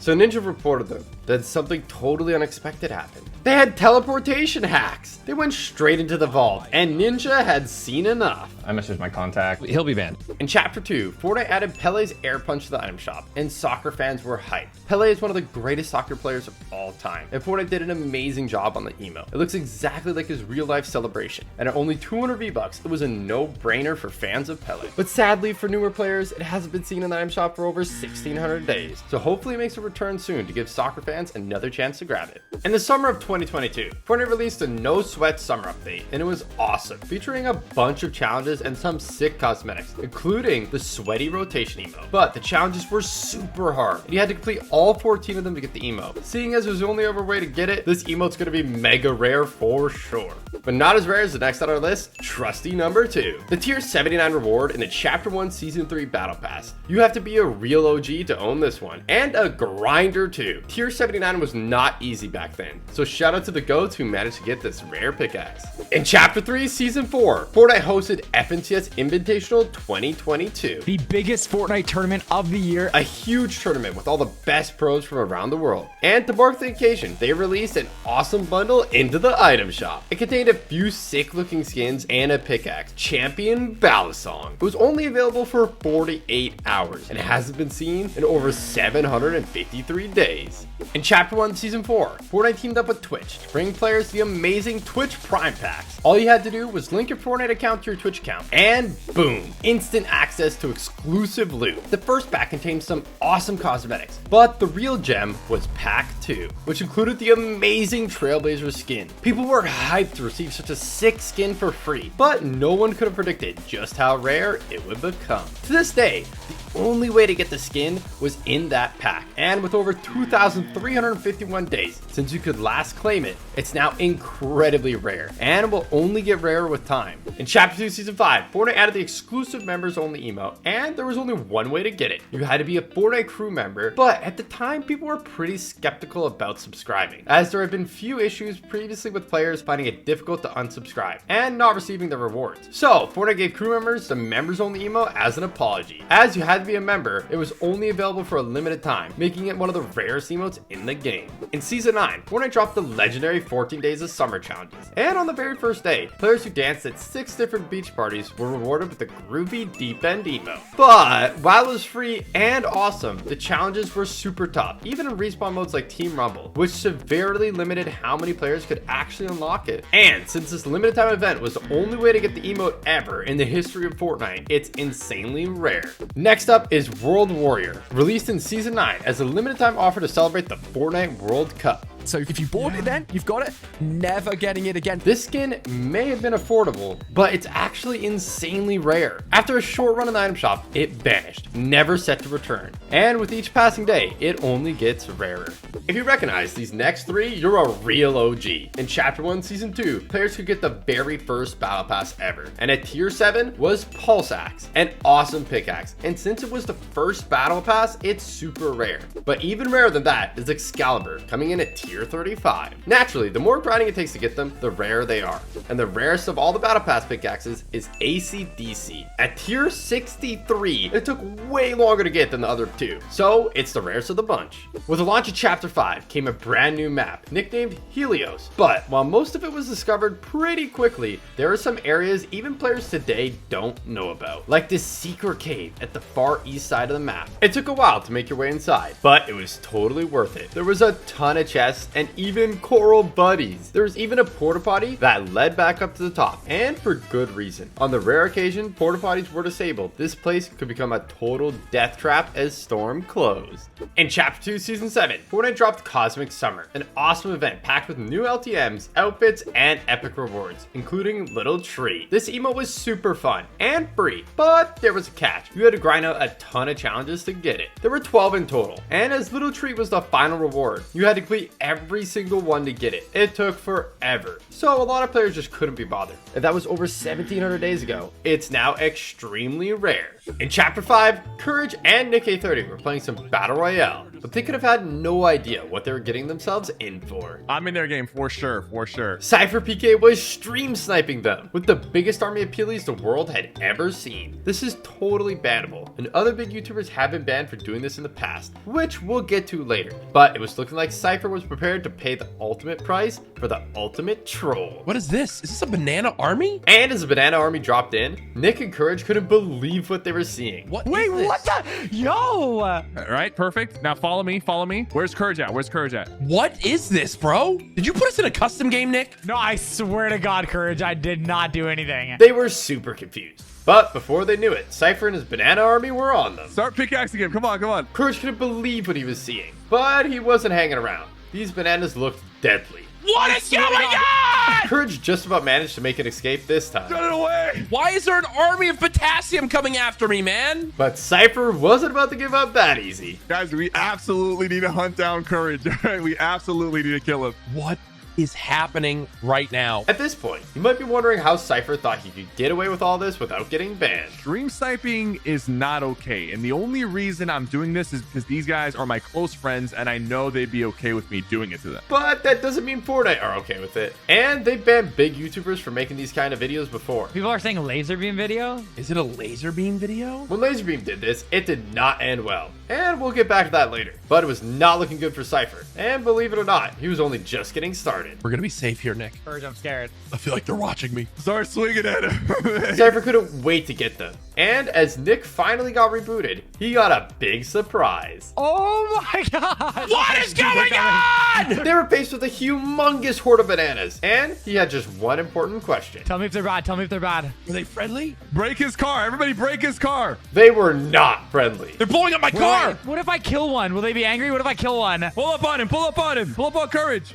So Ninja reported them that something totally unexpected happened. They had teleportation hacks. They went straight into the vault, and Ninja had seen enough. I messaged my contact. He'll be banned. In Chapter 2, Fortnite added Pele's air punch to the item shop, and soccer fans were hyped. Pele is one of the greatest soccer players of all time, and Fortnite did an amazing job on the emo. It looks exactly like his real-life celebration, and at only 200 V-Bucks, it was a no-brainer for fans of Pele. But sadly, for newer players, it hasn't been seen in the item shop for over 1,600 days, so hopefully it makes a return soon to give soccer fans another chance to grab it. In the summer of 2022, Fortnite released a No Sweat Summer Update, and it was awesome, featuring a bunch of challenges and some sick cosmetics, including the sweaty rotation emote. But the challenges were super hard, and you had to complete all 14 of them to get the emote. Seeing as there's only other way to get it, this emote's gonna be mega rare for sure. But not as rare as the next on our list, trusty number 2. The tier 79 reward in the Chapter 1 Season 3 Battle Pass. You have to be a real OG to own this one, and a grinder too. Tier 79 was not easy back then, so shout out to the goats who managed to get this rare pickaxe. In Chapter 3 Season 4, Fortnite hosted FNCS Invitational 2022. The biggest Fortnite tournament of the year. A huge tournament with all the best pros from around the world. And to mark the occasion, they released an awesome bundle into the item shop. It contained a few sick looking skins and a pickaxe, Champion Balisong. It was only available for 48 hours and it hasn't been seen in over 753 days. In Chapter 1 Season 4, Fortnite teamed up with Twitch to bring players the amazing Twitch Prime Packs. All you had to do was link your Fortnite account to your Twitch account, and boom, instant access to exclusive loot. The first pack contained some awesome cosmetics, but the real gem was Pack 2, which included the amazing Trailblazer skin. People were hyped to receive such a sick skin for free, but no one could have predicted just how rare it would become. To this day, the only way to get the skin was in that pack, and with over 2,351 days since you could last claim it, it's now incredibly rare and will only get rarer with time. In Chapter 2 Season 5, Fortnite added the exclusive members only emote, and there was only one way to get it. You had to be a Fortnite crew member, but at the time people were pretty skeptical about subscribing, as there had been few issues previously with players finding it difficult to unsubscribe and not receiving the rewards. So Fortnite gave crew members the members only emote as an apology. As you had to be a member, it was only available for a limited time, making it one of the rarest emotes in the game. In Season 9, Fortnite dropped the legendary 14 Days of Summer challenges, and on the very first day, players who danced at 6 different beach parties were rewarded with the groovy deep end emote. But while it was free and awesome, the challenges were super tough, even in respawn modes like Team Rumble, which severely limited how many players could actually unlock it. And since this limited time event was the only way to get the emote ever in the history of Fortnite, it's insanely rare. Next up is World Warrior, released in Season 9 as a limited time offer to celebrate the Fortnite World Cup. So if you bought it then, you've got it, never getting it again. This skin may have been affordable, but it's actually insanely rare. After a short run in the item shop, it vanished, never set to return. And with each passing day, it only gets rarer. If you recognize these next 3, you're a real OG. In Chapter 1 Season 2, players could get the very first battle pass ever. And at tier 7 was Pulse Axe, an awesome pickaxe. And since it was the first battle pass, it's super rare. But even rarer than that is Excalibur, coming in at tier 35. Naturally, the more grinding it takes to get them, the rarer they are. And the rarest of all the battle pass pickaxes is AC/DC. At tier 63, it took way longer to get than the other 2, so it's the rarest of the bunch. With the launch of Chapter 5 came a brand new map, nicknamed Helios. But while most of it was discovered pretty quickly, there are some areas even players today don't know about, like this secret cave at the far east side of the map. It took a while to make your way inside, but it was totally worth it. There was a ton of chests and even coral buddies. There was even a porta potty that led back up to the top, and for good reason. On the rare occasion porta potties were disabled, this place could become a total death trap as Storm closed. In Chapter 2 Season 7, Fortnite dropped Cosmic Summer, an awesome event packed with new LTMs, outfits, and epic rewards, including Little Tree. This emote was super fun and free, but there was a catch. You had to grind out a ton of challenges to get it. There were 12 in total, and as Little Tree was the final reward, you had to complete every single one to get it. It took forever, so a lot of players just couldn't be bothered. And that was over 1,700 days ago. It's now extremely rare. In Chapter 5, Courage and Nick30 were playing some Battle Royale, but they could have had no idea what they were getting themselves in for. I'm in their game for sure, for sure. Cypher PK was stream sniping them with the biggest army of Peelies the world had ever seen. This is totally bannable, and other big YouTubers have been banned for doing this in the past, which we'll get to later. But it was looking like Cypher was prepared to pay the ultimate price for the ultimate troll. What is this? Is this a banana army? And as the banana army dropped in, Nick and Courage couldn't believe what they were seeing. What? Wait, what the? Yo! All right, perfect. Now follow me, follow me. Where's Courage at? Where's Courage at? What is this, bro? Did you put us in a custom game, Nick? No, I swear to God, Courage, I did not do anything. They were super confused. But before they knew it, Cypher and his banana army were on them. Start pickaxing him. Come on, come on. Courage couldn't believe what he was seeing, but he wasn't hanging around. These bananas looked deadly. What is going on? Courage just about managed to make an escape this time. Run it away! Why is there an army of potassium coming after me, man? But Cypher wasn't about to give up that easy. Guys, we absolutely need to hunt down Courage. We absolutely need to kill him. What is happening right now? At this point, you might be wondering how Cypher thought he could get away with all this without getting banned. Stream sniping is not okay. And the only reason I'm doing this is because these guys are my close friends and I know they'd be okay with me doing it to them. But that doesn't mean Fortnite are okay with it. And they banned big YouTubers for making these kind of videos before. People are saying laser beam video? Is it a laser beam video? When Laserbeam did this, it did not end well. And we'll get back to that later. But it was not looking good for Cypher. And believe it or not, he was only just getting started. We're gonna be safe here, Nick. Courage, I'm scared. I feel like they're watching me. Start swinging at him. Cypher couldn't wait to get them. And as Nick finally got rebooted, he got a big surprise. Oh my god! What is going on? They were faced with a humongous horde of bananas. And he had just one important question. Tell me if they're bad. Tell me if they're bad. Are they friendly? Break his car. Everybody break his car. They were not friendly. They're blowing up my car. What if I kill one? Will they be angry? What if I kill one? Pull up on him. Pull up on him. Pull up on Courage.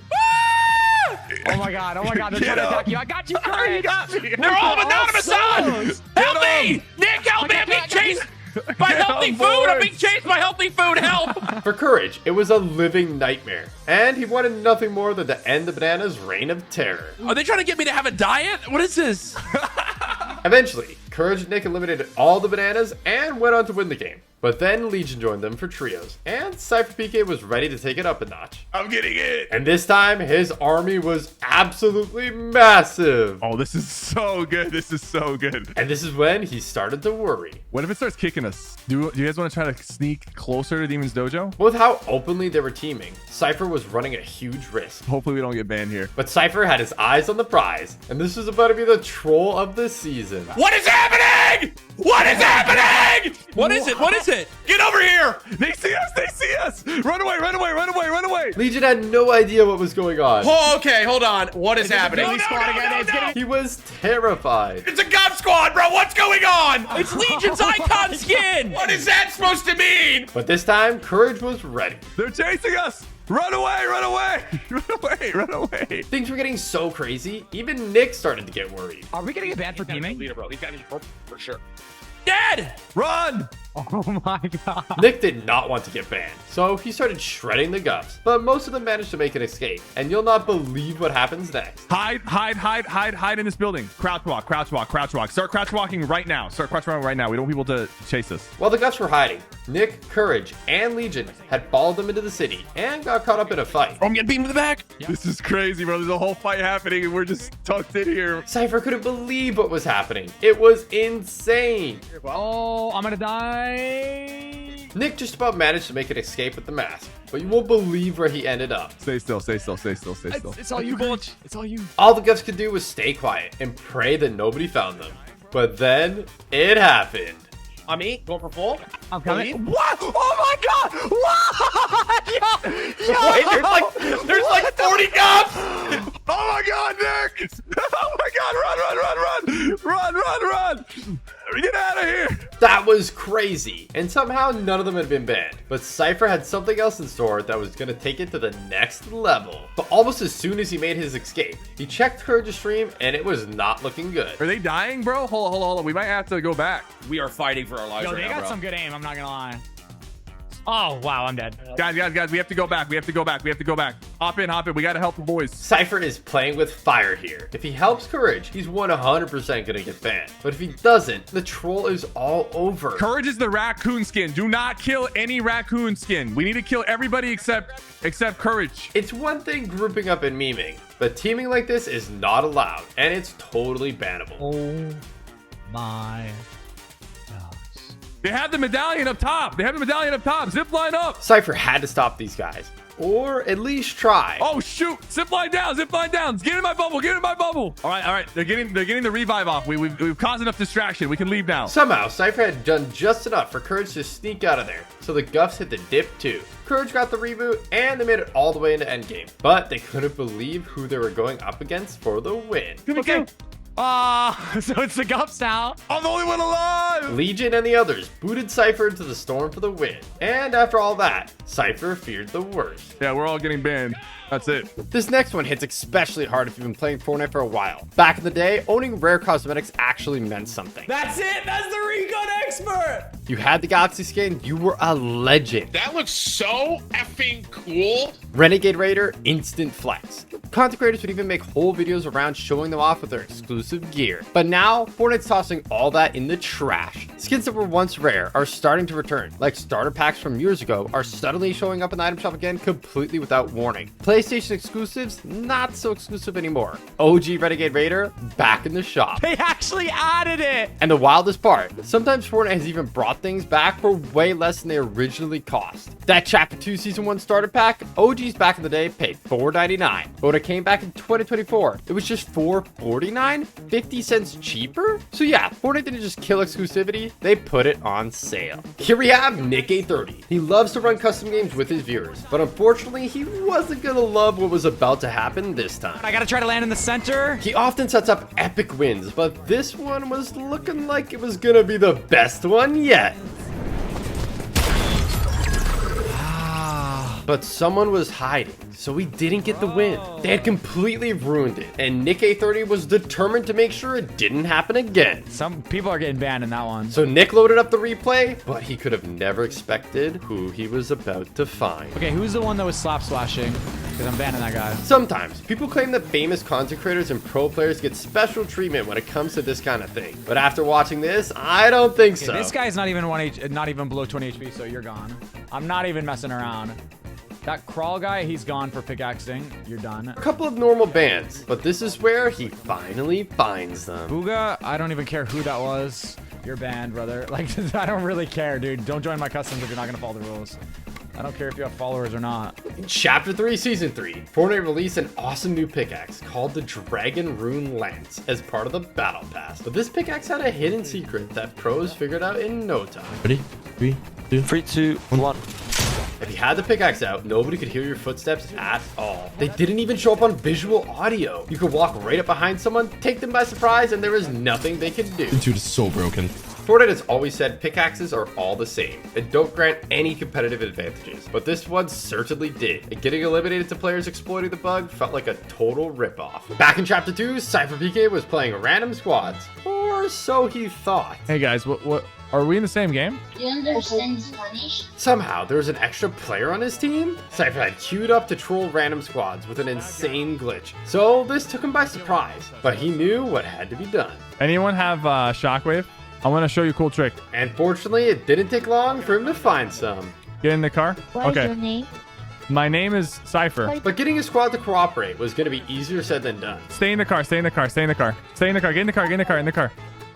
Oh my god. Oh my god. They're trying to attack you. I got you, Courage. You got me. They're all anonymous on. Help me! Nick, help me! I'm being chased by healthy food. I'm being chased by healthy food. Help! For Courage, it was a living nightmare. And he wanted nothing more than to end the bananas' reign of terror. Are they trying to get me to have a diet? What is this? Eventually, Courage and Nick eliminated all the bananas and went on to win the game. But then Legion joined them for trios, and Cypher PK was ready to take it up a notch. I'm getting it. And this time, his army was absolutely massive. Oh, this is so good. This is so good. And this is when he started to worry. What if it starts kicking us? Do you guys want to try to sneak closer to Demon's Dojo? With how openly they were teaming, Cypher was running a huge risk. Hopefully we don't get banned here. But Cypher had his eyes on the prize, and this was about to be the troll of the season. What is happening? What is happening? What is it? What is it? Get over here! They see us! They see us! Run away! Run away! Run away! Run away! Legion had no idea what was going on. Oh, okay, hold on. What is happening? He was terrified. It's a Gov Squad, bro. What's going on? It's Legion's icon skin! What is that supposed to mean? But this time, Courage was ready. They're chasing us! Run away! Run away! Run away! Run away! Things were getting so crazy, even Nick started to get worried. Are we gonna get banned for teaming? Leader, bro. He's got me for sure. Dead! Run! Oh my god. Nick did not want to get banned, so he started shredding the Govs. But most of them managed to make an escape, and you'll not believe what happens next. Hide in this building. Crouch walk, crouch walk, crouch walk. Start crouch walking right now. Start crouch walking right now. We don't want people to chase us. While the Govs were hiding, Nick, Courage, and Legion had followed them into the city and got caught up in a fight. I'm getting beamed in the back. This is crazy, bro. There's a whole fight happening, and we're just tucked in here. Cypher couldn't believe what was happening. It was insane. Oh, I'm gonna die. Nick just about managed to make an escape with the mask, but you won't believe where he ended up. Stay still, stay still, stay still, stay still. It's all you, Bullet. It's all you. All the Govs could do was stay quiet and pray that nobody found them. But then it happened. On me? Going for full? I'm coming. What? Oh my god! What? Yo! Wait, there's like 40 Govs! Oh my god, Nick! Oh my god, run! Get out of here! That was crazy, and somehow none of them had been banned. But Cypher had something else in store that was going to take it to the next level. But almost as soon as he made his escape, he checked Courage's stream, and it was not looking good. Are they dying, bro? Hold on. We might have to go back. We are fighting for our lives Yo, right they now, got bro. some good aim, I'm not gonna lie. Oh, wow, I'm dead. Guys, we have to go back. We have to go back. Hop in. We gotta help the boys. Cypher is playing with fire here. If he helps Courage, he's 100% gonna get banned. But if he doesn't, the troll is all over. Courage is the raccoon skin. Do not kill any raccoon skin. We need to kill everybody except Courage. It's one thing grouping up and memeing, but teaming like this is not allowed, and it's totally bannable. Oh my. They have the medallion up top. Zip line up. Cypher had to stop these guys, or at least try. Oh shoot! Zip line down. Get in my bubble. All right. They're getting the revive off. We've caused enough distraction. We can leave now. Somehow, Cypher had done just enough for Courage to sneak out of there, so the Govs hit the dip too. Courage got the reboot, and they made it all the way into endgame. But they couldn't believe who they were going up against for the win. Okay. So it's the Gups now. I'm the only one alive. Legion and the others booted Cypher into the storm for the win. And after all that, Cypher feared the worst. Yeah, we're all getting banned. That's it. This next one hits especially hard if you've been playing Fortnite for a while. Back in the day, owning rare cosmetics actually meant something. That's it. That's the recon expert. You had the Galaxy skin, you were a legend. That looks so effing cool. Renegade Raider, instant flex. Content creators would even make whole videos around showing them off with their exclusive gear. But now, Fortnite's tossing all that in the trash. Skins that were once rare are starting to return, like starter packs from years ago are suddenly showing up in the item shop again completely without warning. PlayStation exclusives, not so exclusive anymore. OG Renegade Raider, back in the shop. They actually added it. And the wildest part, sometimes Fortnite has even brought things back for way less than they originally cost. That Chapter 2 Season 1 starter pack, OGs back in the day paid $4.99. But when it came back in 2024, it was just $4.49, 50 cents cheaper? So yeah, Fortnite didn't just kill exclusivity, they put it on sale. Here we have Nick A30. He loves to run custom games with his viewers, but unfortunately, he wasn't gonna love what was about to happen this time. I gotta try to land in the center. He often sets up epic wins, but this one was looking like it was gonna be the best one yet. But someone was hiding, so he didn't get the win. They had completely ruined it, and Nick A30 was determined to make sure it didn't happen again. Some people are getting banned in that one. So Nick loaded up the replay, but he could have never expected who he was about to find. Okay, who's the one that was slap splashing? Because I'm banning that guy. Sometimes, people claim that famous content creators and pro players get special treatment when it comes to this kind of thing. But after watching this, I don't think so. This guy's not even not even below 20 HP, so you're gone. I'm not even messing around. That crawl guy, he's gone for pickaxing. You're done. A couple of normal bans, but this is where he finally finds them. Booga, I don't even care who that was. You're banned, brother. Like, I don't really care, dude. Don't join my customs if you're not gonna follow the rules. I don't care if you have followers or not. In Chapter 3, Season 3, Fortnite released an awesome new pickaxe called the Dragon Rune Lance as part of the Battle Pass. But this pickaxe had a hidden secret that pros figured out in no time. Ready? 3, 2, 1. If you had the pickaxe out, nobody could hear your footsteps at all. They didn't even show up on visual audio. You could walk right up behind someone, take them by surprise, and there was nothing they could do. This dude is so broken. Fortnite has always said pickaxes are all the same and don't grant any competitive advantages, but this one certainly did. And getting eliminated to players exploiting the bug felt like a total ripoff. Back in Chapter 2, Cypher PK was playing random squads, or so he thought. Hey guys, what are we in the same game? Do you understand Spanish? Somehow, there was an extra player on his team. Cypher had queued up to troll random squads with an insane glitch, so this took him by surprise, but he knew what had to be done. Anyone have Shockwave? I want to show you a cool trick. And fortunately, it didn't take long for him to find some. Get in the car. What is your name? My name is Cypher. But getting his squad to cooperate was going to be easier said than done. Stay in the car. Stay in the car. Stay in the car. Stay in the car. Get in the car. Get in the car. In the car.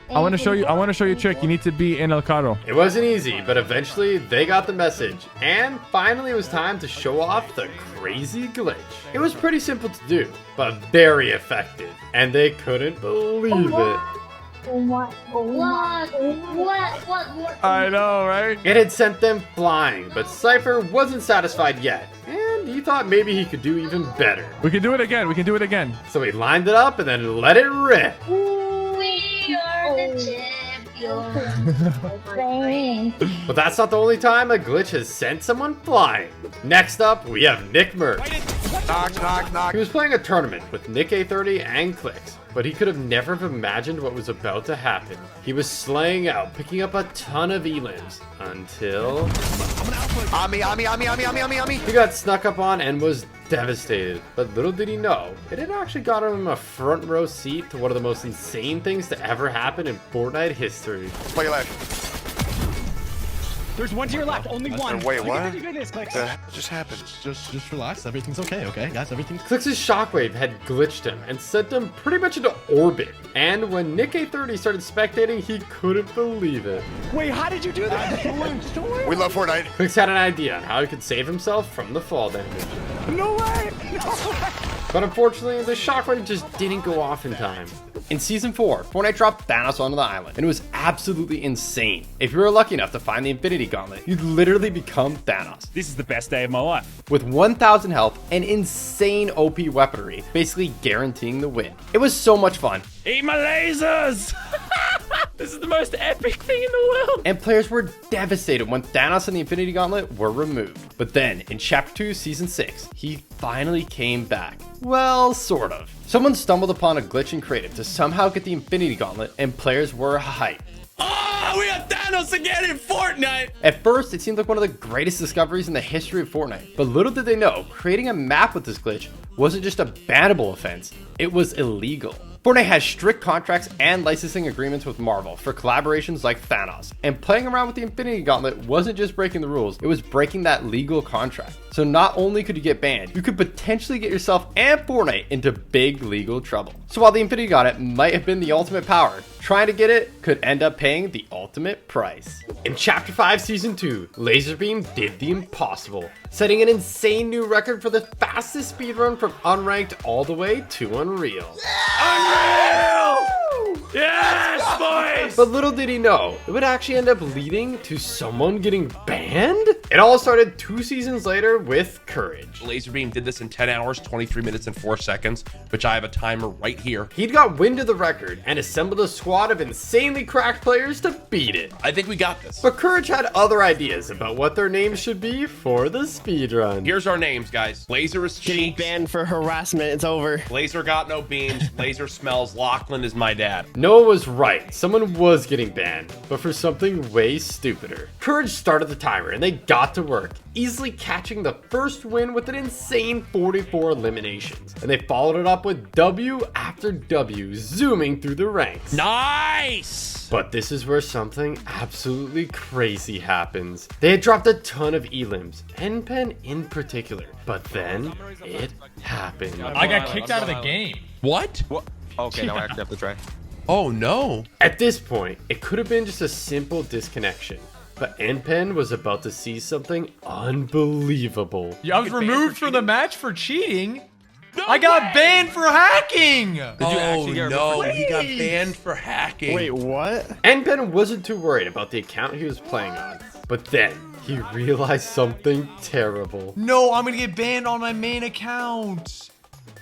I want to show you a trick. You need to be in El Carro. It wasn't easy, but eventually they got the message. And finally it was time to show off the crazy glitch. It was pretty simple to do, but very effective. And they couldn't believe it. What? I know, right? It had sent them flying, but Cypher wasn't satisfied yet. And he thought maybe he could do even better. We can do it again. We can do it again. So he lined it up and then let it rip. We are the champions. But that's not the only time a glitch has sent someone flying. Next up, we have Nick Merck. Knock, knock, knock. He was playing a tournament with Nick A30 and Clicks, but he could have never have imagined what was about to happen. He was slaying out, picking up a ton of elims, until... He got snuck up on and was devastated, but little did he know, it had actually gotten him a front row seat to one of the most insane things to ever happen in Fortnite history. Play left. There's one to your left, only one. Wait, what? What just happened? Just relax. Everything's okay, guys? Everything. Clicks' shockwave had glitched him and sent him pretty much into orbit. And when Nick A30 started spectating, he couldn't believe it. Wait, how did you do that? We love Fortnite. Clicks had an idea on how he could save himself from the fall damage. No way! But unfortunately, the shockwave just didn't go off in time. In Season 4, Fortnite dropped Thanos onto the island, and it was absolutely insane. If you were lucky enough to find the Infinity Gauntlet, you'd literally become Thanos. This is the best day of my life. With 1,000 health and insane OP weaponry, basically guaranteeing the win. It was so much fun. Eat my lasers! This is the most epic thing in the world. And players were devastated when Thanos and the Infinity Gauntlet were removed. But then, in Chapter 2, Season 6, he finally came back. Well, sort of. Someone stumbled upon a glitch in Creative to somehow get the Infinity Gauntlet, and players were hyped. Oh, we got Thanos again in Fortnite! At first, it seemed like one of the greatest discoveries in the history of Fortnite. But little did they know, creating a map with this glitch wasn't just a bannable offense, it was illegal. Fortnite has strict contracts and licensing agreements with Marvel for collaborations like Thanos, and playing around with the Infinity Gauntlet wasn't just breaking the rules, it was breaking that legal contract. So not only could you get banned, you could potentially get yourself and Fortnite into big legal trouble. So while the Infinity Gauntlet might have been the ultimate power, trying to get it could end up paying the ultimate price. In Chapter 5 Season 2, Laserbeam did the impossible, setting an insane new record for the fastest speedrun from unranked all the way to Unreal. Unreal! Yes, boys! But little did he know, it would actually end up leading to someone getting banned? It all started 2 seasons later with Courage. Laserbeam did this in 10 hours, 23 minutes, and 4 seconds, which I have a timer right here. He'd got wind of the record and assembled a squad of insanely cracked players to beat it. I think we got this. But Courage had other ideas about what their names should be for the speedrun. Here's our names, guys. Laser is Getting banned for harassment. It's over. Laser got no beams. Laser smells. Lachlan is my dad. Noah was right. Someone was getting banned, but for something way stupider. Courage started the timer and they got to work, easily catching the first win with an insane 44 eliminations. And they followed it up with W after W, zooming through the ranks. Nice! But this is where something absolutely crazy happens. They had dropped a ton of elims, NPen in particular. But then it happened. I got kicked out of the game. What? Okay, now I actually have to try. Oh no. At this point, it could have been just a simple disconnection. But NPen was about to see something unbelievable. Yeah, I was removed from the match for cheating. I got banned for hacking. Oh no, he got banned for hacking. Wait, what? NPen wasn't too worried about the account he was playing on. But then, he realized something terrible. No, I'm gonna get banned on my main account.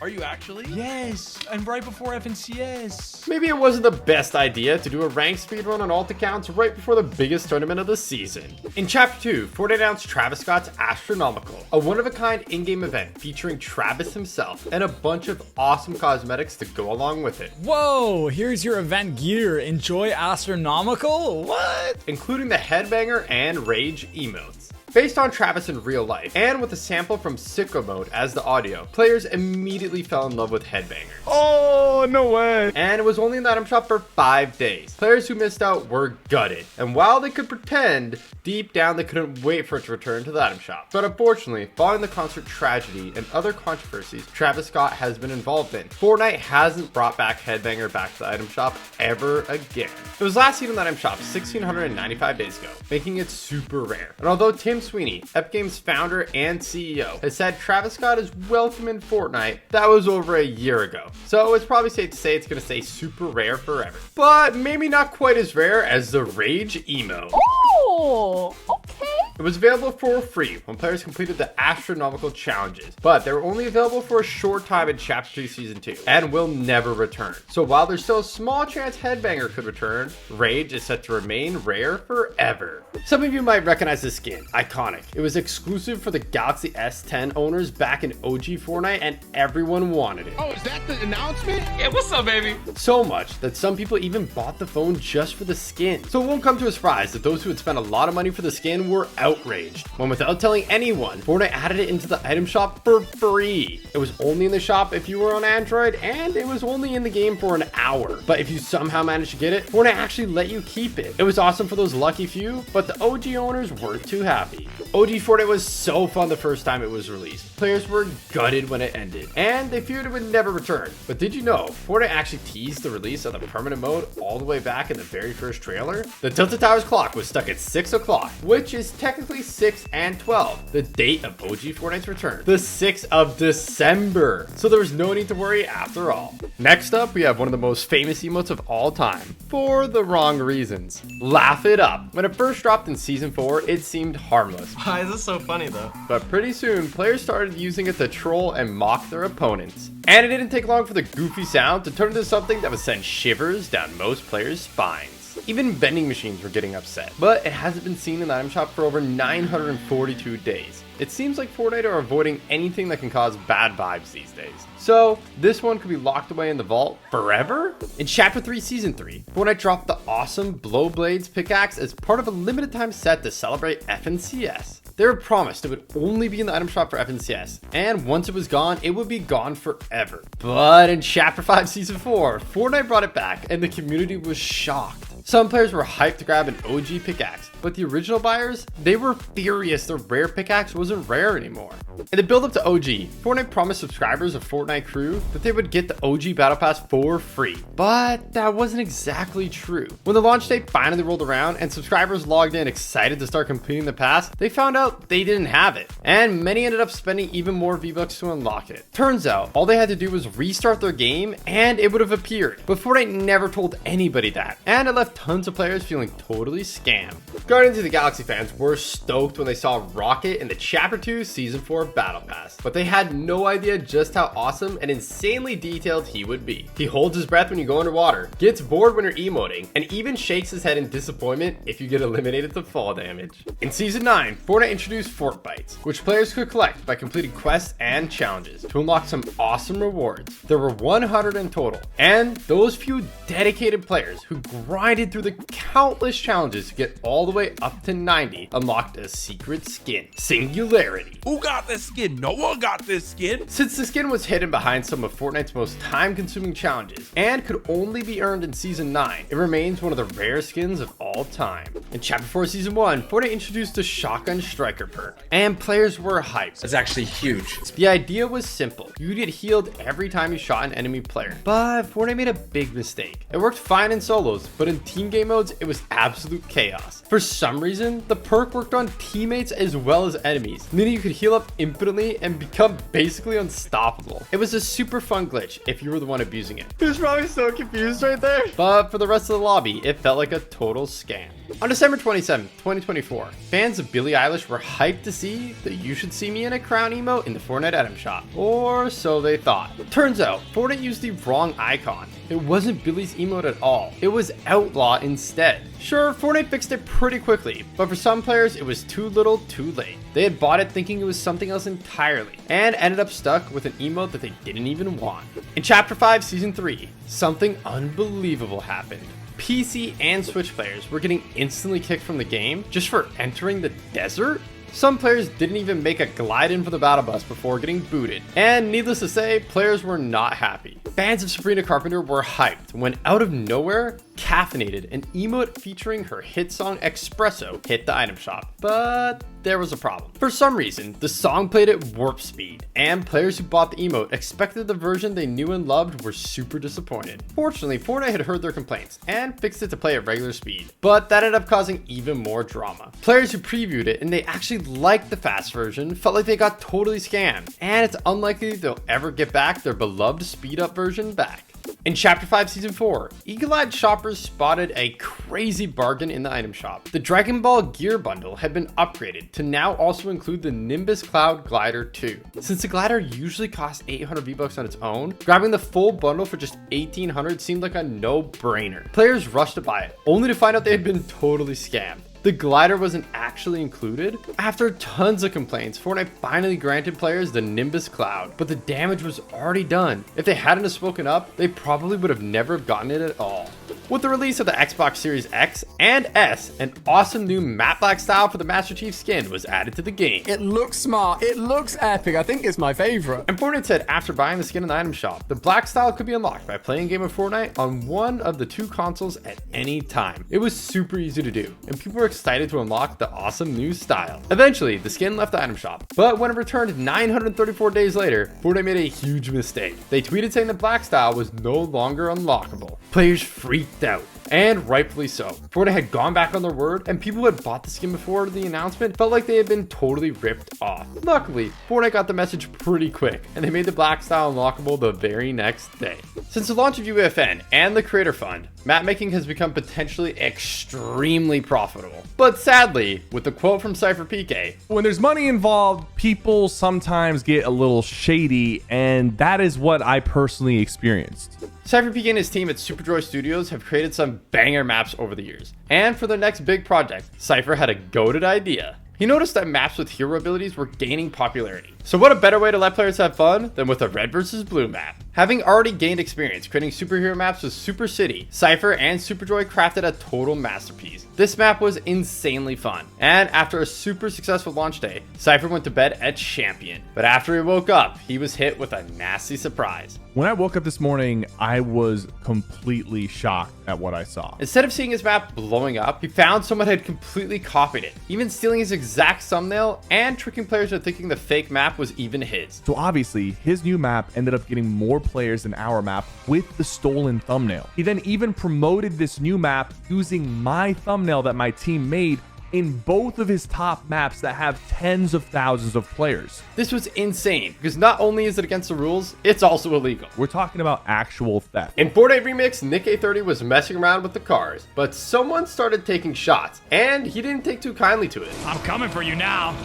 Are you actually? Yes, and right before FNCS. Maybe it wasn't the best idea to do a ranked speedrun on alt accounts right before the biggest tournament of the season. In Chapter 2, Fortnite announced Travis Scott's Astronomical, a one-of-a-kind in-game event featuring Travis himself and a bunch of awesome cosmetics to go along with it. Whoa, here's your event gear. Enjoy Astronomical? What? Including the Headbanger and Rage emotes. Based on Travis in real life, and with a sample from Sicko Mode as the audio, players immediately fell in love with Headbanger. Oh, no way. And it was only in the item shop for 5 days. Players who missed out were gutted, and while they could pretend, deep down they couldn't wait for it to return to the item shop. But unfortunately, following the concert tragedy and other controversies Travis Scott has been involved in, Fortnite hasn't brought back Headbanger back to the item shop ever again. It was last seen in the item shop 1,695 days ago, making it super rare. And although Tim Sweeney, Epic Games founder and CEO, has said Travis Scott is welcome in Fortnite, that was over a year ago. So it's probably safe to say it's gonna stay super rare forever. But maybe not quite as rare as the Rage emo. Oh, okay. It was available for free when players completed the astronomical challenges, but they were only available for a short time in Chapter 2 Season 2, and will never return. So while there's still a small chance Headbanger could return, Rage is set to remain rare forever. Some of you might recognize this skin, iconic. It was exclusive for the Galaxy S10 owners back in OG Fortnite, and everyone wanted it. Oh, is that the announcement? Yeah, what's up, baby? So much that some people even bought the phone just for the skin. So it won't come to a surprise that those who had spent a lot of money for the skin were outraged, when without telling anyone, Fortnite added it into the item shop for free. It was only in the shop if you were on Android, and it was only in the game for an hour. But if you somehow managed to get it, Fortnite actually let you keep it. It was awesome for those lucky few, but the OG owners weren't too happy. OG Fortnite was so fun the first time it was released. Players were gutted when it ended, and they feared it would never return. But did you know, Fortnite actually teased the release of the permanent mode all the way back in the very first trailer? The Tilted Towers clock was stuck at 6 o'clock, which is technically 6 and 12, the date of OG Fortnite's return, the 6th of December. So there was no need to worry after all. Next up, we have one of the most famous emotes of all time, for the wrong reasons. Laugh it up. When it first dropped in season 4, it seemed harmless. Why is this so funny though? But pretty soon, players started using it to troll and mock their opponents. And it didn't take long for the goofy sound to turn into something that would send shivers down most players' spines. Even vending machines were getting upset. But it hasn't been seen in the item shop for over 942 days. It seems like Fortnite are avoiding anything that can cause bad vibes these days. So this one could be locked away in the vault forever? In Chapter 3 Season 3, Fortnite dropped the awesome Blow Blades pickaxe as part of a limited time set to celebrate FNCS. They were promised it would only be in the item shop for FNCS, and once it was gone, it would be gone forever. But in Chapter 5 Season 4, Fortnite brought it back and the community was shocked. Some players were hyped to grab an OG pickaxe, but the original buyers, they were furious the rare pickaxe wasn't rare anymore. In the build up to OG, Fortnite promised subscribers of Fortnite Crew that they would get the OG Battle Pass for free, but that wasn't exactly true. When the launch date finally rolled around and subscribers logged in excited to start completing the pass, they found out they didn't have it, and many ended up spending even more V-Bucks to unlock it. Turns out, all they had to do was restart their game and it would have appeared, but Fortnite never told anybody that, and it left tons of players feeling totally scammed. Guardians of the Galaxy fans were stoked when they saw Rocket in the Chapter 2 Season 4 Battle Pass, but they had no idea just how awesome and insanely detailed he would be. He holds his breath when you go underwater, gets bored when you're emoting, and even shakes his head in disappointment if you get eliminated to fall damage. In Season 9, Fortnite introduced Fort Bites, which players could collect by completing quests and challenges to unlock some awesome rewards. There were 100 in total, and those few dedicated players who grinded through the countless challenges to get all the way up to 90 unlocked a secret skin, Singularity. Who got this skin? No one got this skin. Since the skin was hidden behind some of Fortnite's most time-consuming challenges and could only be earned in Season 9, it remains one of the rare skins of all time. In Chapter 4 Season 1, Fortnite introduced the Shotgun Striker perk, and players were hyped. It's actually huge. The idea was simple. You'd get healed every time you shot an enemy player. But Fortnite made a big mistake. It worked fine in solos, but in team game modes, it was absolute chaos. For some reason, the perk worked on teammates as well as enemies, meaning you could heal up infinitely and become basically unstoppable. It was a super fun glitch if you were the one abusing it. He was probably so confused right there. But for the rest of the lobby, it felt like a total scam. On December 27, 2024, fans of Billie Eilish were hyped to see the You Should See Me in a Crown emote in the Fortnite item shop, or so they thought. Turns out, Fortnite used the wrong icon. It wasn't Billie's emote at all. It was Outlaw instead. Sure, Fortnite fixed it pretty quickly, but for some players, it was too little too late. They had bought it thinking it was something else entirely, and ended up stuck with an emote that they didn't even want. In Chapter 5 Season 3, something unbelievable happened. PC and Switch players were getting instantly kicked from the game just for entering the desert? Some players didn't even make a glide in for the battle bus before getting booted, and needless to say, players were not happy. Fans of Sabrina Carpenter were hyped when out of nowhere, Caffeinated, an emote featuring her hit song Espresso, hit the item shop. But there was a problem. For some reason, the song played at warp speed, and players who bought the emote expected the version they knew and loved were super disappointed. Fortunately, Fortnite had heard their complaints and fixed it to play at regular speed, but that ended up causing even more drama. Players who previewed it and they actually liked the fast version felt like they got totally scammed, and it's unlikely they'll ever get back their beloved speed up version back. In Chapter 5 Season 4, eagle-eyed shoppers spotted a crazy bargain in the item shop. The Dragon Ball Gear Bundle had been upgraded to now also include the Nimbus Cloud Glider 2. Since the glider usually costs 800 V-Bucks on its own, grabbing the full bundle for just 1,800 seemed like a no-brainer. Players rushed to buy it, only to find out they had been totally scammed. The glider wasn't actually included. After tons of complaints, Fortnite finally granted players the Nimbus Cloud, but the damage was already done. If they hadn't have spoken up, they probably would have never gotten it at all. With the release of the Xbox Series X and S, an awesome new matte black style for the Master Chief skin was added to the game. It looks smart. It looks epic. I think it's my favorite. And Fortnite said after buying the skin in the item shop, the black style could be unlocked by playing a game of Fortnite on one of the two consoles at any time. It was super easy to do, and people were excited to unlock the awesome new style. Eventually, the skin left the item shop, but when it returned 934 days later, Fortnite made a huge mistake. They tweeted saying the black style was no longer unlockable. Players freaked out, and rightfully so. Fortnite had gone back on their word, and people who had bought the skin before the announcement felt like they had been totally ripped off. Luckily, Fortnite got the message pretty quick, and they made the black style unlockable the very next day. Since the launch of UFN and the Creator Fund, map making has become potentially extremely profitable. But sadly, with the quote from Cypher PK, when there's money involved, people sometimes get a little shady, and that is what I personally experienced. Cypher PK and his team at Superjoy Studios have created some banger maps over the years. And for their next big project, Cypher had a goated idea. He noticed that maps with hero abilities were gaining popularity. So what a better way to let players have fun than with a red versus blue map. Having already gained experience creating superhero maps with Super City, Cypher and Superjoy crafted a total masterpiece. This map was insanely fun, and after a super successful launch day, Cypher went to bed a champion. But after he woke up, he was hit with a nasty surprise. When I woke up this morning, I was completely shocked at what I saw. Instead of seeing his map blowing up, he found someone had completely copied it, even stealing his exact thumbnail and tricking players into thinking the fake map was even his. So obviously, his new map ended up getting more players than our map with the stolen thumbnail. He then even promoted this new map using my thumbnail that my team made in both of his top maps that have tens of thousands of players. This was insane, because not only is it against the rules, it's also illegal. We're talking about actual theft. In Fortnite Remix, Nick A30 was messing around with the cars, but someone started taking shots, and he didn't take too kindly to it. I'm coming for you now.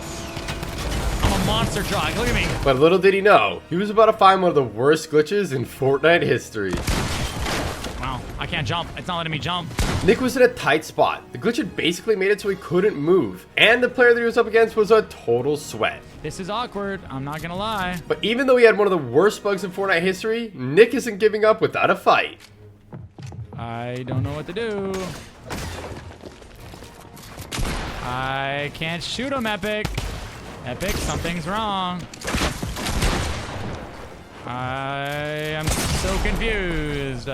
I'm a monster truck. Look at me. But little did he know, he was about to find one of the worst glitches in Fortnite history. Wow, I can't jump. It's not letting me jump. Nick was in a tight spot. The glitch had basically made it so he couldn't move, and the player that he was up against was a total sweat. This is awkward. I'm not gonna lie. But even though he had one of the worst bugs in Fortnite history, Nick isn't giving up without a fight. I don't know what to do. I can't shoot him, Epic. Epic, something's wrong. I am so confused.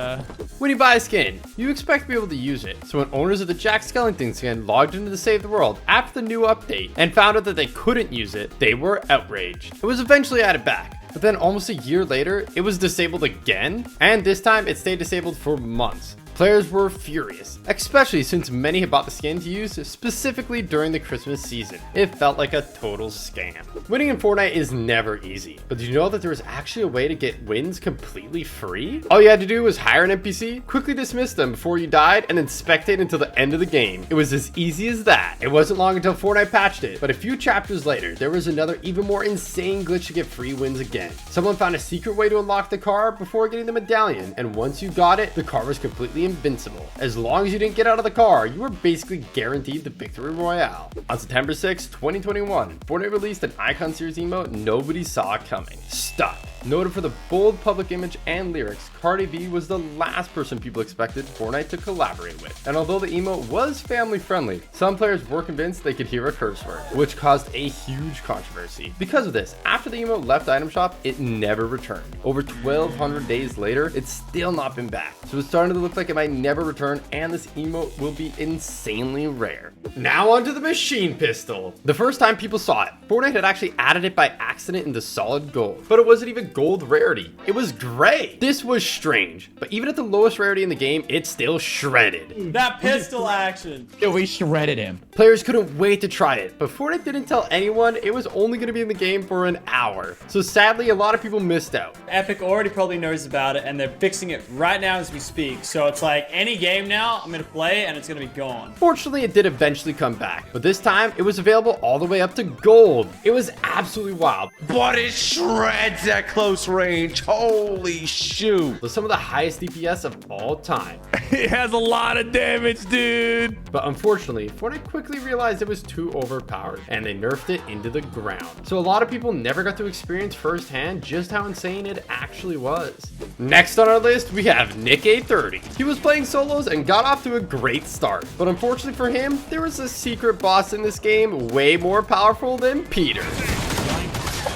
When you buy a skin, you expect to be able to use it. So when owners of the Jack Skellington skin logged into the Save the World after the new update and found out that they couldn't use it, they were outraged. It was eventually added back, but then almost a year later, it was disabled again, and this time it stayed disabled for months. Players were furious, especially since many had bought the skin to use specifically during the Christmas season. It felt like a total scam. Winning in Fortnite is never easy, but did you know that there was actually a way to get wins completely free? All you had to do was hire an NPC, quickly dismiss them before you died, and then spectate until the end of the game. It was as easy as that. It wasn't long until Fortnite patched it, but a few chapters later, there was another even more insane glitch to get free wins again. Someone found a secret way to unlock the car before getting the medallion, and once you got it, the car was completely invincible. As long as you didn't get out of the car, you were basically guaranteed the victory royale. On September 6, 2021, Fortnite released an Icon Series emote nobody saw coming. Stuck. Noted for the bold public image and lyrics, Cardi B was the last person people expected Fortnite to collaborate with. And although the emote was family friendly, some players were convinced they could hear a curse word, which caused a huge controversy. Because of this, after the emote left Item Shop, it never returned. Over 1,200 days later, it's still not been back. So it's starting to look like it might never return, and this emote will be insanely rare. Now onto the machine pistol. The first time people saw it, Fortnite had actually added it by accident into solid gold, but it wasn't even gold rarity. It was gray. This was strange, but even at the lowest rarity in the game, it still shredded. That pistol action. Yeah, we shredded him. Players couldn't wait to try it, but Fortnite didn't tell anyone it was only going to be in the game for an hour. So sadly, a lot of people missed out. Epic already probably knows about it, and they're fixing it right now as we speak. So it's like any game now, I'm going to play and it's going to be gone. Fortunately, it did eventually come back, but this time it was available all the way up to gold. It was absolutely wild. But it shreds that clip. close range. Holy shoot. With some of the highest DPS of all time. It has a lot of damage, dude. But unfortunately, Fortnite quickly realized it was too overpowered and they nerfed it into the ground. So a lot of people never got to experience firsthand just how insane it actually was. Next on our list, we have Nick A30. He was playing solos and got off to a great start. But unfortunately for him, there was a secret boss in this game way more powerful than Peter.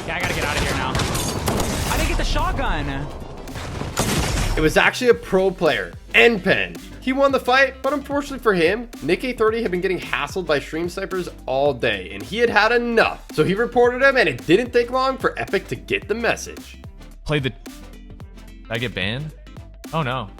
Yeah, I gotta get out of here now. I didn't get the shotgun. It was actually a pro player, N-Pen. He won the fight, but unfortunately for him, Nick A30 had been getting hassled by stream snipers all day, and he had had enough. So he reported him, and it didn't take long for Epic to get the message. Did I get banned? Oh no.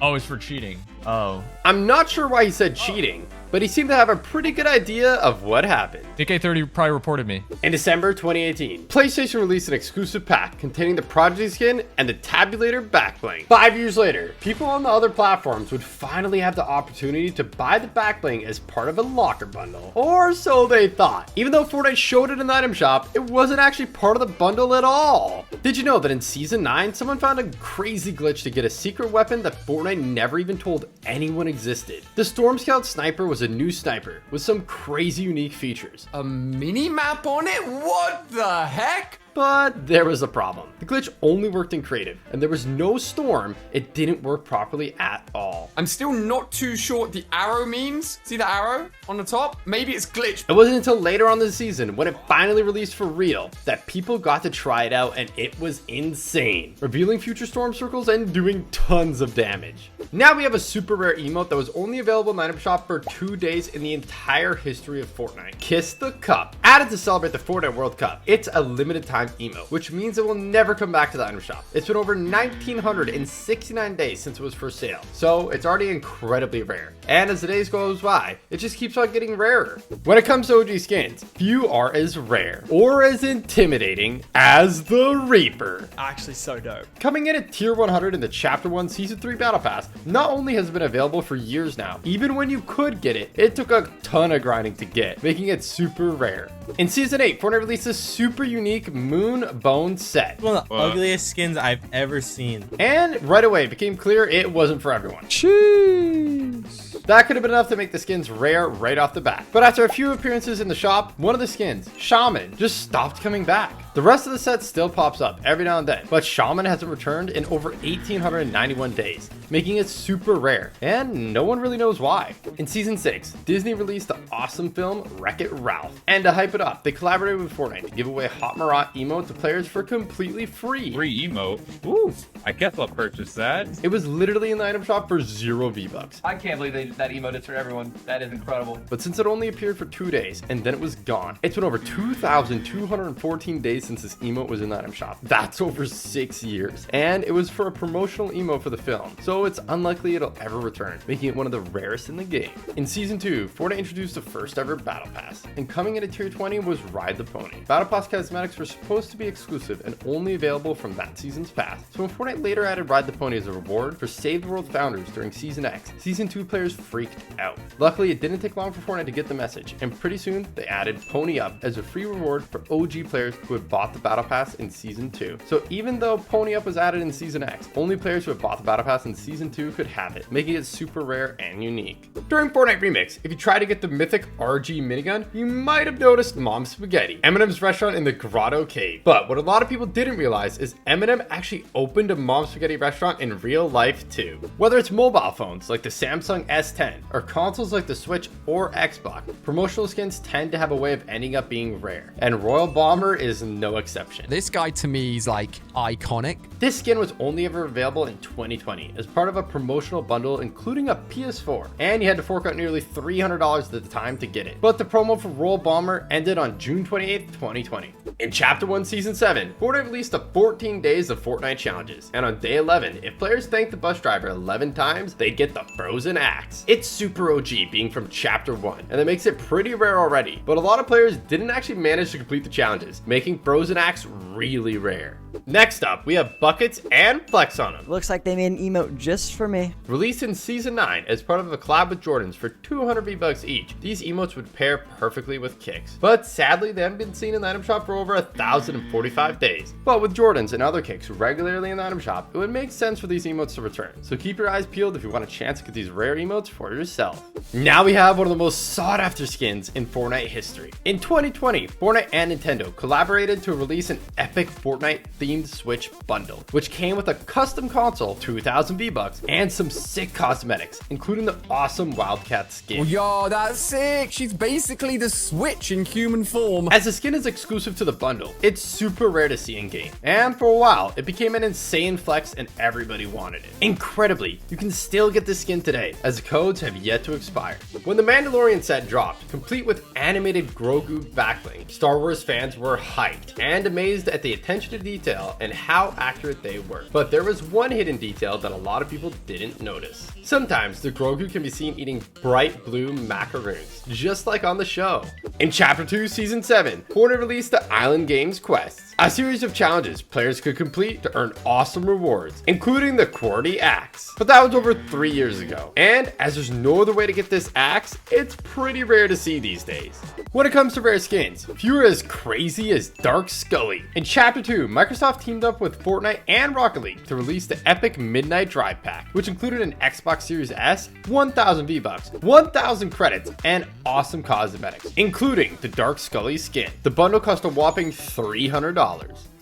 Oh, it's for cheating. Oh. I'm not sure why he said cheating, but he seemed to have a pretty good idea of what happened. Nick A30 probably reported me. In December 2018, PlayStation released an exclusive pack containing the Prodigy skin and the Tabulator backbling. 5 years later, people on the other platforms would finally have the opportunity to buy the backbling as part of a locker bundle. Or so they thought. Even though Fortnite showed it in the item shop, it wasn't actually part of the bundle at all. Did you know that in Season 9, someone found a crazy glitch to get a secret weapon that Fortnite never even told anyone existed? The Storm Scout Sniper was a new sniper with some crazy unique features. A mini map on it? What the heck? But there was a problem. The glitch only worked in creative, and there was no storm. It didn't work properly at all. I'm still not too sure what the arrow means. See the arrow on the top? Maybe it's glitched. It wasn't until later on the season, when it finally released for real, that people got to try it out, and it was insane, revealing future storm circles and doing tons of damage. Now we have a super rare emote that was only available in the item shop for 2 days in the entire history of Fortnite. Kiss the Cup. Added to celebrate the Fortnite World Cup. It's a limited time emote, which means it will never come back to the item shop. It's been over 1,969 days since it was for sale, so it's already incredibly rare. And as the days goes by, it just keeps on getting rarer. When it comes to OG skins, few are as rare or as intimidating as the Reaper. Actually so dope. Coming in at tier 100 in the Chapter 1 Season 3 Battle Pass, not only has it been available for years now, even when you could get it, it took a ton of grinding to get, making it super rare. In Season 8, Fortnite released a super unique Moon Bone set. One of the ugliest skins I've ever seen. And right away it became clear it wasn't for everyone. Jeez. That could have been enough to make the skins rare right off the bat. But after a few appearances in the shop, one of the skins, Shaman, just stopped coming back. The rest of the set still pops up every now and then, but Shaman hasn't returned in over 1,891 days, making it super rare, and no one really knows why. In Season 6, Disney released the awesome film Wreck-It Ralph, and to hype it up, they collaborated with Fortnite to give away Hot Marat emote to players for completely free. Free emote? Ooh, I guess I'll purchase that. It was literally in the item shop for 0 V-Bucks. I can't believe that emote is for everyone. That is incredible. But since it only appeared for 2 days, and then it was gone, it's been over 2,214 days since this emote was in the item shop. That's over 6 years. And it was for a promotional emote for the film, so it's unlikely it'll ever return, making it one of the rarest in the game. In Season 2, Fortnite introduced the first ever Battle Pass, and coming in at tier 20 was Ride the Pony. Battle Pass cosmetics were supposed to be exclusive and only available from that season's pass, so when Fortnite later added Ride the Pony as a reward for Save the World Founders during Season X, Season 2 players freaked out. Luckily, it didn't take long for Fortnite to get the message, and pretty soon they added Pony Up as a free reward for OG players who had bought the Battle Pass in Season 2. So even though Pony Up was added in Season X, only players who had bought the Battle Pass in Season 2 could have it, making it super rare and unique. During Fortnite Remix, if you try to get the mythic RG minigun, you might have noticed Mom Spaghetti, Eminem's restaurant in the Grotto Cave. But what a lot of people didn't realize is Eminem actually opened a Mom Spaghetti restaurant in real life too. Whether it's mobile phones like the Samsung S10 or consoles like the Switch or Xbox, promotional skins tend to have a way of ending up being rare, and Royal Bomber is no exception. This guy to me is like iconic. This skin was only ever available in 2020 as part of a promotional bundle including a PS4, and you had to fork out nearly $300 at the time to get it. But the promo for Royal Bomber ended on June 28th, 2020. In Chapter 1 Season 7, Fortnite released the 14 days of Fortnite challenges, and on day 11, if players thanked the bus driver 11 times, they'd get the frozen axe. It's super OG being from Chapter 1, and that makes it pretty rare already, but a lot of players didn't actually manage to complete the challenges, making frozen axe really rare. Next up, we have buckets and flex on them. Looks like they made an emote just for me. Released in Season 9 as part of a collab with Jordans for 200 V-Bucks each, these emotes would pair perfectly with kicks. But sadly, they haven't been seen in the item shop for over 1,045 days. But with Jordans and other kicks regularly in the item shop, it would make sense for these emotes to return. So keep your eyes peeled if you want a chance to get these rare emotes for yourself. Now we have one of the most sought after skins in Fortnite history. In 2020, Fortnite and Nintendo collaborated to release an epic Fortnite themed Switch bundle, which came with a custom console, 2,000 V-Bucks, and some sick cosmetics, including the awesome Wildcat skin. Oh, yo, that's sick. She's basically the Switch in human form. As the skin is exclusive to the bundle, it's super rare to see in game. And for a while, it became an insane flex and everybody wanted it. Incredibly, you can still get this skin today, as the codes have yet to expire. When the Mandalorian set dropped, complete with animated Grogu backbling, Star Wars fans were hyped and amazed at the attention to detail and how accurate they were. But there was one hidden detail that a lot of people didn't notice. Sometimes the Grogu can be seen eating bright blue macaroons, just like on the show. In Chapter 2, Season 7, Fortnite released the Island Games Quests, a series of challenges players could complete to earn awesome rewards, including the QWERTY axe. But that was over 3 years ago, and as there's no other way to get this axe, it's pretty rare to see these days. When it comes to rare skins, few are as crazy as Dark Scully. In Chapter 2, Microsoft teamed up with Fortnite and Rocket League to release the epic Midnight Drive Pack, which included an Xbox Series S, 1,000 V-Bucks, 1,000 credits, and awesome cosmetics, including the Dark Scully skin. The bundle cost a whopping $300.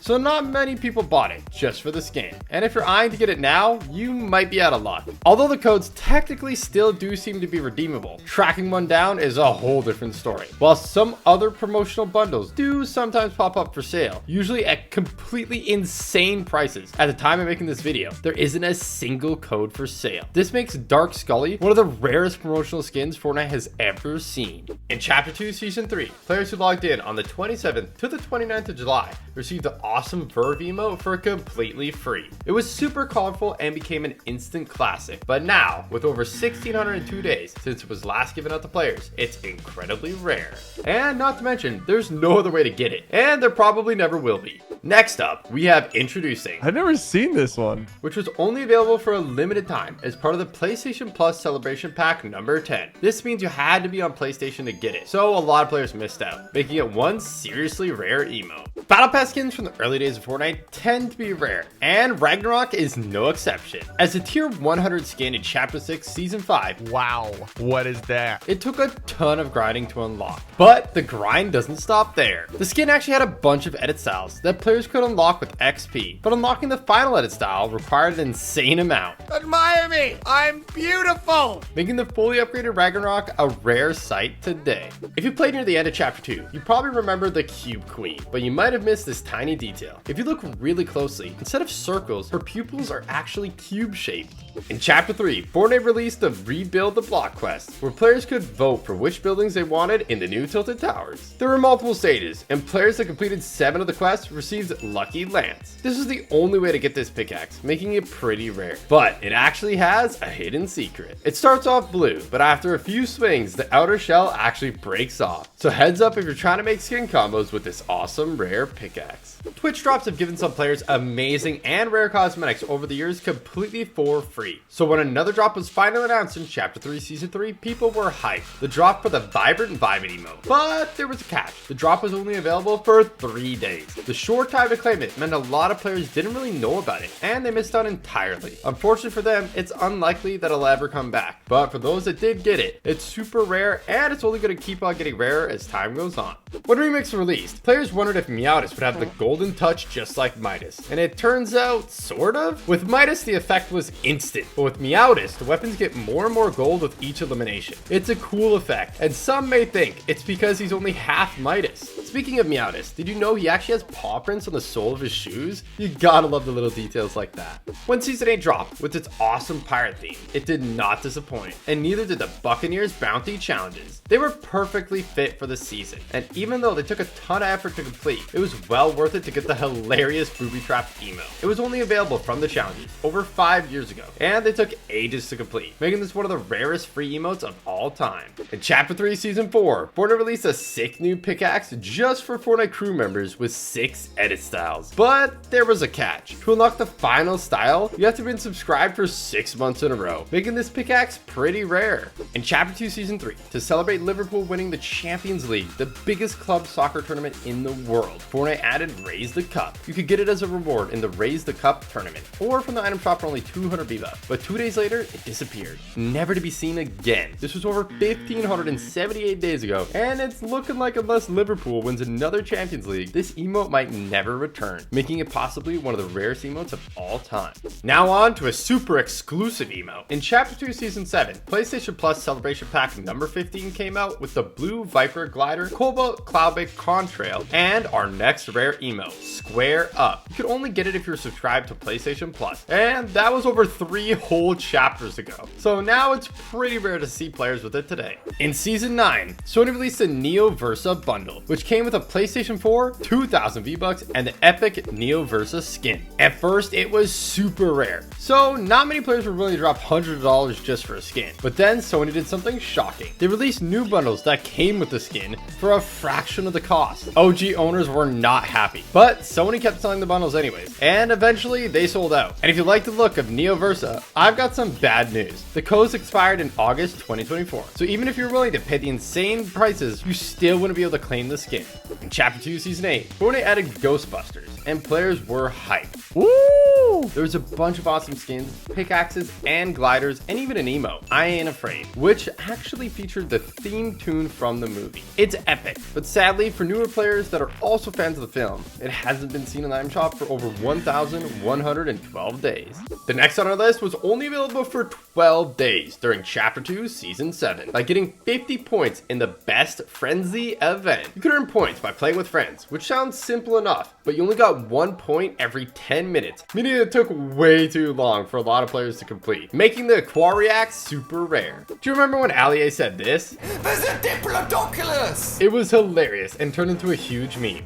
So not many people bought it just for the skin. And if you're eyeing to get it now, you might be out of luck. Although the codes technically still do seem to be redeemable, tracking one down is a whole different story. While some other promotional bundles do sometimes pop up for sale, usually at completely insane prices. At the time of making this video, there isn't a single code for sale. This makes Dark Scully one of the rarest promotional skins Fortnite has ever seen. In Chapter 2, Season 3, players who logged in on the 27th to the 29th of July received the awesome Verve emote for completely free. It was super colorful and became an instant classic, but now, with over 1,602 days since it was last given out to players, it's incredibly rare. And not to mention, there's no other way to get it, and there probably never will be. Next up, we have Introducing. I've never seen this one. Which was only available for a limited time as part of the PlayStation Plus Celebration Pack number 10. This means you had to be on PlayStation to get it, so a lot of players missed out, making it one seriously rare emote. Battle Pass skins from the early days of Fortnite tend to be rare, and Ragnarok is no exception. As a tier 100 skin in Chapter 6, Season 5, wow, what is that? It took a ton of grinding to unlock, but the grind doesn't stop there. The skin actually had a bunch of edit styles that players could unlock with XP, but unlocking the final edit style required an insane amount. Admire me! I'm beautiful! Making the fully upgraded Ragnarok a rare sight today. If you played near the end of Chapter 2, you probably remember the Cube Queen, but you might have missed this tiny detail. If you look really closely, instead of circles, her pupils are actually cube-shaped. In Chapter 3, Fortnite released the Rebuild the Block quest, where players could vote for which buildings they wanted in the new Tilted Towers. There were multiple stages, and players that completed 7 of the quests received Lucky Lance. This is the only way to get this pickaxe, making it pretty rare. But it actually has a hidden secret. It starts off blue, but after a few swings, the outer shell actually breaks off. So heads up if you're trying to make skin combos with this awesome rare pickaxe. Twitch drops have given some players amazing and rare cosmetics over the years completely for free. So when another drop was finally announced in Chapter 3 Season 3, people were hyped. The drop for the Vibrant Vibing emote. But there was a catch. The drop was only available for 3 days. The short time to claim it meant a lot of players didn't really know about it, and they missed out entirely. Unfortunately for them, it's unlikely that it'll ever come back. But for those that did get it, it's super rare, and it's only going to keep on getting rarer as time goes on. When Remix released, players wondered if Meowtis would have the golden touch just like Midas, and it turns out, sort of. With Midas, the effect was instant, but with Meowtis, the weapons get more and more gold with each elimination. It's a cool effect, and some may think it's because he's only half Midas. Speaking of Meowtis, did you know he actually has paw prints on the sole of his shoes? You gotta love the little details like that. When Season 8 dropped, with its awesome pirate theme, it did not disappoint, and neither did the Buccaneers Bounty Challenges. They were perfectly fit for the season, and even though they took a ton of effort to complete, it was well worth it to get the hilarious Booby Trap emo. It was only available from the challenges over 5 years ago, and they took ages to complete, making this one of the rarest free emotes of all time. In Chapter 3 Season 4, Fortnite released a sick new pickaxe just just for Fortnite crew members with 6 edit styles. But there was a catch. To unlock the final style, you have to have been subscribed for 6 months in a row, making this pickaxe pretty rare. In Chapter 2 Season 3, to celebrate Liverpool winning the Champions League, the biggest club soccer tournament in the world, Fortnite added Raise the Cup. You could get it as a reward in the Raise the Cup tournament, or from the item shop for only 200 V-Bucks. But 2 days later, it disappeared, never to be seen again. This was over 1,578 days ago, and it's looking like unless Liverpool wins another Champions League, this emote might never return, making it possibly one of the rarest emotes of all time. Now on to a super exclusive emote. In Chapter 2 Season 7, PlayStation Plus Celebration Pack number 15 came out with the Blue Viper Glider, Cobalt Cloudbake Contrail, and our next rare emote, Square Up. You could only get it if you're subscribed to PlayStation Plus, and that was over 3 whole chapters ago. So now it's pretty rare to see players with it today. In Season 9, Sony released a Neo Versa bundle, which came with a PlayStation 4, 2,000 V-Bucks, and the epic Neo Versa skin. At first, it was super rare, so not many players were willing to drop hundreds of dollars just for a skin. But then Sony did something shocking. They released new bundles that came with the skin for a fraction of the cost. OG owners were not happy, but Sony kept selling the bundles anyways, and eventually they sold out. And if you like the look of Neo Versa, I've got some bad news. The codes expired in August 2024, so even if you're willing to pay the insane prices, you still wouldn't be able to claim the skin. In Chapter 2 Season 8, Fortnite added Ghostbusters, and players were hyped. Woo! There was a bunch of awesome skins, pickaxes, and gliders, and even an emote, I Ain't Afraid, which actually featured the theme tune from the movie. It's epic, but sadly for newer players that are also fans of the film, it hasn't been seen in the item shop for over 1,112 days. The next on our list was only available for 12 days during Chapter 2 Season 7 by getting 50 points in the Best Frenzy event. You could earn points by playing with friends, which sounds simple enough, but you only got 1 point every 10 minutes, meaning it took way too long for a lot of players to complete, making the Aquariac super rare. Do you remember when Allier said this? There's a Diplodocus! It was hilarious and turned into a huge meme.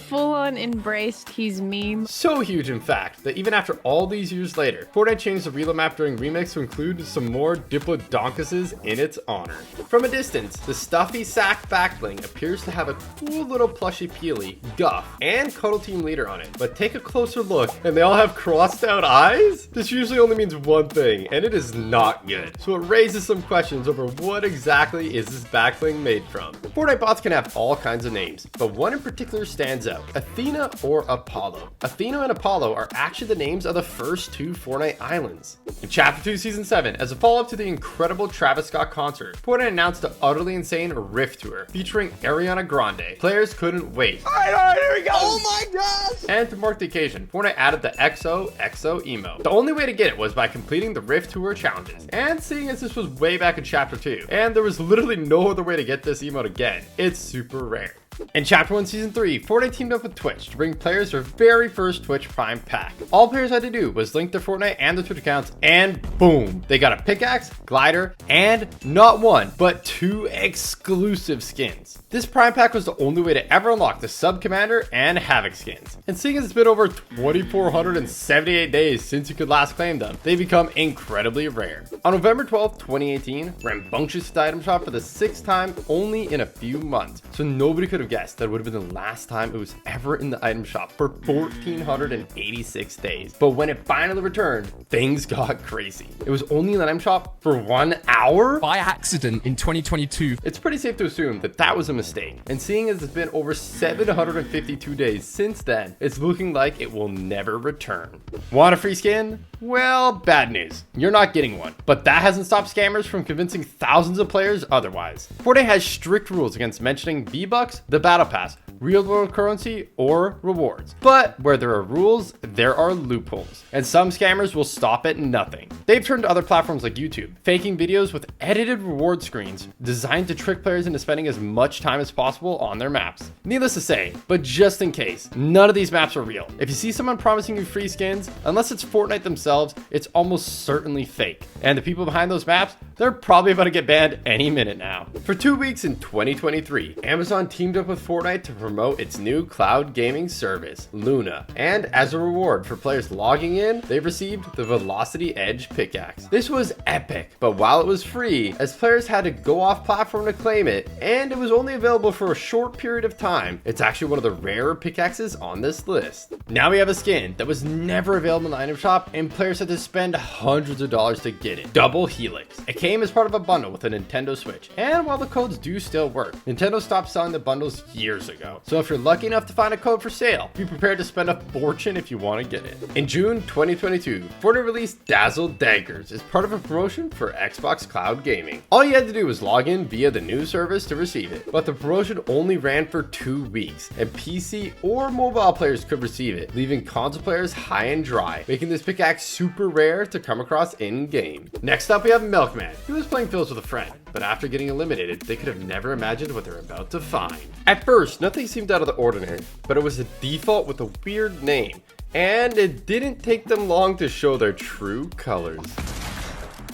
Full-on embraced his meme. So huge, in fact, that even after all these years later, Fortnite changed the reload map during Remix to include some more Diplodoncuses in its honor. From a distance, the stuffy sack backbling appears to have a cool little plushy peely, Guff, and Cuddle Team Leader on it. But take a closer look, and they all have crossed out eyes? This usually only means one thing, and it is not good. So it raises some questions over what exactly is this backbling made from. Fortnite bots can have all kinds of names, but one in particular stands out. Athena or Apollo. Athena and Apollo are actually the names of the first 2 Fortnite islands. In Chapter 2 Season 7, as a follow-up to the incredible Travis Scott concert, Fortnite announced the utterly insane Rift Tour featuring Ariana Grande. Players couldn't wait. Alright, here we go! Oh my gosh! And to mark the occasion, Fortnite added the XOXO emote. The only way to get it was by completing the Rift Tour challenges. And seeing as this was way back in Chapter 2, and there was literally no other way to get this emote again, it's super rare. In Chapter 1 Season 3, Fortnite teamed up with Twitch to bring players their very first Twitch Prime pack. All players had to do was link their Fortnite and their Twitch accounts, and boom! They got a pickaxe, glider, and not 1, but 2 exclusive skins. This Prime pack was the only way to ever unlock the Sub Commander and Havoc skins. And seeing as it's been over 2,478 days since you could last claim them, they become incredibly rare. On November 12th, 2018, Rambunctious hit the item shop for the 6th time only in a few months, so nobody could have guessed that it would have been the last time it was ever in the item shop for 1,486 days. But when it finally returned, things got crazy. It was only in the item shop for 1 hour? By accident in 2022. It's pretty safe to assume that that was a mistake. And seeing as it's been over 752 days since then, it's looking like it will never return. Want a free skin? Well, bad news. You're not getting one. But that hasn't stopped scammers from convincing thousands of players otherwise. Fortnite has strict rules against mentioning V-Bucks, the Battle Pass, real world currency, or rewards. But where there are rules, there are loopholes. And some scammers will stop at nothing. They've turned to other platforms like YouTube, faking videos with edited reward screens designed to trick players into spending as much time as possible on their maps. Needless to say, but just in case, none of these maps are real. If you see someone promising you free skins, unless it's Fortnite themselves, it's almost certainly fake. And the people behind those maps They're probably about to get banned any minute now. For 2 weeks in 2023, Amazon teamed up with Fortnite to promote its new cloud gaming service, Luna. And as a reward for players logging in, they received the Velocity Edge pickaxe. This was epic, but while it was free, as players had to go off platform to claim it, and it was only available for a short period of time, it's actually one of the rarer pickaxes on this list. Now we have a skin that was never available in the item shop, and players had to spend hundreds of dollars to get it. Double Helix. It came as part of a bundle with a Nintendo Switch, and while the codes do still work, Nintendo stopped selling the bundles years ago. So if you're lucky enough to find a code for sale, be prepared to spend a fortune if you want to get it. In June 2022, Fortnite released Dazzle Daggers as part of a promotion for Xbox Cloud Gaming. All you had to do was log in via the new service to receive it, but the promotion only ran for 2 weeks, and PC or mobile players could receive it, leaving console players high and dry, making this pickaxe super rare to come across in-game. Next up, we have Milkman. He was playing fields with a friend, but after getting eliminated, they could have never imagined what they're about to find. At first, nothing seemed out of the ordinary, but it was a default with a weird name, and it didn't take them long to show their true colors.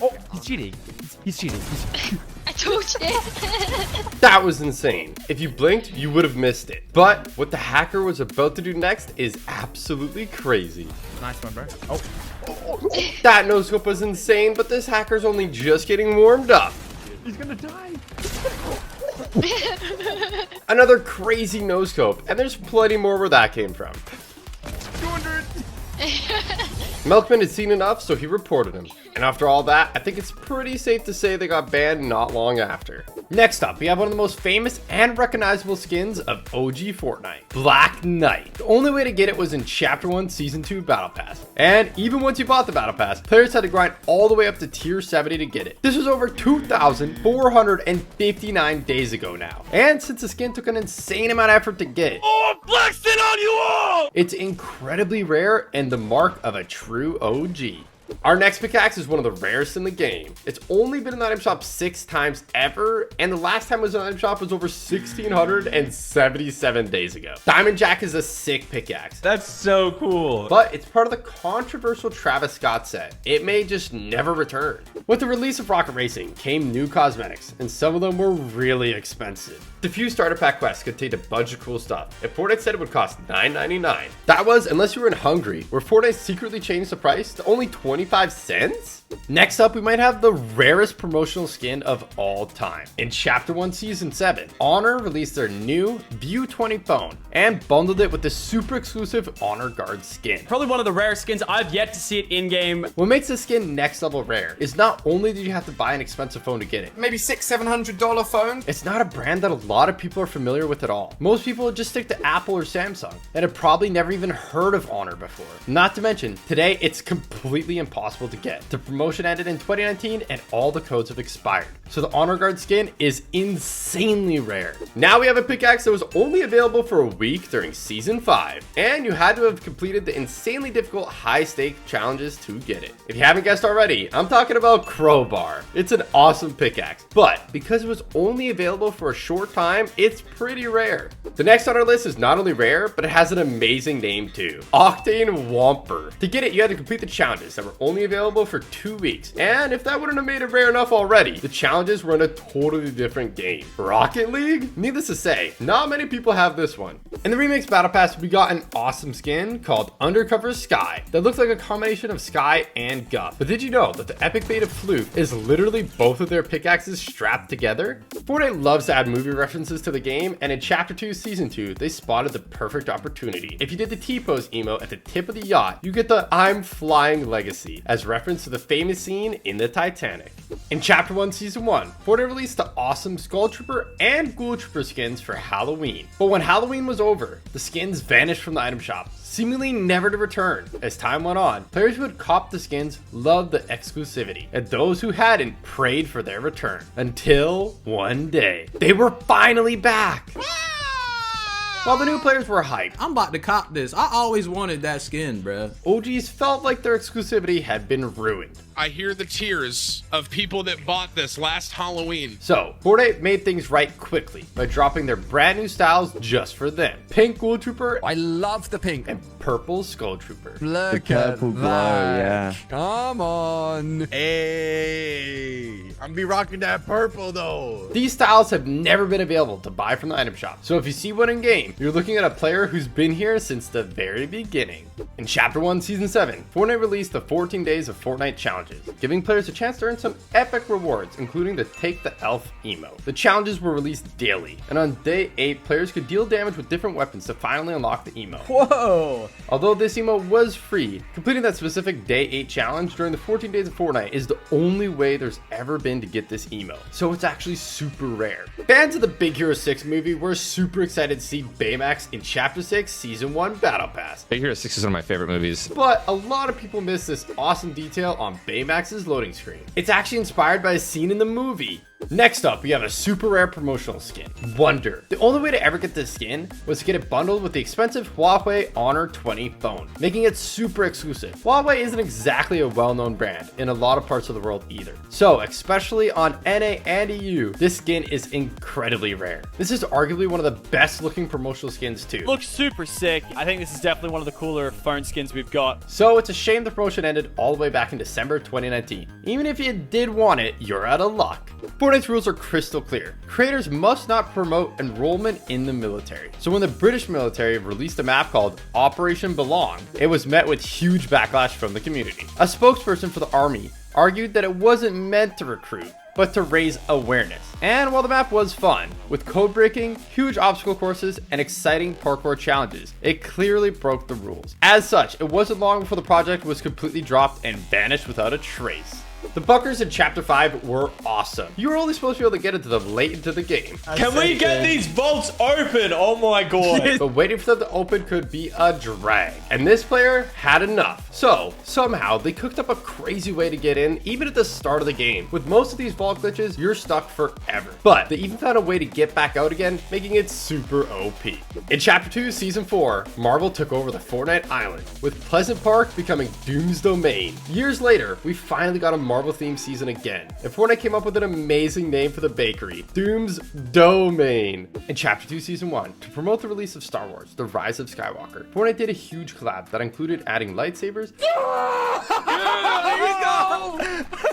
Oh, he's cheating. He's cheating. I told you. That was insane. If you blinked, you would have missed it. But what the hacker was about to do next is absolutely crazy. Nice one, bro. Oh. That no-scope was insane, but this hacker's only just getting warmed up. He's gonna die. Another crazy no-scope, and there's plenty more where that came from. 200. Milkman had seen enough, so he reported him. And after all that, I think it's pretty safe to say they got banned not long after. Next up, we have one of the most famous and recognizable skins of OG Fortnite, Black Knight. The only way to get it was in Chapter 1 Season 2 Battle Pass. And even once you bought the Battle Pass, players had to grind all the way up to Tier 70 to get it. This was over 2,459 days ago now. And since the skin took an insane amount of effort to get, Oh, I'm flexing on you all! it's incredibly rare and the mark of a true OG. Our next pickaxe is one of the rarest in the game. It's only been in the item shop 6 times ever, and the last time it was in the item shop was over 1,677 days ago. Diamond Jack is a sick pickaxe. That's so cool. But it's part of the controversial Travis Scott set. It may just never return. With the release of Rocket Racing came new cosmetics, and some of them were really expensive. The few starter pack quests contained a bunch of cool stuff, and Fortnite said it would cost $9.99. That was unless you were in Hungary, where Fortnite secretly changed the price to only 25 cents? Next up, we might have the rarest promotional skin of all time. In Chapter 1 Season 7, Honor released their new View 20 phone and bundled it with the super exclusive Honor Guard skin. Probably one of the rare skins. I've yet to see it in-game. What makes this skin next level rare is not only did you have to buy an expensive phone to get it, Maybe $600-700 phone. it's not a brand that a lot of people are familiar with at all. Most people would just stick to Apple or Samsung and have probably never even heard of Honor before. Not to mention, today it's completely impossible to get. The promotion ended in 2019 and all the codes have expired. So the Honor Guard skin is insanely rare. Now we have a pickaxe that was only available for a week during Season 5, and you had to have completed the insanely difficult high-stake challenges to get it. If you haven't guessed already, I'm talking about Crowbar. It's an awesome pickaxe, but because it was only available for a short time, it's pretty rare. The next on our list is not only rare, but it has an amazing name too. Octane Whomper. To get it, you had to complete the challenges that were only available for 2 weeks, and if that wouldn't have made it rare enough already, the challenges were in a totally different game. Rocket League? Needless to say, not many people have this one. In the Remix Battle Pass, we got an awesome skin called Undercover Sky that looks like a combination of Sky and Guff. But did you know that the epic bait of Fluke is literally both of their pickaxes strapped together? Fortnite loves to add movie references to the game, and in Chapter 2 Season 2, they spotted the perfect opportunity. If you did the T-pose emote at the tip of the yacht, you get the I'm Flying Legacy as reference to the famous scene in the Titanic. In Chapter 1 Season 1, Fortnite released the awesome Skull Trooper and Ghoul Trooper skins for Halloween. But when Halloween was over, the skins vanished from the item shop, seemingly never to return. As time went on, players who had copped the skins loved the exclusivity, and those who hadn't prayed for their return. Until one day, they were finally back! While the new players were hyped, I'm about to cop this. I always wanted that skin, bruh. OGs felt like their exclusivity had been ruined. I hear the tears of people that bought this last Halloween. So, Fortnite made things right quickly by dropping their brand new styles just for them. Pink Ghoul Trooper. I love the pink. And purple Skull Trooper. Look purple at glow, that. yeah. Come on. Hey, I'm be rocking that purple though. These styles have never been available to buy from the item shop. So if you see one in game, you're looking at a player who's been here since the very beginning. In Chapter 1, Season 7, Fortnite released the 14 Days of Fortnite challenges, giving players a chance to earn some epic rewards, including the Take the Elf emote. The challenges were released daily, and on day 8, players could deal damage with different weapons to finally unlock the emote. Whoa! Although this emote was free, completing that specific day 8 challenge during the 14 Days of Fortnite is the only way there's ever been to get this emote, so it's actually super rare. Fans of the Big Hero 6 movie were super excited to see Baymax in Chapter 6 Season 1 Battle Pass. Big Hero 6 is one of my favorite movies. But a lot of people miss this awesome detail on Baymax's loading screen. It's actually inspired by a scene in the movie. Next up, we have a super rare promotional skin, Wonder. The only way to ever get this skin was to get it bundled with the expensive Huawei Honor 20 phone, making it super exclusive. Huawei isn't exactly a well-known brand in a lot of parts of the world either. So, especially on NA and EU, this skin is incredibly rare. This is arguably one of the best looking promotional skins too. Looks super sick. I think this is definitely one of the cooler phone skins we've got. So it's a shame the promotion ended all the way back in December 2019. Even if you did want it, you're out of luck. Fortnite's rules are crystal clear. Creators must not promote enrollment in the military. So when the British military released a map called Operation Belong, it was met with huge backlash from the community. A spokesperson for the army argued that it wasn't meant to recruit, but to raise awareness. And while the map was fun, with code breaking, huge obstacle courses, and exciting parkour challenges, it clearly broke the rules. As such, it wasn't long before the project was completely dropped and vanished without a trace. The bunkers in Chapter 5 were awesome. You were only supposed to be able to get into them late into the game. Can we get these vaults open? Oh my god. But waiting for them to open could be a drag. And this player had enough. So, somehow, they cooked up a crazy way to get in, even at the start of the game. With most of these vault glitches, you're stuck forever. But they even found a way to get back out again, making it super OP. In Chapter 2, Season 4, Marvel took over the Fortnite island, with Pleasant Park becoming Doom's Domain. Years later, we finally got a Marvel themed season again, and Fortnite came up with an amazing name for the bakery, Doom's Domain. In Chapter 2 Season 1, to promote the release of Star Wars, The Rise of Skywalker, Fortnite did a huge collab that included adding lightsabers. Yeah, there you go!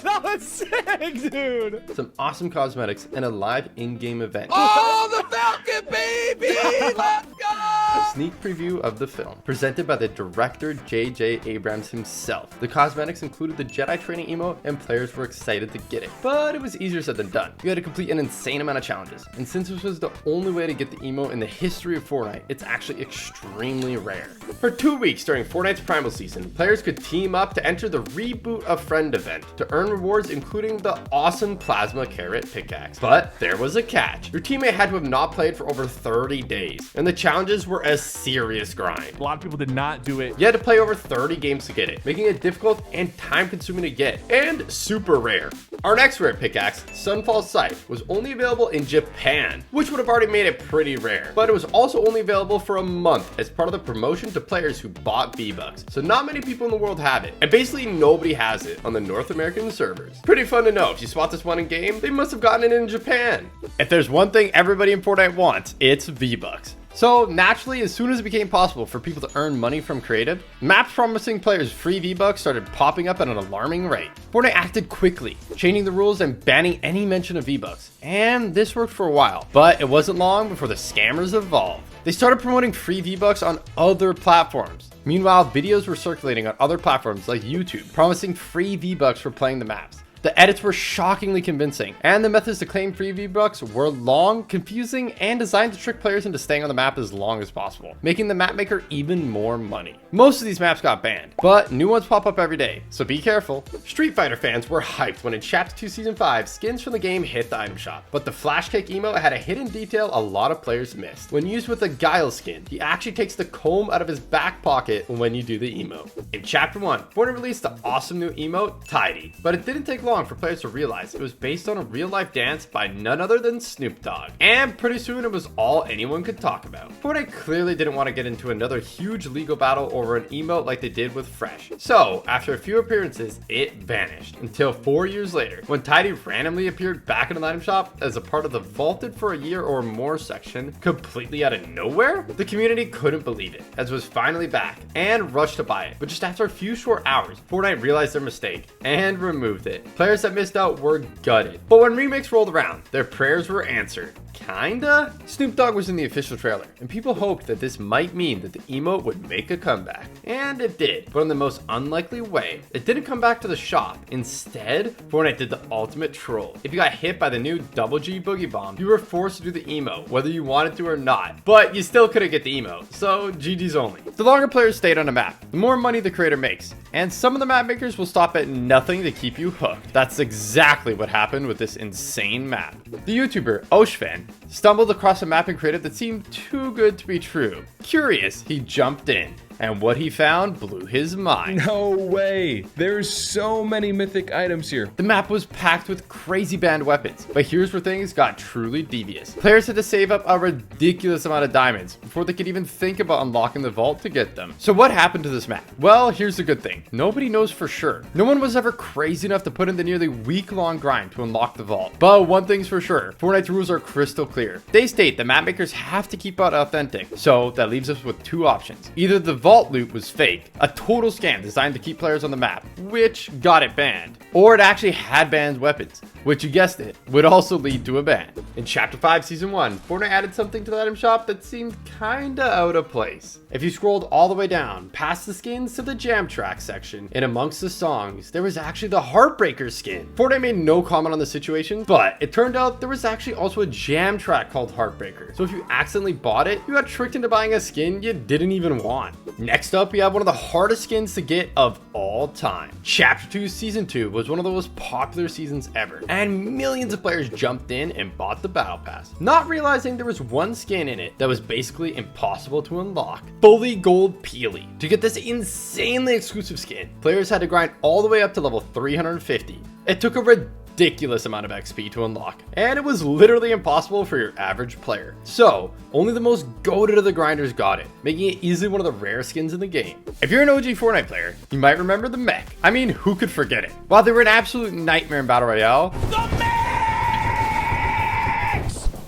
That was sick, dude! Some awesome cosmetics, and a live in-game event. Oh, the Falcon, baby! Let's go! A sneak preview of the film, presented by the director J.J. Abrams himself. The cosmetics included the Jedi training emote, and players were excited to get it. But it was easier said than done. You had to complete an insane amount of challenges, and since this was the only way to get the emote in the history of Fortnite, it's actually extremely rare. For 2 weeks during Fortnite's Primal Season, players could team up to enter the Reboot a Friend event to earn rewards including the awesome Plasma Carrot pickaxe. But there was a catch. Your teammate had to have not played for over 30 days, and the challenges were a serious grind. A lot of people did not do it. You had to play over 30 games to get it, making it difficult and time-consuming to get, and super rare. Our next rare pickaxe, Sunfall Scythe, was only available in Japan, which would have already made it pretty rare, but it was also only available for a month as part of the promotion to players who bought V-Bucks. So not many people in the world have it, and basically nobody has it on the North American servers. Pretty fun to know. If you spot this one in game, they must have gotten it in Japan. If there's one thing everybody in Fortnite wants, it's V-Bucks. So naturally, as soon as it became possible for people to earn money from creative, maps promising players free V-Bucks started popping up at an alarming rate. Fortnite acted quickly, changing the rules and banning any mention of V-Bucks. And this worked for a while, but it wasn't long before the scammers evolved. They started promoting free V-Bucks on other platforms. Meanwhile, videos were circulating on other platforms like YouTube, promising free V-Bucks for playing the maps. The edits were shockingly convincing, and the methods to claim free V-Bucks were long, confusing, and designed to trick players into staying on the map as long as possible, making the map maker even more money. Most of these maps got banned, but new ones pop up every day, so be careful. Street Fighter fans were hyped when in Chapter 2 Season 5, skins from the game hit the item shop, but the Flash Kick emote had a hidden detail a lot of players missed. When used with the Guile skin, he actually takes the comb out of his back pocket when you do the emote. In Chapter 1, Fortnite released the awesome new emote, Tidy, but it didn't take long long for players to realize it was based on a real-life dance by none other than Snoop Dogg. And pretty soon it was all anyone could talk about. Fortnite clearly didn't want to get into another huge legal battle over an emote like they did with Fresh. So, after a few appearances, it vanished. Until 4 years later, when Tidy randomly appeared back in the item shop as a part of the Vaulted for a Year or More section, completely out of nowhere? The community couldn't believe it, as it was finally back, and rushed to buy it. But just after a few short hours, Fortnite realized their mistake, and removed it. Players that missed out were gutted. But when Remix rolled around, their prayers were answered. Kinda? Snoop Dogg was in the official trailer, and people hoped that this might mean that the emote would make a comeback. And it did, but in the most unlikely way. It didn't come back to the shop. Instead, Fortnite did the ultimate troll. If you got hit by the new Double G Boogie Bomb, you were forced to do the emote, whether you wanted to or not. But you still couldn't get the emote, so GG's only. The longer players stayed on a map, the more money the creator makes. And some of the map makers will stop at nothing to keep you hooked. That's exactly what happened with this insane map. The YouTuber Oshfan stumbled across a mapping creative that seemed too good to be true. Curious, he jumped in, and what he found blew his mind. No way! There's so many mythic items here. The map was packed with crazy banned weapons, but here's where things got truly devious. Players had to save up a ridiculous amount of diamonds before they could even think about unlocking the vault to get them. So what happened to this map? Well, here's the good thing. Nobody knows for sure. No one was ever crazy enough to put in the nearly week-long grind to unlock the vault. But one thing's for sure, Fortnite's rules are crystal clear. They state that map makers have to keep it authentic, so that leaves us with two options. Either the vault loot was fake, a total scam designed to keep players on the map, which got it banned, or it actually had banned weapons, which, you guessed it, would also lead to a ban. In Chapter 5 Season 1, Fortnite added something to the item shop that seemed kinda out of place. If you scrolled all the way down, past the skins to the jam track section, and amongst the songs, there was actually the Heartbreaker skin. Fortnite made no comment on the situation, but it turned out there was actually also a jam track called Heartbreaker. So if you accidentally bought it, you got tricked into buying a skin you didn't even want. Next up, we have one of the hardest skins to get of all time. Chapter 2 Season 2 was one of the most popular seasons ever, and millions of players jumped in and bought the Battle Pass, not realizing there was one skin in it that was basically impossible to unlock. Fully Gold Peely. To get this insanely exclusive skin, players had to grind all the way up to level 350. It took a ridiculous amount of XP to unlock, and it was literally impossible for your average player. So, only the most goated of the grinders got it, making it easily one of the rare skins in the game. If you're an OG Fortnite player, you might remember the mech. I mean, who could forget it? While they were an absolute nightmare in Battle Royale,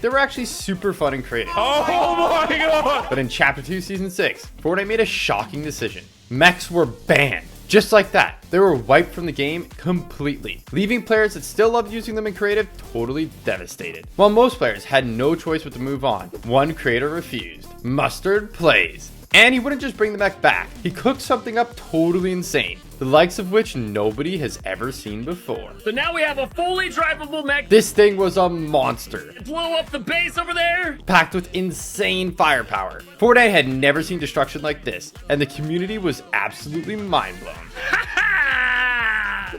they were actually super fun and creative. Oh my god! But in Chapter 2 Season 6, Fortnite made a shocking decision. Mechs were banned. Just like that, they were wiped from the game completely, leaving players that still loved using them in creative totally devastated. While most players had no choice but to move on, one creator refused. Mustard Plays. And he wouldn't just bring the mech back, he cooked something up totally insane, the likes of which nobody has ever seen before. So now we have a fully drivable mech. This thing was a monster. It blew up the base over there. Packed with insane firepower. Fortnite had never seen destruction like this, and the community was absolutely mind blown.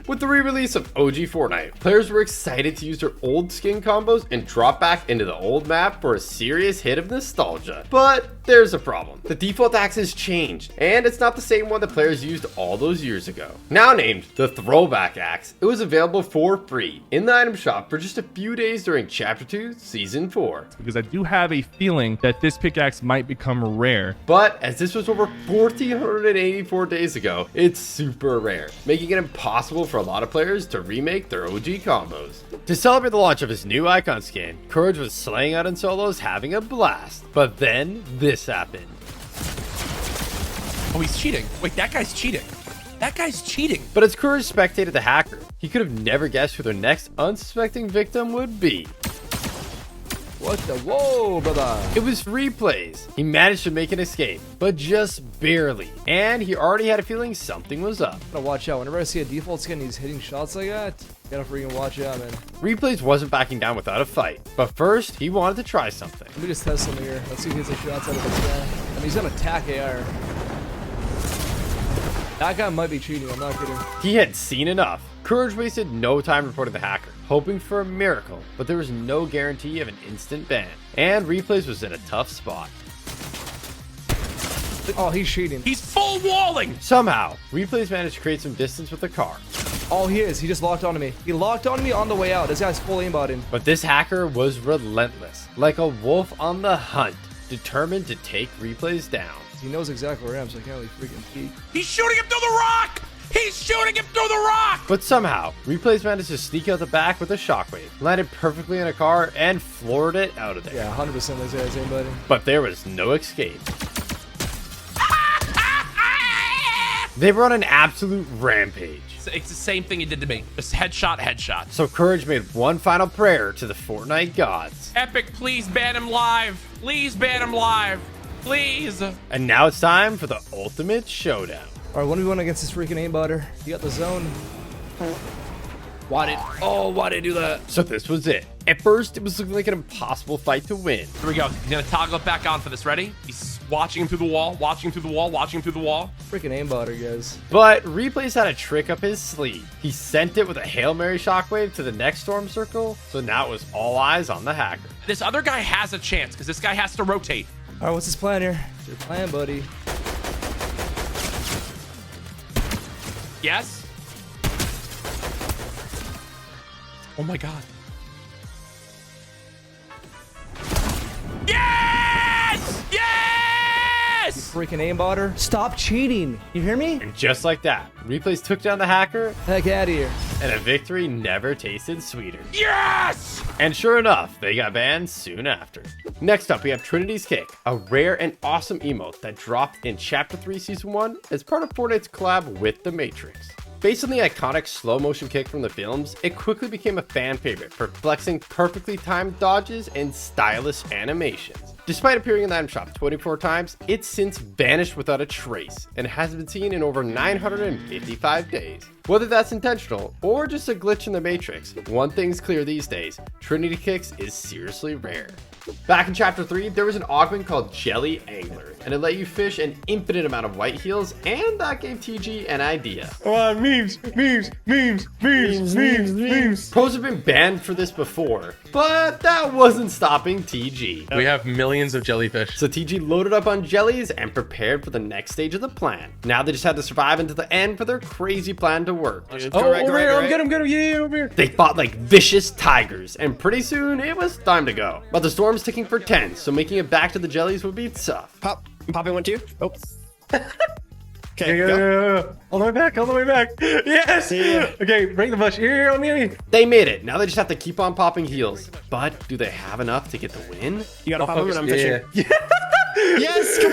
With the re-release of OG Fortnite, players were excited to use their old skin combos and drop back into the old map for a serious hit of nostalgia. But there's a problem. The default axe has changed, and it's not the same one that players used all those years ago. Now named the Throwback Axe, it was available for free in the item shop for just a few days during Chapter 2 Season 4. Because I do have a feeling that this pickaxe might become rare. But as this was over 1,484 days ago, it's super rare, making it impossible for a lot of players to remake their OG combos. To celebrate the launch of his new icon skin, Courage was slaying out in solos, having a blast. But then this happened. Oh, he's cheating. Wait, that guy's cheating. That guy's cheating. But as Courage spectated the hacker, he could have never guessed who their next unsuspecting victim would be. What the? Whoa, brother. It was Replays. He managed to make an escape, but just barely. And he already had a feeling something was up. Gotta watch out. Whenever I see a default skin, he's hitting shots like that. Gotta freaking watch out, man. Replays wasn't backing down without a fight. But first, he wanted to try something. Let me just test something here. Let's see if he hits the shots out of this guy. I mean, he's gonna attack AR. That guy might be cheating, I'm not kidding. He had seen enough. Courage wasted no time reporting the hacker, hoping for a miracle, but there was no guarantee of an instant ban. And Replays was in a tough spot. Oh, he's cheating. He's full walling. Somehow, Replays managed to create some distance with the car. Oh, he is. He just locked onto me. He locked onto me on the way out. This guy's full aimbotting. But this hacker was relentless, like a wolf on the hunt, determined to take replays down. He knows exactly where I am, so I can't really freaking peek. He's shooting him through the rock! He's shooting him through the rock! But somehow, replays managed to sneak out the back with a shockwave, landed perfectly in a car, and floored it out of there. Yeah, 100% this guy's aimbotting. But there was no escape. They were on an absolute rampage. It's the same thing he did to me. Just headshot, headshot. So Courage made one final prayer to the Fortnite gods. Epic, please ban him live. Please ban him live. Please. And now it's time for the ultimate showdown. All right, 1v1 against this freaking aimbotter. You got the zone. Why did I do that? So this was it. At first, it was looking like an impossible fight to win. Here we go. He's gonna toggle it back on for this. Ready? He's watching him through the wall, watching him through the wall, watching him through the wall. Freaking aimbotter, guys. But Replays had a trick up his sleeve. He sent it with a Hail Mary shockwave to the next storm circle, so now it was all eyes on the hacker. This other guy has a chance because this guy has to rotate. All right, what's his plan here? What's your plan, buddy? Yes? Oh my god. Yes! Yes! You freaking aimbotter. Stop cheating. You hear me? And just like that, Replays took down the hacker. Heck out of here. And a victory never tasted sweeter. Yes! And sure enough, they got banned soon after. Next up, we have Trinity's Kick, a rare and awesome emote that dropped in Chapter 3 Season 1 as part of Fortnite's collab with The Matrix. Based on the iconic slow motion kick from the films, it quickly became a fan favorite for flexing perfectly timed dodges and stylish animations. Despite appearing in the item shop 24 times, it's since vanished without a trace and has been seen in over 955 days. Whether that's intentional or just a glitch in the Matrix, one thing's clear these days, Trinity Kicks is seriously rare. Back in Chapter 3, there was an augment called Jelly Angler, and it let you fish an infinite amount of white heels, and that gave TG an idea. Come on, memes. Pros have been banned for this before, but that wasn't stopping TG. We have millions of jellyfish. So TG loaded up on jellies and prepared for the next stage of the plan. Now they just had to survive until the end for their crazy plan to work. Over here. Get him. Yeah, over here. They fought like vicious tigers, and pretty soon it was time to go. But the storm's ticking for 10, so making it back to the jellies would be tough. Popping one too. Oh. Okay, yeah. All the way back. Yes! Yeah. Okay, break the bush. Here, on me. They made it. Now they just have to keep on popping heals. But do they have enough to get the win? You gotta pop him and I'm fishing. Yeah. Yes, come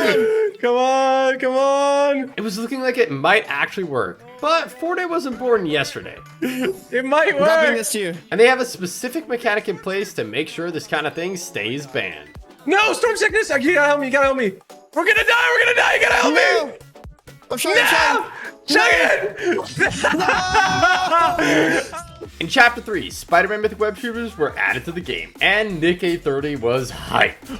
on. Come on. It was looking like it might actually work. But Fortnite wasn't born yesterday. It might work. I'm bringing this to you. And they have a specific mechanic in place to make sure this kind of thing stays banned. No, storm sickness. You gotta help me. We're gonna die. You gotta help me. I'm trying. In Chapter 3, Spider-Man Mythic Web Shooters were added to the game, and Nick 830 was hype. No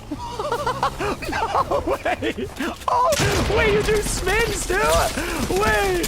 way! Oh, wait, you do spins too? Wait!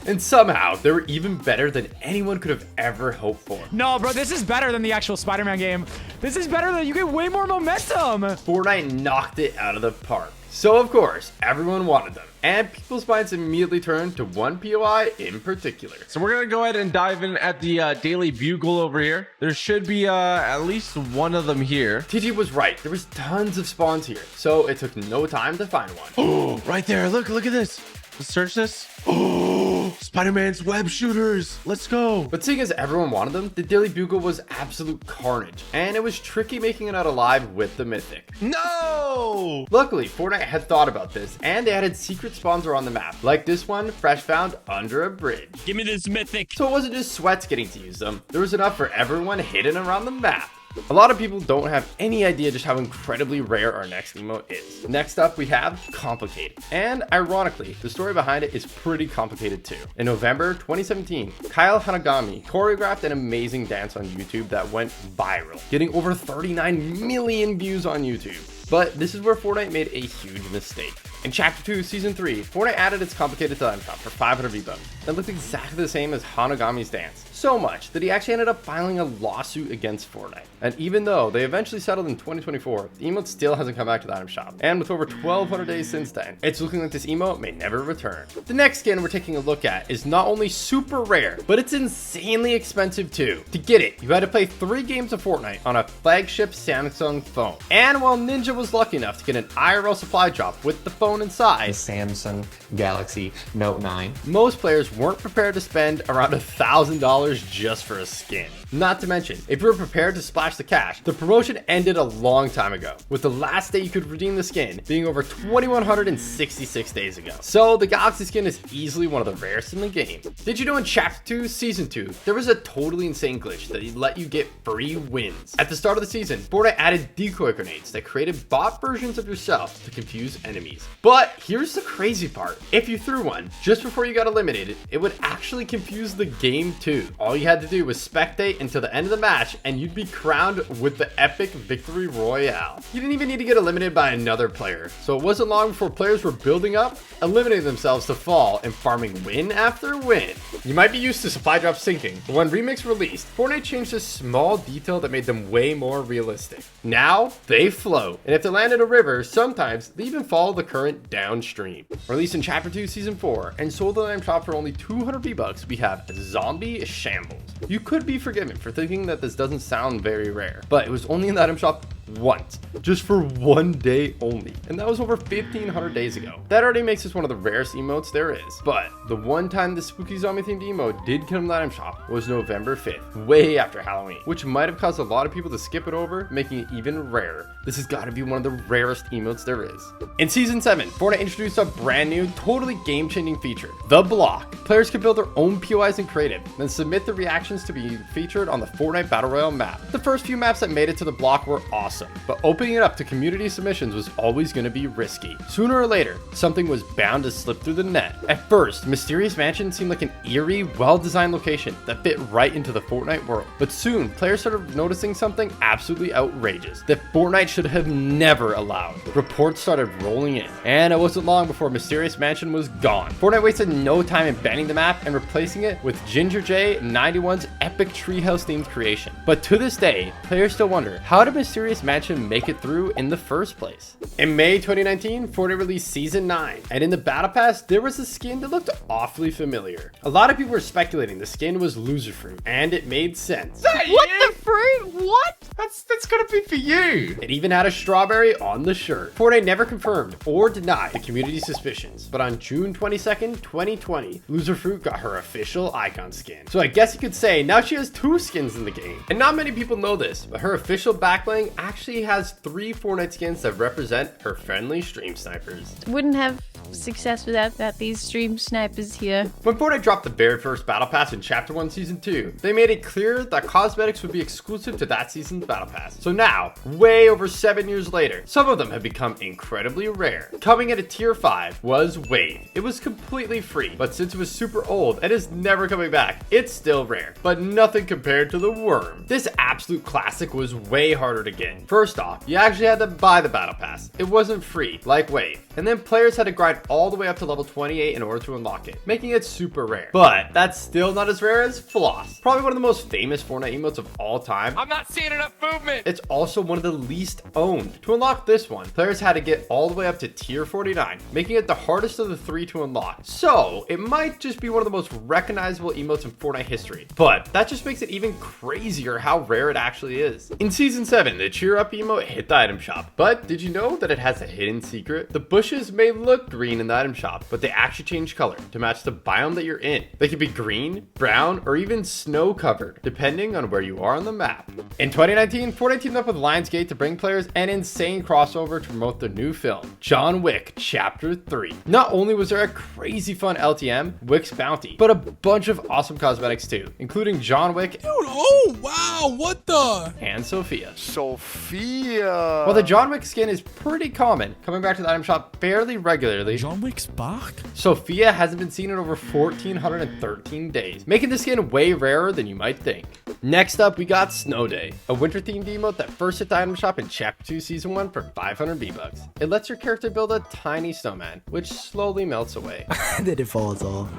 And somehow, they were even better than anyone could have ever hoped for. No, bro, this is better than the actual Spider-Man game. This is better than you get way more momentum. Fortnite knocked it out of the park. So of course, everyone wanted them, and people's minds immediately turned to one POI in particular. So we're gonna go ahead and dive in at the Daily Bugle over here. There should be at least one of them here. TG was right. There was tons of spawns here, so it took no time to find one. Oh, right there. Look at this. Let's search this. Oh, Spider-Man's web shooters. Let's go. But seeing as everyone wanted them, the Daily Bugle was absolute carnage, and it was tricky making it out alive with the Mythic. No! Luckily, Fortnite had thought about this, and they added secret spawns around the map, like this one, fresh found under a bridge. Give me this Mythic. So it wasn't just sweats getting to use them, there was enough for everyone hidden around the map. A lot of people don't have any idea just how incredibly rare our next emote is. Next up, we have Complicated. And ironically, the story behind it is pretty complicated too. In November 2017, Kyle Hanagami choreographed an amazing dance on YouTube that went viral, getting over 39 million views on YouTube. But this is where Fortnite made a huge mistake. In Chapter 2, Season 3, Fortnite added its Complicated to item shop for 500 V-Bucks that looked exactly the same as Hanagami's dance. So much that he actually ended up filing a lawsuit against Fortnite. And even though they eventually settled in 2024, the emote still hasn't come back to the item shop. And with over 1,200 days since then, it's looking like this emote may never return. The next skin we're taking a look at is not only super rare, but it's insanely expensive too. To get it, you had to play 3 games of Fortnite on a flagship Samsung phone. And while Ninja was lucky enough to get an IRL supply drop with the phone inside, The Samsung Galaxy Note 9. most players weren't prepared to spend around $1,000 just for a skin. Not to mention, if you were prepared to splash the cash, the promotion ended a long time ago, with the last day you could redeem the skin being over 2,166 days ago. So the Galaxy skin is easily one of the rarest in the game. Did you know in Chapter 2, Season 2, there was a totally insane glitch that let you get free wins? At the start of the season, Fortnite added decoy grenades that created bot versions of yourself to confuse enemies. But here's the crazy part. If you threw one just before you got eliminated, it would actually confuse the game too. All you had to do was spectate until the end of the match and you'd be crowned with the epic victory royale. You didn't even need to get eliminated by another player, so it wasn't long before players were building up, eliminating themselves to fall, and farming win after win. You might be used to supply drops sinking, but when Remix released, Fortnite changed a small detail that made them way more realistic. Now, they float, and if they land in a river, sometimes they even follow the current downstream. Released in Chapter 2, Season 4, and sold on the item shop for only 200 V-Bucks, we have Zombie Shambles. You could be forgiven for thinking that this doesn't sound very rare, but it was only in the item shop once, just for 1 day only, and that was over 1,500 days ago. That already makes this one of the rarest emotes there is. But the one time the spooky zombie themed emote did come to the item shop was November 5th, way after Halloween, which might have caused a lot of people to skip it over, making it even rarer. This has got to be one of the rarest emotes there is. In Season 7, Fortnite introduced a brand new, totally game-changing feature, The Block. Players could build their own POIs in creative, then submit the reactions to be featured on the Fortnite Battle Royale map. The first few maps that made it to The Block were awesome, but opening it up to community submissions was always going to be risky. Sooner or later, something was bound to slip through the net. At first, Mysterious Mansion seemed like an eerie, well-designed location that fit right into the Fortnite world. But soon, players started noticing something absolutely outrageous that Fortnite should have never allowed. Reports started rolling in, and it wasn't long before Mysterious Mansion was gone. Fortnite wasted no time in banning the map and replacing it with Ginger J 91's epic treehouse themed creation. But to this day, players still wonder, how did Mysterious Mansion make it through in the first place? In May 2019, Fortnite released Season 9, and in the Battle Pass, there was a skin that looked awfully familiar. A lot of people were speculating the skin was Loser Fruit, and it made sense. What the fruit? What? That's gonna be for you. It even had a strawberry on the shirt. Fortnite never confirmed or denied the community's suspicions, but on June 22nd, 2020, Loser Fruit got her official icon skin. So I guess you could say now she has 2 skins in the game. And not many people know this, but her official backbling actually has 3 Fortnite skins that represent her friendly stream snipers. Wouldn't have success without these stream snipers here. When Fortnite dropped the very first Battle Pass in Chapter 1 Season 2, they made it clear that cosmetics would be exclusive to that season's Battle Pass. So now, way over 7 years later, some of them have become incredibly rare. Coming at a tier 5 was Wave. It was completely free, but since it was super old and is never coming back, it's still rare, but nothing compared to the Worm. This absolute classic was way harder to get. First off, you actually had to buy the Battle Pass. It wasn't free, like Wave. And then players had to grind all the way up to level 28 in order to unlock it, making it super rare. But that's still not as rare as Floss, probably one of the most famous Fortnite emotes of all time. I'm not seeing enough movement. It's also one of the least owned. To unlock this one, players had to get all the way up to tier 49, making it the hardest of the 3 to unlock. So it might just be one of the most recognizable emotes in Fortnite history, but that just makes it even crazier how rare it actually is. In Season 7, the Cheer Up emote hit the item shop, but did you know that it has a hidden secret? The bushes may look green in the item shop, but they actually change color to match the biome that you're in. They could be green, brown, or even snow covered, depending on where you are on the map. In 2019, Fortnite teamed up with Lionsgate to bring players an insane crossover to promote their new film, John Wick Chapter 3. Not only was there a crazy fun LTM, Wick's Bounty, but a bunch of awesome cosmetics too, including John Wick, Dude, oh wow, what the? and Sophia. Sophia. While the John Wick skin is pretty common, coming back to the item shop fairly regularly, John Wick's back? Sophia hasn't been seen in over 1,413 days, making the skin way rarer than you might think. Next up, we got Snow Day, a winter-themed emote that first hit the item shop in Chapter 2 Season 1 for 500 V-Bucks. It lets your character build a tiny snowman, which slowly melts away. Then it falls off.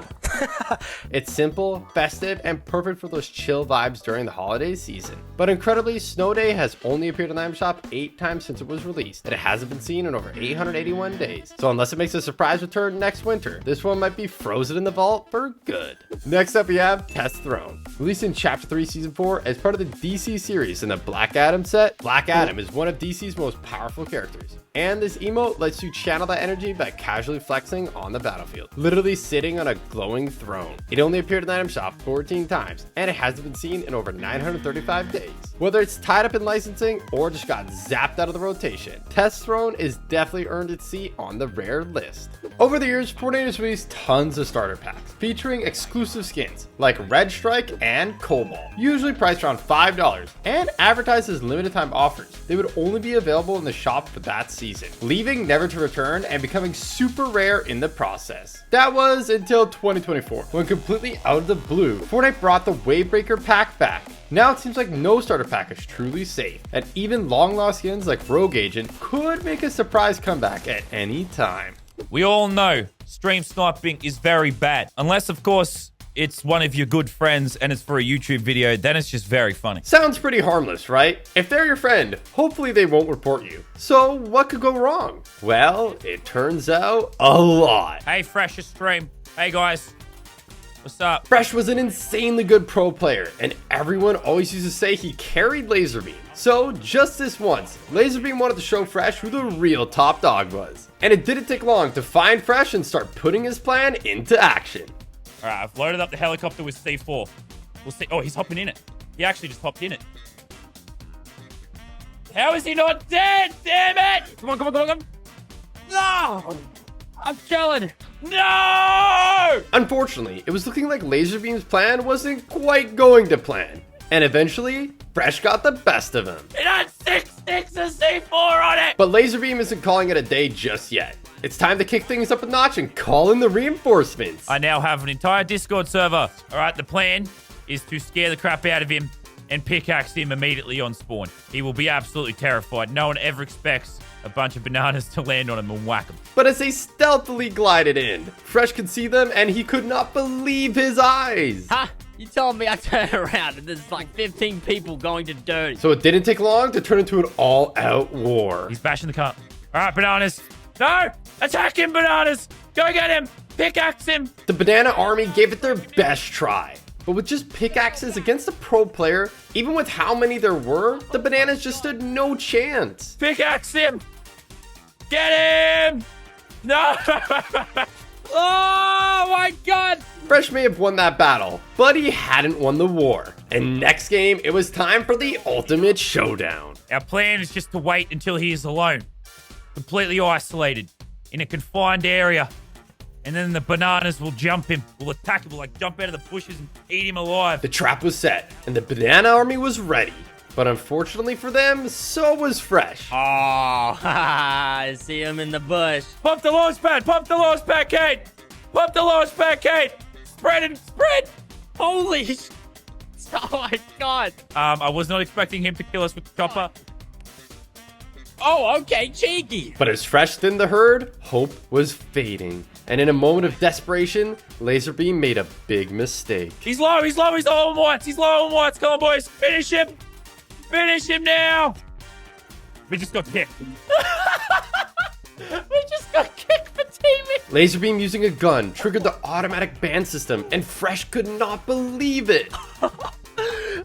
It's simple, festive, and perfect for those chill vibes during the holiday season. But incredibly, Snow Day has only appeared in the item shop 8 times since it was released, and it hasn't been seen in over 881 days. So unless it makes a surprise return next winter, this one might be frozen in the vault for good. Next up, we have Test Throne. Released in Chapter 3 Season 4 as part of the DC series in the Black Adam set, Black Adam is one of DC's most powerful characters. And this emote lets you channel that energy by casually flexing on the battlefield, literally sitting on a glowing throne. It only appeared in the item shop 14 times, and it hasn't been seen in over 935 days. Whether it's tied up in licensing or just got zapped out of the rotation, Test Throne is definitely earned its seat on the rare list. Over the years, Fortnite has released tons of starter packs featuring exclusive skins like Red Strike and Cobalt, usually priced around $5 and advertised as limited time offers. They would only be available in the shop for that season, leaving never to return and becoming super rare in the process. That was until 2024, when completely out of the blue, Fortnite brought the Wavebreaker pack back. Now it seems like no starter pack is truly safe, and even long lost skins like Rogue Agent could make a surprise comeback at any time. We all know stream sniping is very bad. Unless, of course, it's one of your good friends and it's for a YouTube video, then it's just very funny. Sounds pretty harmless, right? If they're your friend, hopefully they won't report you. So what could go wrong? Well, it turns out a lot. Hey, Fresh's stream. Hey, guys. What's up? Fresh was an insanely good pro player, and everyone always used to say he carried Laserbeam. So just this once, Laserbeam wanted to show Fresh who the real top dog was. And it didn't take long to find Fresh and start putting his plan into action. All right, I've loaded up the helicopter with C4. We'll see. Oh, he's hopping in it. He actually just hopped in it. How is he not dead? Damn it! Come on, come on, come on, come on. No! I'm chilling. No! Unfortunately, it was looking like Laserbeam's plan wasn't quite going to plan. And eventually, Fresh got the best of him. It had 6 sticks of C4 on it! But Laserbeam isn't calling it a day just yet. It's time to kick things up a notch and call in the reinforcements. I now have an entire Discord server. All right, the plan is to scare the crap out of him and pickaxe him immediately on spawn. He will be absolutely terrified. No one ever expects a bunch of bananas to land on him and whack him. But as they stealthily glided in, Fresh could see them and he could not believe his eyes. Huh? You told me I turned around and there's like 15 people going to dirty. So it didn't take long to turn into an all-out war. He's bashing the car. All right, bananas. No! Attack him, bananas! Go get him! Pickaxe him! The banana army gave it their best try. But with just pickaxes against a pro player, even with how many there were, the bananas just stood no chance. Pickaxe him! Get him! No! Oh my god! Fresh may have won that battle, but he hadn't won the war. And next game, it was time for the ultimate showdown. Our plan is just to wait until he is alone. Completely isolated. In a confined area. And then the bananas will jump him. We'll attack him. We'll like jump out of the bushes and eat him alive. The trap was set, and the banana army was ready. But unfortunately for them, so was Fresh. Oh, I see him in the bush. Pump the launch pad! Pump the launch pad, Kate! Pump the launch pad, Kate! Spread and spread! Holy oh my god. I was not expecting him to kill us with the chopper. Oh, okay, cheeky. But as Fresh thinned the herd, hope was fading. And in a moment of desperation, Laserbeam made a big mistake. He's low, he's low, he's low on whites, he's low on whites. Come on, boys, finish him. Finish him now. We just got kicked. We just got kicked for teaming. Laserbeam using a gun triggered the automatic ban system, and Fresh could not believe it.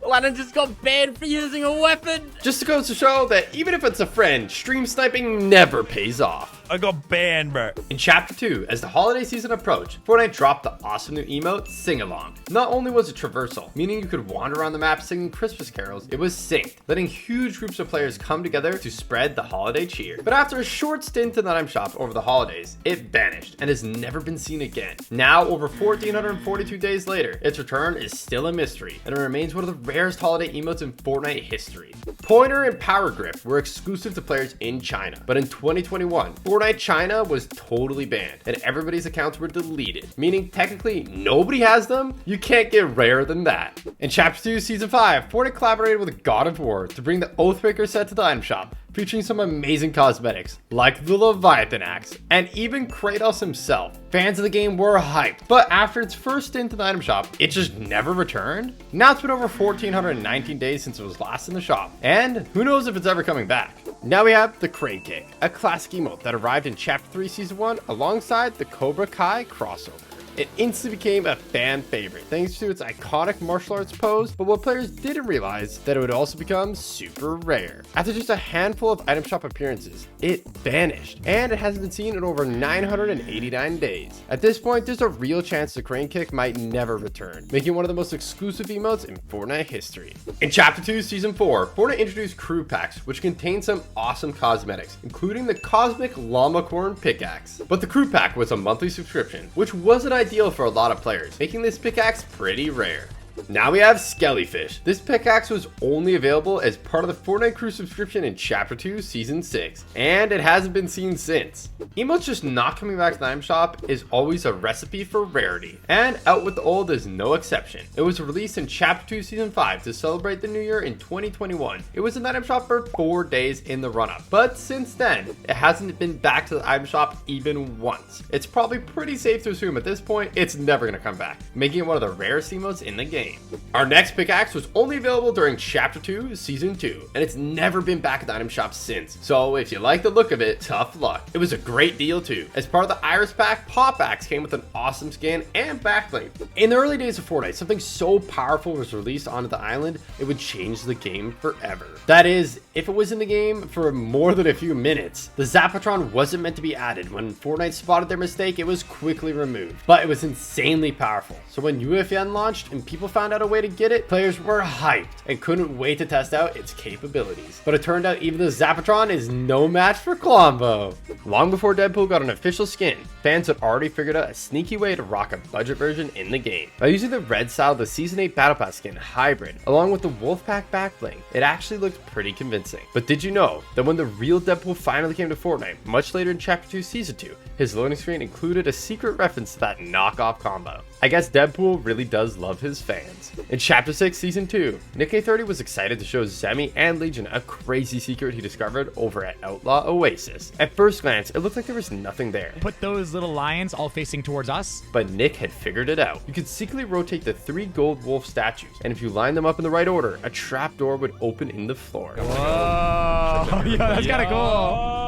Lennon just got banned for using a weapon. Just goes to show that even if it's a friend, stream sniping never pays off. I got banned, bro. In Chapter 2, as the holiday season approached, Fortnite dropped the awesome new emote, Sing Along. Not only was it traversal, meaning you could wander around the map singing Christmas carols, it was synced, letting huge groups of players come together to spread the holiday cheer. But after a short stint in the item shop over the holidays, it vanished and has never been seen again. Now, over 1,442 days later, its return is still a mystery, and it remains one of the rarest holiday emotes in Fortnite history. Pointer and Power Grip were exclusive to players in China, but in 2021, Fortnite China was totally banned and everybody's accounts were deleted, meaning technically nobody has them. You can't get rarer than that. In Chapter 2, Season 5, Fortnite collaborated with God of War to bring the Oathbreaker set to the item shop, featuring some amazing cosmetics like the Leviathan axe and even Kratos himself. Fans of the game were hyped, but after its first stint in the item shop, it just never returned. Now it's been over 1,419 days since it was last in the shop, and who knows if it's ever coming back. Now we have the Crane Kick, a classic emote that arrived in Chapter 3 Season 1 alongside the Cobra Kai crossover. It instantly became a fan favorite thanks to its iconic martial arts pose, but what players didn't realize that it would also become super rare. After just a handful of item shop appearances, it vanished, and it hasn't been seen in over 989 days. At this point, there's a real chance the Crane Kick might never return, making it one of the most exclusive emotes in Fortnite history. In Chapter 2, Season 4, Fortnite introduced crew packs, which contain some awesome cosmetics, including the Cosmic Llamacorn Pickaxe. But the crew pack was a monthly subscription, which wasn't ideal for a lot of players, making this pickaxe pretty rare. Now we have Skellyfish. This pickaxe was only available as part of the Fortnite crew subscription in Chapter 2, Season 6, and it hasn't been seen since. Emotes just not coming back to the item shop is always a recipe for rarity, and Out with the Old is no exception. It was released in Chapter 2, Season 5 to celebrate the new year in 2021. It was in the item shop for 4 days in the run-up, but since then, it hasn't been back to the item shop even once. It's probably pretty safe to assume at this point, it's never going to come back, making it one of the rarest emotes in the game. Our next pickaxe was only available during Chapter 2, Season 2, and it's never been back at the item shop since. So if you like the look of it, tough luck. It was a great deal too. As part of the Iris pack, Pop Axe came with an awesome skin and backbling. In the early days of Fortnite, something so powerful was released onto the island, it would change the game forever. That is, if it was in the game for more than a few minutes. The Zapatron wasn't meant to be added. When Fortnite spotted their mistake, it was quickly removed, but it was insanely powerful. So when UFN launched and people found out a way to get it, players were hyped and couldn't wait to test out its capabilities. But it turned out even the Zapatron is no match for Klombo. Long before Deadpool got an official skin, fans had already figured out a sneaky way to rock a budget version in the game. By using the red style of the Season 8 Battle Pass skin Hybrid, along with the Wolfpack backbling, it actually looked pretty convincing. But did you know that when the real Deadpool finally came to Fortnite, much later in Chapter 2 Season 2, his loading screen included a secret reference to that knockoff combo? I guess Deadpool really does love his fans. In Chapter 6 Season 2, Nick A30 was excited to show Zemi and Legion a crazy secret he discovered over at Outlaw Oasis. At first glance, it looked like there was nothing there. Put those little lions all facing towards us. But Nick had figured it out. You could secretly rotate the 3 gold wolf statues, and if you line them up in the right order, a trapdoor would open in the floor. Whoa! Yeah, that's kind of cool.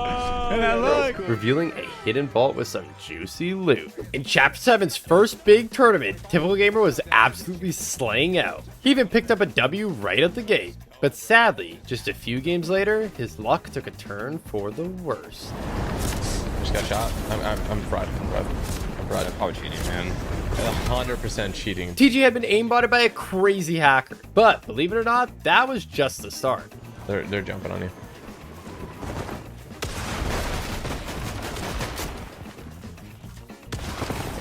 And that look. Revealing a hidden vault with some juicy loot. In Chapter 7's first big tournament, Typical Gamer was absolutely slaying out. He even picked up a W right at the gate. But sadly, just a few games later, his luck took a turn for the worse. Just got shot. I'm fried. I'm probably cheating, man. 100% cheating. TG had been aimbotted by a crazy hacker. But believe it or not, that was just the start. They're jumping on you.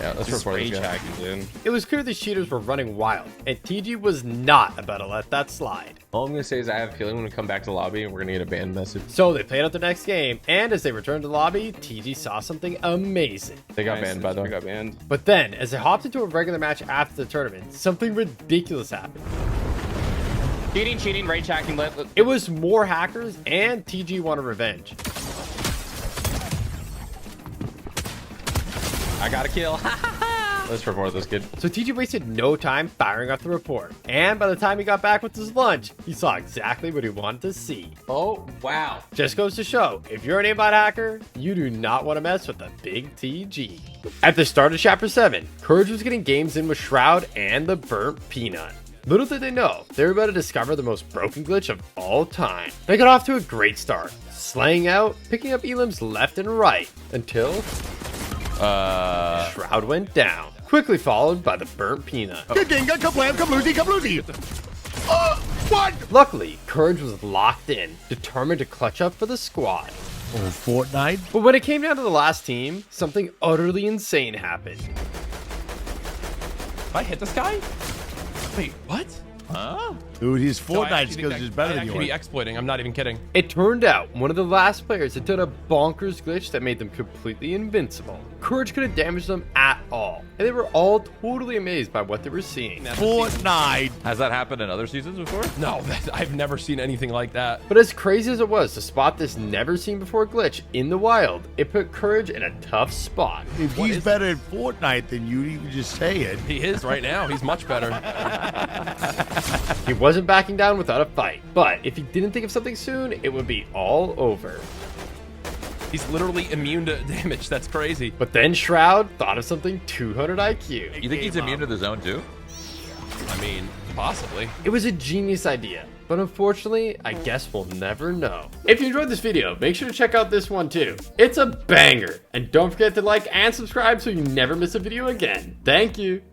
Yeah, let's report this guy. Dude. It was clear the cheaters were running wild, and TG was not about to let that slide. All I'm gonna say is I have a feeling when we come back to the lobby, we're gonna get a banned message. So they played out the next game, and as they returned to the lobby, TG saw something amazing. They got banned, by the way. They got banned. But then, as they hopped into a regular match after the tournament, something ridiculous happened. Cheating, rage hacking. It was more hackers, and TG wanted revenge. I got a kill. Let's report this kid. So TG wasted no time firing off the report. And by the time he got back with his lunch, he saw exactly what he wanted to see. Oh, wow. Just goes to show, if you're an aimbot hacker, you do not want to mess with the big TG. At the start of Chapter 7, Courage was getting games in with Shroud and the Burnt Peanut. Little did they know, they were about to discover the most broken glitch of all time. They got off to a great start, slaying out, picking up elims left and right, until Shroud went down, quickly followed by the Burnt Peanut. What? Luckily, Courage was locked in, determined to clutch up for the squad. Oh, Fortnite? But when it came down to the last team, something utterly insane happened. Did I hit this guy? Wait, what? Huh? Dude, his So I Fortnite actually skills think is better I than actually be yours. exploiting. I'm not even kidding. It turned out one of the last players had done a bonkers glitch that made them completely invincible. Courage couldn't damage them at all, and they were all totally amazed by what they were seeing. Fortnite! Has that happened in other seasons before? No, I've never seen anything like that. But as crazy as it was to spot this never seen before glitch in the wild, it put Courage in a tough spot. If he's better at Fortnite than you can just say it. He is right now. He's much better. He wasn't backing down without a fight, but if he didn't think of something soon, it would be all over. He's literally immune to damage. That's crazy. But then Shroud thought of something 200 IQ. You think he's immune to the zone too? I mean, possibly. It was a genius idea, but unfortunately, I guess we'll never know. If you enjoyed this video, make sure to check out this one too. It's a banger, and don't forget to like and subscribe so you never miss a video again. Thank you.